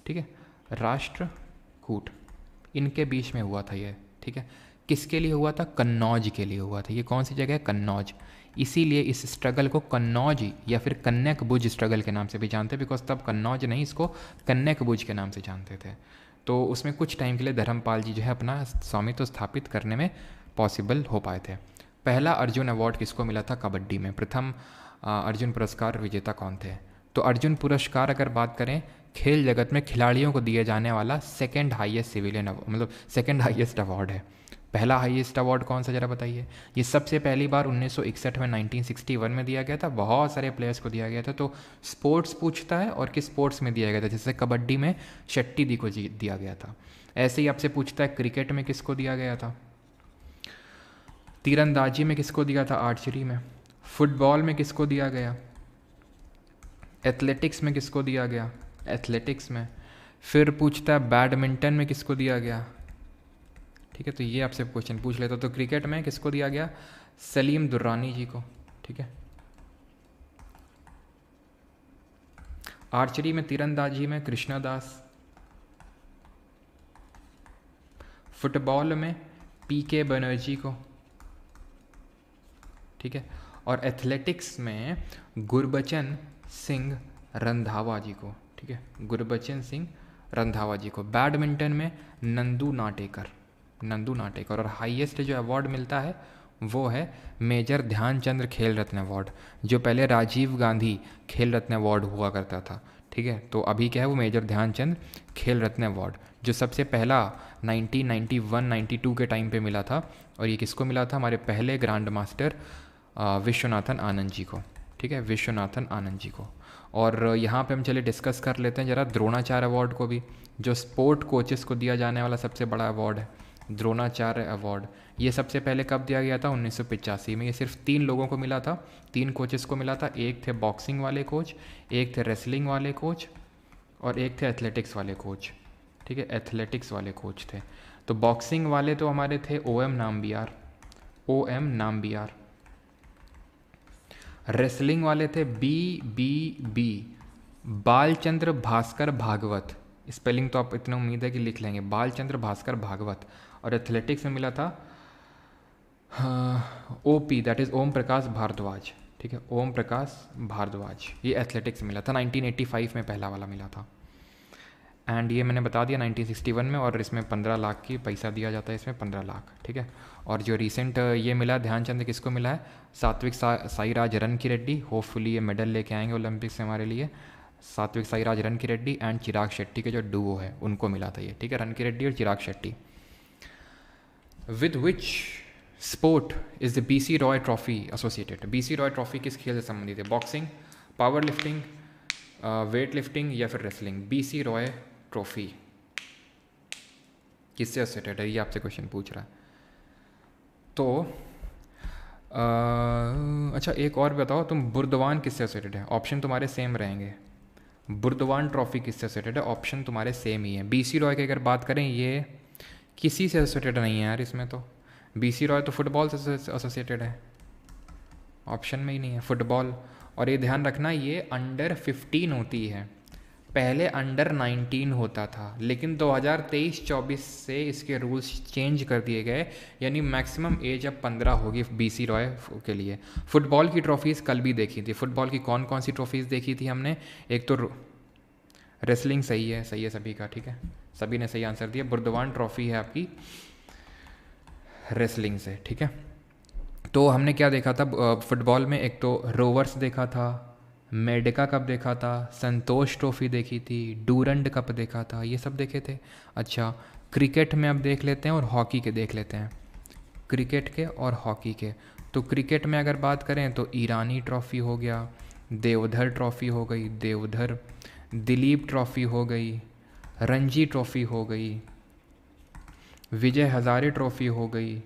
ठीक है, राष्ट्रकूट, इनके बीच में हुआ था ये, ठीक है। किसके लिए हुआ था? कन्नौज के लिए हुआ था। ये कौन सी जगह है? कन्नौज। इसीलिए इस स्ट्रगल को कन्नौज या फिर कन्यक बुज स्ट्रगल के नाम से भी जानते हैं, बिकॉज तब कन्नौज नहीं, इसको कन्यक बुज के नाम से जानते थे। तो उसमें कुछ टाइम के लिए धर्मपाल जी जो है अपना स्वामित्व स्थापित करने में पॉसिबल हो पाए थे। पहला अर्जुन अवार्ड किसको मिला था कबड्डी में? प्रथम अर्जुन पुरस्कार विजेता कौन थे? तो अर्जुन पुरस्कार अगर बात करें खेल जगत में खिलाड़ियों को दिए जाने वाला सेकंड हाईएस्ट सिविलियन मतलब सेकंड हाईएस्ट अवार्ड है। पहला हाईएस्ट अवार्ड कौन सा जरा बताइए? ये सबसे पहली बार 1961 में 1961 में दिया गया था। बहुत सारे प्लेयर्स को दिया गया था। तो स्पोर्ट्स पूछता है और किस स्पोर्ट्स में दिया गया था, जैसे कबड्डी में शेट्टी दी को दिया गया था। ऐसे ही आपसे पूछता है क्रिकेट में किसको दिया गया था, तीरंदाजी में किसको दिया था, आर्चरी में, फुटबॉल में किसको दिया गया, एथलेटिक्स में किसको दिया गया, एथलेटिक्स में। फिर पूछता है बैडमिंटन में किसको दिया गया, ठीक है। तो ये आपसे क्वेश्चन पूछ लेता। तो क्रिकेट में किसको दिया गया? सलीम दुर्रानी जी को, ठीक है। आर्चरी में, तीरंदाजी में कृष्णदास, फुटबॉल में पीके बनर्जी को, ठीक है। और एथलेटिक्स में गुरबचन सिंह रंधावा जी को, ठीक है, गुरबचन सिंह रंधावा जी को। बैडमिंटन में नंदू नाटेकर। और हाईएस्ट जो अवार्ड मिलता है वो है मेजर ध्यानचंद्र खेल रत्न अवार्ड, जो पहले राजीव गांधी खेल रत्न अवार्ड हुआ करता था, ठीक है। तो अभी क्या है वो मेजर ध्यानचंद खेल रत्न अवार्ड, जो सबसे पहला 1991-92 के टाइम पे मिला था। और ये किसको मिला था? हमारे पहले ग्रैंड मास्टर विश्वनाथन आनंद जी को, ठीक है, विश्वनाथन आनंद जी को। और यहाँ पे हम चलिए डिस्कस कर लेते हैं ज़रा द्रोणाचार्य अवार्ड को भी, जो स्पोर्ट कोचेस को दिया जाने वाला सबसे बड़ा अवार्ड है, द्रोणाचार्य अवार्ड। ये सबसे पहले कब दिया गया था? 1985 में। ये सिर्फ 3 लोगों को मिला था, 3 कोचेस को मिला था। एक थे बॉक्सिंग वाले कोच, एक थे रेसलिंग वाले कोच और एक थे एथलेटिक्स वाले कोच, ठीक है, एथलेटिक्स वाले कोच थे। तो बॉक्सिंग वाले तो हमारे थे OM नाम्बियार। रेसलिंग वाले थे BBB, बालचंद्र भास्कर भागवत। स्पेलिंग तो आप इतना उम्मीद है कि लिख लेंगे, बालचंद्र भास्कर भागवत। और एथलेटिक्स में मिला था OP, that is Om Prakash Bhardwaj, ठीक है, ओम प्रकाश भारद्वाज। ये एथलेटिक्स में मिला था, 1985 में पहला वाला मिला था। एंड ये मैंने बता दिया 1961 में। और इसमें 15 लाख की पैसा दिया जाता है, इसमें 15 लाख, ठीक है। और जो रिसेंट ये मिला ध्यानचंद किसको मिला है? सात्विक साईराज रनकी रेड्डी। होपफुली ये मेडल लेके आएंगे ओलंपिक्स से हमारे लिए। सात्विक साईराज रनकी रेड्डी एंड चिराग शेट्टी के जो डुओ है उनको मिला था ये, ठीक है, रनकी रेड्डी और Chirag Shetty. With which sport is the BC Roy trophy associated? BC Roy trophy किस खेल से संबंधित है? Boxing, power lifting, weight lifting या फिर रेसलिंग? BC रॉय ट्रॉफी किससे एसोसिएटेड है? ये आपसे क्वेश्चन पूछ रहा है। तो अच्छा एक और बताओ तुम, बुर्दवान किससे एसोसिएटेड है? ऑप्शन तुम्हारे सेम रहेंगे। बुर्दवान ट्रॉफी किससे एसोसिएटेड है? ऑप्शन तुम्हारे सेम ही है। BC रॉय की अगर बात करें ये किसी से एसोसिएटेड नहीं है यार, इसमें तो BC रॉय तो फुटबॉल से एसोसिएटेड है, ऑप्शन में ही नहीं है फुटबॉल। और ये ध्यान रखना ये अंडर 15 होती है, पहले अंडर 19 होता था, लेकिन 2023-24 से इसके रूल्स चेंज कर दिए गए, यानी मैक्सिमम एज अब 15 होगी BC रॉय के लिए। फुटबॉल की ट्रॉफीज़ कल भी देखी थी। फुटबॉल की कौन कौन सी ट्रॉफीज़ देखी थी हमने? एक तो रेसलिंग सही है सभी का, ठीक है, सभी ने सही आंसर दिया। बुर्दवान ट्रॉफी है आपकी रेसलिंग से, ठीक है। तो हमने क्या देखा था फुटबॉल में? एक तो रोवर्स देखा था, मेडिका कप देखा था, संतोष ट्रॉफी देखी थी, डूरंड कप देखा था, ये सब देखे थे। अच्छा क्रिकेट में अब देख लेते हैं और हॉकी के देख लेते हैं, क्रिकेट के और हॉकी के। तो क्रिकेट में अगर बात करें तो ईरानी ट्रॉफी हो गया, देवधर ट्रॉफी हो गई, देवधर दिलीप ट्रॉफी हो गई, रणजी ट्रॉफी हो गई, विजय हजारे ट्रॉफी हो गई,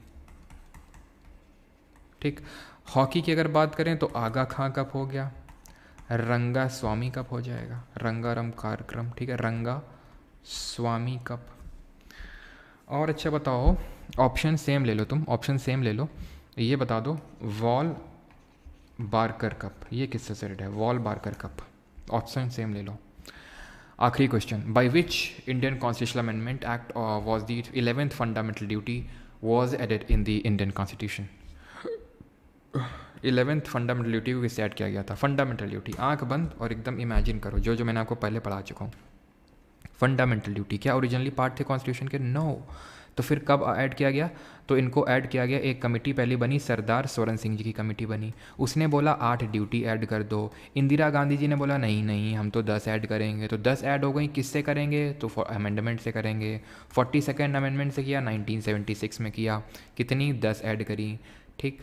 ठीक। हॉकी की अगर बात करें तो आगा खां कप हो गया, रंगा स्वामी कप हो जाएगा, रंगारम कार्यक्रम, ठीक है, रंगा स्वामी कप। और अच्छा बताओ, ऑप्शन सेम ले लो, तुम ऑप्शन सेम ले लो, ये बता दो वॉल बारकर कप, ये किससे रिलेटेड है, वॉल बारकर कप, ऑप्शन सेम ले लो। आखिरी question, by which Indian constitutional amendment act was the 11th fundamental duty was added in the Indian constitution. 11th fundamental duty को किससे ऐड किया गया था? फंडामेंटल ड्यूटी, आंख बंद और एकदम इमेजिन करो जो जो मैंने आपको पहले पढ़ा चुका हूँ। फंडामेंटल ड्यूटी क्या ओरिजिनली पार्ट थे कॉन्स्टिट्यूशन के? नो। तो फिर कब ऐड किया गया? तो इनको ऐड किया गया, एक कमेटी पहले बनी, सरदार सोरेन सिंह जी की कमेटी बनी, उसने बोला 8 ड्यूटी ऐड कर दो। इंदिरा गांधी जी ने बोला नहीं नहीं हम तो 10 ऐड करेंगे, तो 10 ऐड हो गई। किससे करेंगे? तो अमेंडमेंट से करेंगे। 42nd अमेंडमेंट से किया, 1976 में किया, कितनी? 10 ऐड करी, ठीक।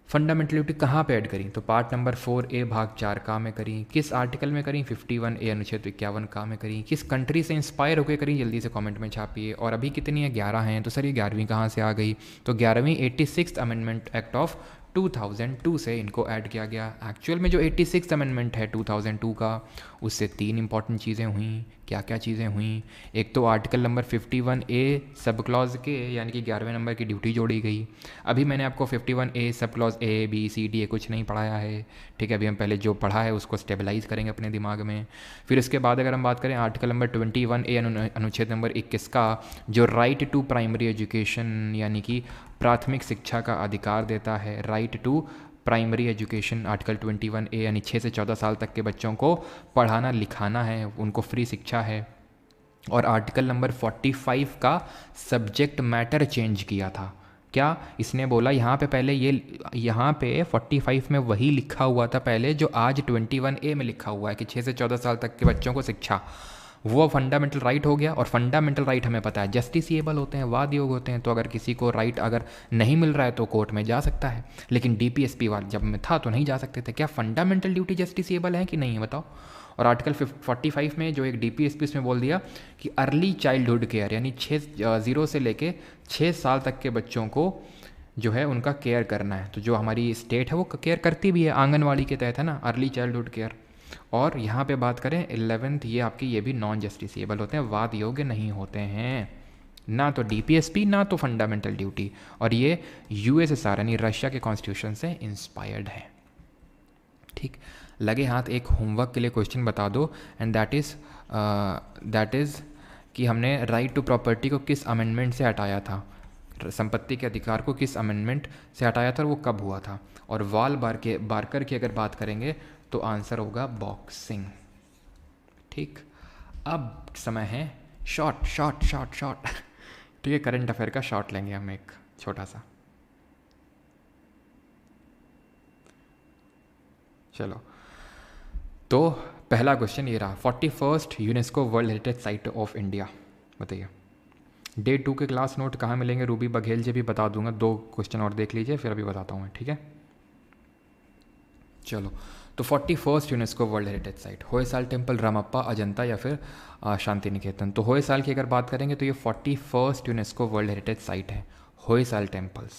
फंडामेंटल ड्यूटी कहाँ पे ऐड करी? तो पार्ट नंबर 4A भाग 4 का में करी। किस आर्टिकल में करी? 51A अनुच्छेद 51 का में करी। किस कंट्री से इंस्पायर होकर करी? जल्दी से कमेंट में छापिए। और अभी कितनी है? 11 हैं। तो सर ये 11वीं कहाँ से आ गई? तो 11वीं 86th अमेंडमेंट एक्ट ऑफ 2002 से इनको ऐड किया गया। एक्चुअल में जो 86th अमेंडमेंट है 2002 का, उससे 3 इंपॉर्टेंट चीज़ें हुई। क्या क्या चीज़ें हुई? एक तो article number 51A sub clause के यानी कि 11वें नंबर की ड्यूटी जोड़ी गई। अभी मैंने आपको 51A sub clause A B C D कुछ नहीं पढ़ाया है, ठीक है। अभी हम पहले जो पढ़ा है उसको स्टेबलाइज करेंगे अपने दिमाग में। फिर उसके बाद अगर हम बात करें आर्टिकल नंबर 21A अनुच्छेद नंबर 21 का, जो राइट टू प्राइमरी एजुकेशन यानी कि प्राथमिक शिक्षा का अधिकार देता है, right to primary education, article 21A यानी 6 से 14 साल तक के बच्चों को पढ़ाना लिखाना है, उनको फ्री शिक्षा है। और आर्टिकल नंबर 45 का सब्जेक्ट मैटर चेंज किया था। क्या इसने बोला? यहाँ पे पहले यहाँ पे 45 में वही लिखा हुआ था पहले जो आज 21A में लिखा हुआ है कि 6 से 14 साल तक के बच्चों को शिक्षा, वो फंडामेंटल राइट हो गया। और फंडामेंटल राइट हमें पता है जस्टिसिएबल होते हैं, वाद योग होते हैं। तो अगर किसी को राइट अगर नहीं मिल रहा है तो कोर्ट में जा सकता है, लेकिन DPSP वाला जब में था तो नहीं जा सकते थे। क्या फंडामेंटल ड्यूटी जस्टिसिएबल है कि नहीं है बताओ? और आर्टिकल 45 में जो एक DPSP उसमें बोल दिया कि अर्ली चाइल्डहुड केयर यानी 0 से लेके 6 साल तक के बच्चों को जो है उनका केयर करना है। तो जो हमारी स्टेट है वो केयर करती भी है, आंगनवाड़ी के तहत है ना, अर्ली चाइल्डहुड केयर। और यहाँ पे बात करें 11th, ये आपकी ये भी नॉन जस्टिसिएबल होते हैं, वाद योग्य नहीं होते हैं, ना तो DPSP ना तो फंडामेंटल ड्यूटी। और ये USSR यानी रशिया के कॉन्स्टिट्यूशन से इंस्पायर्ड है, ठीक। लगे हाथ एक होमवर्क के लिए क्वेश्चन बता दो, एंड दैट इज़ कि हमने राइट टू प्रॉपर्टी को किस अमेंडमेंट से हटाया था, संपत्ति के अधिकार को किस अमेंडमेंट से हटाया था और वो कब हुआ था। और वॉल बारकर की अगर बात करेंगे तो आंसर होगा बॉक्सिंग, ठीक। अब समय है शॉर्ट ठीक है, करंट अफेयर का शॉर्ट लेंगे हम एक छोटा सा। चलो, तो पहला क्वेश्चन ये रहा, 41st UNESCO world heritage site of India, बताइए। डे 2 के क्लास नोट कहाँ मिलेंगे? रूबी बघेल जी भी बता दूंगा, 2 क्वेश्चन और देख लीजिए फिर अभी बताता हूँ मैं, ठीक है। चलो, तो 41st UNESCO world heritage site, Hoysala temple, Ramappa, Ajanta या फिर शांति निकेतन। तो होयसाल की अगर बात करेंगे तो ये 41st UNESCO world heritage site है, होयसाल टेम्पल्स,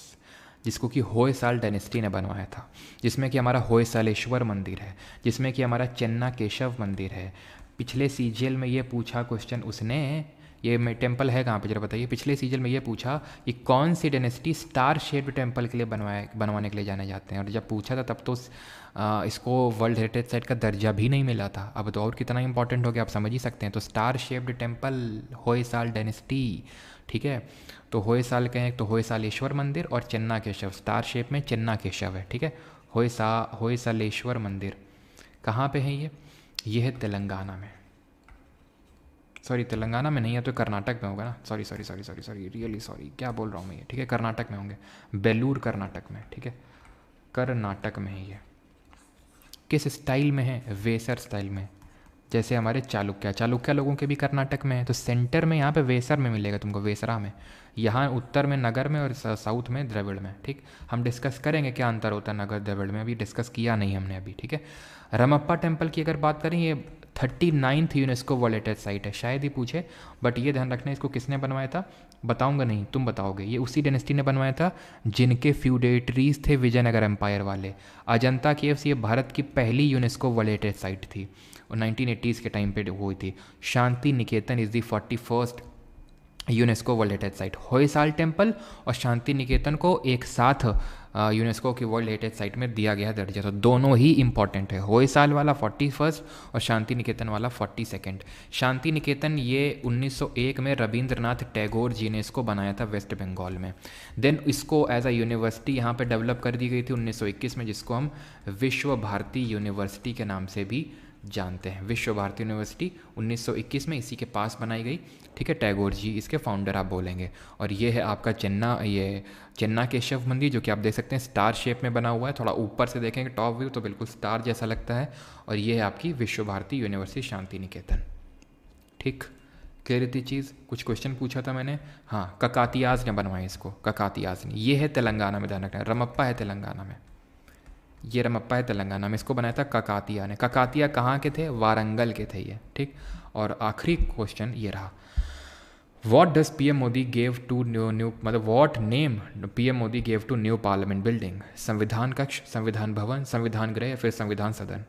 जिसको कि होयसाल डायनेस्टी ने बनवाया था, जिसमें कि हमारा होयसालेश्वर मंदिर है, जिसमें कि हमारा चेन्ना केशव मंदिर है। पिछले CGL में ये पूछा क्वेश्चन उसने, ये टेम्पल है कहाँ पे जरा बताइए। पिछले सीजन में ये पूछा कि कौन सी डायनेस्टी स्टार शेप्ड टेम्पल के लिए बनवाने के लिए जाने जाते हैं, और जब पूछा था तब तो इसको वर्ल्ड हेरिटेज साइट का दर्जा भी नहीं मिला था। अब तो और कितना इंपॉर्टेंट हो गया आप समझ ही सकते हैं। तो star shaped temple Hoysala dynasty, ठीक है। तो होयसाल कहें तो होयसालेश्वर मंदिर, और चेन्ना केशव स्टार शेप में चेन्ना केशव है, ठीक है। होयसालेश्वर मंदिर कहाँ पे है ये है तेलंगाना में, सॉरी तेलंगाना में नहीं है तो कर्नाटक में होगा ना, सॉरी रियली सॉरी, क्या बोल रहा हूँ मैं ये, ठीक है। कर्नाटक में होंगे, बेलूर कर्नाटक में, ठीक है, कर्नाटक में है ये। किस स्टाइल में है? वेसर स्टाइल में, जैसे हमारे चालुक्य लोगों के भी कर्नाटक में है। तो सेंटर में यहाँ पे वेसर में मिलेगा तुमको, वेसरा में, यहाँ उत्तर में नगर में और साउथ में द्रविड़ में, ठीक। हम डिस्कस करेंगे क्या अंतर होता है नगर द्रविड़ में, अभी डिस्कस किया नहीं हमने अभी, ठीक है। रामप्पा टेम्पल की अगर बात करें, ये 39th UNESCO world heritage site है, शायद ही पूछे, बट ये ध्यान रखना इसको किसने बनवाया था, बताऊंगा नहीं, तुम बताओगे। ये उसी डायनेस्टी ने बनवाया था जिनके फ्यूडेटरीज थे विजयनगर एम्पायर वाले। अजंता केव्स ये भारत की पहली यूनेस्को वर्ल्ड हेरिटेज साइट थी और 1980s के टाइम पे हुई थी। Shanti Niketan is the 41st UNESCO world heritage site. Hoysala temple और शांति निकेतन को एक साथ यूनेस्को की वर्ल्ड हेरिटेज साइट में दिया गया दर्जा, तो दोनों ही इंपॉर्टेंट है। होयसाल वाला 41st और शांति निकेतन वाला 42nd। शांति निकेतन ये 1901 में रविंद्रनाथ टैगोर जी ने इसको बनाया था वेस्ट बंगाल में। देन इसको एज अ यूनिवर्सिटी यहाँ पे डेवलप कर दी गई थी 1921 में, जिसको हम विश्व भारती यूनिवर्सिटी के नाम से भी जानते हैं। विश्व भारती यूनिवर्सिटी 1921 में इसी के पास बनाई गई, ठीक है। टैगोर जी इसके फाउंडर आप बोलेंगे। और ये है आपका चेन्ना केशव मंदिर, जो कि आप देख सकते हैं स्टार शेप में बना हुआ है। थोड़ा ऊपर से देखेंगे टॉप व्यू तो बिल्कुल स्टार जैसा लगता है। और ये है आपकी विश्व भारती यूनिवर्सिटी शांति निकेतन, ठीक। क्लियर थी चीज़। कुछ क्वेश्चन पूछा था मैंने, हाँ, ककातियाज ने बनवाया इसको, ककातियाज ने। ये है तेलंगाना में, ध्यान रखना, रमप्पा है तेलंगाना में, ये रमप्पा है तेलंगाना में, इसको बनाया था ककातिया ने। ककातिया कहाँ के थे, वारंगल के थे ये, ठीक। और आखिरी क्वेश्चन ये रहा, what does PM Modi gave to new मतलब what name PM Modi gave to new parliament building? Samvidhan Kaksh, संविधान भवन, संविधान गृह या फिर संविधान सदन?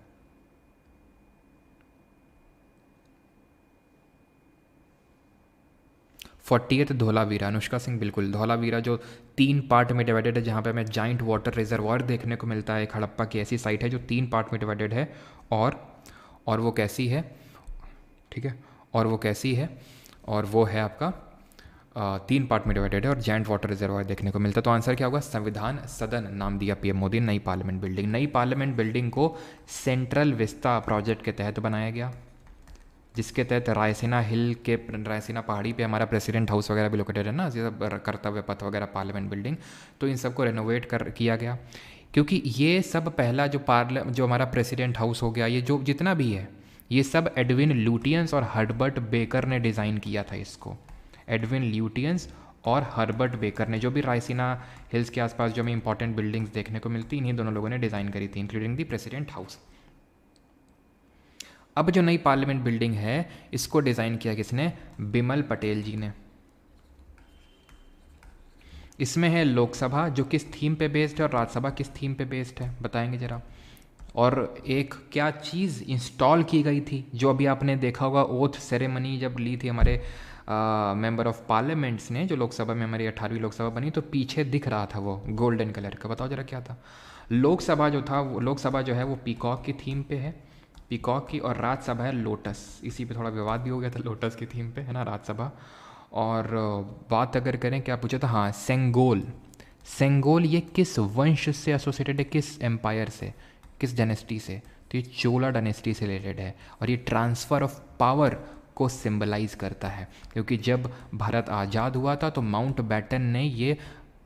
फोर्टीएथ धौलावीरा, अनुष्का सिंह, बिल्कुल। धौलावीरा जो 3 पार्ट में डिवाइडेड है, जहाँ पे हमें जाइंट वाटर रिजर्वायर देखने को मिलता है। एक हड़प्पा की ऐसी साइट है जो 3 पार्ट में डिवाइडेड है। और वो कैसी है, ठीक है, और वो कैसी है, और वो है आपका 3 पार्ट में डिवाइडेड है और जाइंट वाटर रिजर्वायर देखने को मिलता है। तो आंसर क्या होगा, संविधान सदन नाम दिया पीएम मोदी नई पार्लियामेंट बिल्डिंग। नई पार्लियामेंट बिल्डिंग को सेंट्रल विस्ता प्रोजेक्ट के तहत बनाया गया, जिसके तहत रायसीना पहाड़ी पे हमारा प्रेसिडेंट हाउस वगैरह भी लोकेटेड है ना, कर्तव्य पथ वगैरह, पार्लियामेंट बिल्डिंग। तो इन सबको रेनोवेट किया गया, क्योंकि ये सब पहला जो हमारा प्रेसिडेंट हाउस हो गया, ये जो जितना भी है, ये सब एडविन ल्यूटियंस और हर्बर्ट बेकर ने डिज़ाइन किया था इसको। एडविन ल्यूटियंस और हर्बर्ट बेकर ने, जो भी रायसीना हिल्स के आसपास जो हमें इंपॉर्टेंट बिल्डिंग्स देखने को मिलती, इन्हीं दोनों लोगों ने डिज़ाइन करी थी, इंक्लूडिंग दी प्रेसिडेंट हाउस। अब जो नई पार्लियामेंट बिल्डिंग है, इसको डिज़ाइन किया किसने, बिमल पटेल जी ने। इसमें है लोकसभा जो किस थीम पे बेस्ड है और राज्यसभा किस थीम पे बेस्ड है, बताएंगे ज़रा। और एक क्या चीज़ इंस्टॉल की गई थी, जो अभी आपने देखा होगा ओथ सेरेमनी जब ली थी हमारे मेंबर ऑफ पार्लियामेंट्स ने, जो लोकसभा में हमारी 18वीं लोकसभा बनी, तो पीछे दिख रहा था वो गोल्डन कलर का, बताओ ज़रा क्या था। लोकसभा जो है वो पीकॉक की थीम पे है, पीकॉक की। और राज्यसभा है लोटस, इसी पे थोड़ा विवाद भी हो गया था लोटस की थीम पे, है ना, राज्यसभा। और बात अगर करें, क्या पूछा था, हाँ, सेंगोल ये किस वंश से एसोसिएटेड है, किस एम्पायर से, किस डायनेस्टी से? तो ये चोला डायनेस्टी से रिलेटेड है। और ये ट्रांसफ़र ऑफ पावर को सिंबलाइज करता है, क्योंकि जब भारत आज़ाद हुआ था तो माउंट बैटन ने ये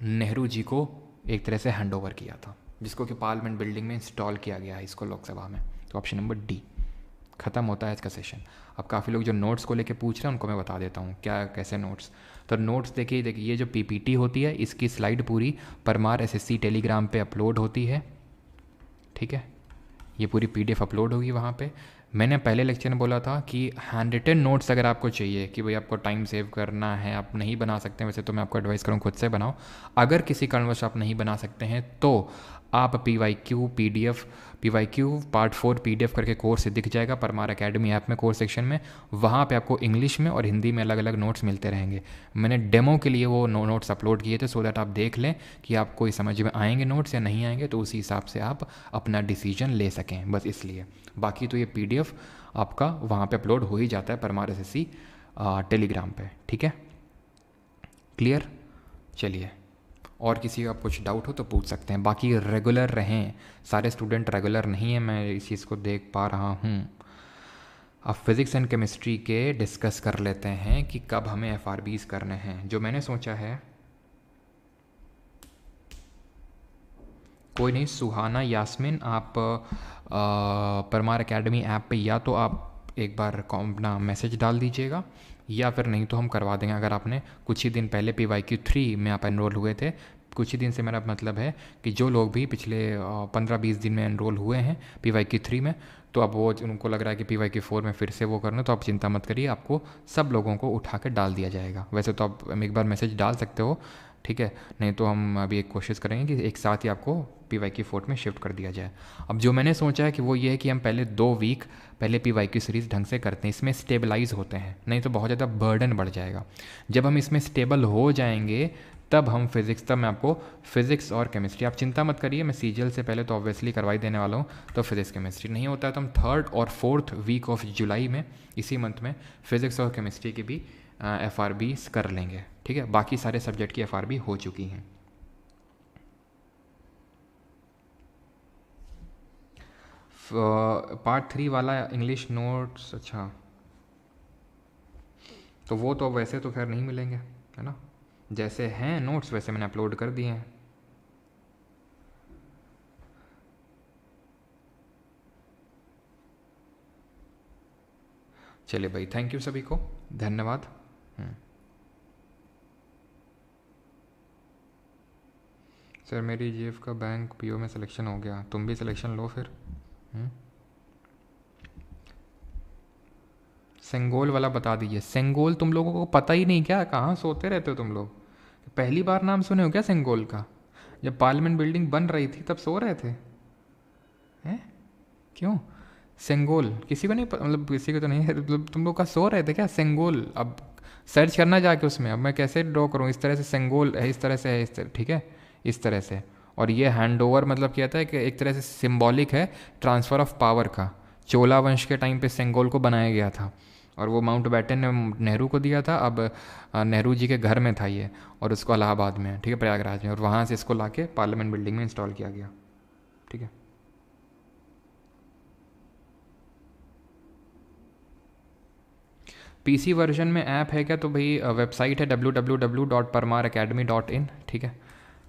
नेहरू जी को एक तरह से हैंड ओवर किया था, जिसको कि पार्लियामेंट बिल्डिंग में इंस्टॉल किया गया है इसको लोकसभा में। तो ऑप्शन नंबर डी। ख़त्म होता है इसका सेशन। अब काफ़ी लोग जो नोट्स को लेके पूछ रहे हैं उनको मैं बता देता हूँ क्या कैसे नोट्स। तो नोट्स देखिए ये जो पीपीटी होती है, इसकी स्लाइड पूरी परमार एसएससी टेलीग्राम पे अपलोड होती है, ठीक है। ये पूरी पीडीएफ अपलोड होगी वहाँ पे। मैंने पहले लेक्चर में बोला था कि हैंड रिटन नोट्स अगर आपको चाहिए, कि भाई आपको टाइम सेव करना है, आप नहीं बना सकते हैं, वैसे तो मैं आपको एडवाइस करूँ खुद से बनाओ। अगर किसी कारणवश आप नहीं बना सकते हैं तो आप PYQ पार्ट 4 PDF करके कोर्स दिख जाएगा परमार एकेडमी ऐप में कोर्स सेक्शन में। वहाँ पे आपको इंग्लिश में और हिंदी में अलग अलग नोट्स मिलते रहेंगे। मैंने डेमो के लिए वो नोट्स अपलोड किए थे, सो दैट आप देख लें कि आपको समझ में आएंगे नोट्स या नहीं आएंगे, तो उसी हिसाब से आप अपना डिसीजन ले सकें, बस इसलिए। बाकी तो ये PDF आपका वहाँ पे अपलोड हो ही जाता है परमार SSC टेलीग्राम पे, ठीक है। क्लियर? चलिए, और किसी का कुछ डाउट हो तो पूछ सकते हैं। बाकी रेगुलर रहें, सारे स्टूडेंट रेगुलर नहीं है, मैं इस चीज़ को देख पा रहा हूँ। अब फिज़िक्स एंड केमिस्ट्री के डिस्कस कर लेते हैं कि कब हमें FRBs करने हैं। जो मैंने सोचा है, कोई नहीं, सुहाना यास्मिन, आप परमार एकेडमी ऐप पे या तो आप एक बार अपना मैसेज डाल दीजिएगा, या फिर नहीं तो हम करवा देंगे। अगर आपने कुछ ही दिन पहले PYQ 3 में आप एनरोल हुए थे, कुछ ही दिन से मेरा मतलब है कि जो लोग भी पिछले 15-20 दिन में एनरोल हुए हैं PYQ 3 में, तो अब वो उनको लग रहा है कि PYQ4 में फिर से वो करना, तो आप चिंता मत करिए, आपको सब लोगों को उठा के डाल दिया जाएगा। वैसे तो आप एक बार मैसेज डाल सकते हो, ठीक है, नहीं तो हम अभी एक कोशिश करेंगे कि एक साथ ही आपको PYQ4 में शिफ्ट कर दिया जाए। अब जो मैंने सोचा है कि वो ये है कि हम पहले 2 वीक पहले PYQ सीरीज़ ढंग से करते हैं, इसमें स्टेबलाइज होते हैं, नहीं तो बहुत ज़्यादा बर्डन बढ़ जाएगा। जब हम इसमें स्टेबल हो जाएंगे तब हम फिज़िक्स, तब मैं आपको फिज़िक्स और केमिस्ट्री, आप चिंता मत करिए, मैं CGL से पहले तो ऑब्वियसली करवाई देने वाला हूँ। तो फिज़िक्स केमिस्ट्री नहीं होता है तो हम 3rd और 4th वीक ऑफ जुलाई में, इसी मंथ में फिज़िक्स और केमिस्ट्री की भी FRBs कर लेंगे, ठीक है। बाकी सारे सब्जेक्ट की FRB हो चुकी हैं। पार्ट 3 वाला इंग्लिश नोट्स, अच्छा, तो वो तो वैसे तो खैर नहीं मिलेंगे, है ना, जैसे हैं नोट्स वैसे मैंने अपलोड कर दिए हैं। चलिए भाई, थैंक यू सभी को, धन्यवाद। सर मेरी GF का बैंक PO में सिलेक्शन हो गया, तुम भी सिलेक्शन लो फिर। सेंगोल वाला बता दीजिए। सेंगोल तुम लोगों को पता ही नहीं क्या, कहाँ सोते रहते हो तुम लोग? पहली बार नाम सुने हो क्या सेंगोल का? जब पार्लियामेंट बिल्डिंग बन रही थी तब सो रहे थे हैं? क्यों सेंगोल? किसी को नहीं मतलब किसी को तो नहीं है, मतलब तुम लोग का सो रहे थे क्या सेंगोल? अब सर्च करना जाके उसमें, अब मैं कैसे ड्रॉ करूँ? इस तरह से सेंगोल है, इस तरह से है, इस तरह, ठीक है, इस तरह से। और ये हैंड ओवर मतलब कहता है कि एक तरह से सिम्बॉलिक है ट्रांसफ़र ऑफ पावर का। चोला वंश के टाइम पे सेंगोल को बनाया गया था और वो माउंट बैटन ने नेहरू को दिया था। अब नेहरू जी के घर में था ये, और उसको इलाहाबाद में, ठीक है, प्रयागराज में, और वहाँ से इसको लाके पार्लियामेंट बिल्डिंग में इंस्टॉल किया गया, ठीक है। PC वर्जन में ऐप है क्या? तो भाई वेबसाइट है www.parmaracademy.in, ठीक है।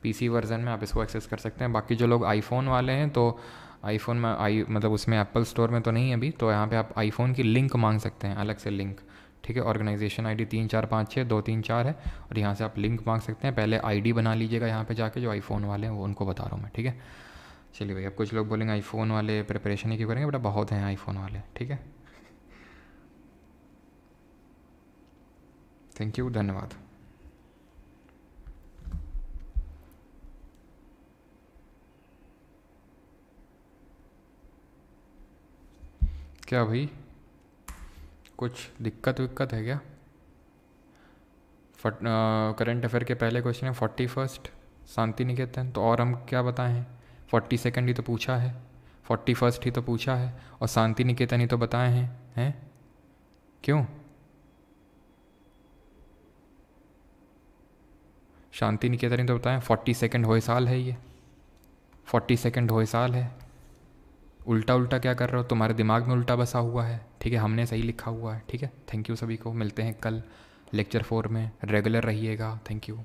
PC वर्जन में आप इसको एक्सेस कर सकते हैं। बाकी जो लोग आईफोन वाले हैं तो आईफोन में मतलब उसमें एप्पल स्टोर में तो नहीं है अभी, तो यहाँ पे आप आईफोन की लिंक मांग सकते हैं, अलग से लिंक, ठीक है। ऑर्गेनाइजेशन ID 3456234 है और यहाँ से आप लिंक मांग सकते हैं। पहले ID बना लीजिएगा यहाँ पे जाके, जो आईफोन वाले हैं वो उनको बता रहा हूँ मैं, ठीक है। चलिए भाई, अब कुछ लोग बोलेंगे आईफोन वाले प्रिपरेशन ही क्यों करेंगे, बेटा बहुत हैं आईफोन वाले, ठीक है। थैंक यू, धन्यवाद। क्या भाई, कुछ दिक्कत विक्कत है क्या? करंट अफेयर के पहले क्वेश्चन है 41st शांति निकेतन, तो और हम क्या बताएं? 42nd ही तो पूछा है, 41st ही तो पूछा है, और शांति निकेतन ही तो बताए हैं क्यों? शांति निकेतन ही तो बताएं। 42nd होयसाल है ये, 42nd होयसाल है। उल्टा उल्टा क्या कर रहे हो? तुम्हारे दिमाग में उल्टा बसा हुआ है, ठीक है, हमने सही लिखा हुआ है, ठीक है। थैंक यू सभी को, मिलते हैं कल लेक्चर 4 में, रेगुलर रहिएगा, थैंक यू।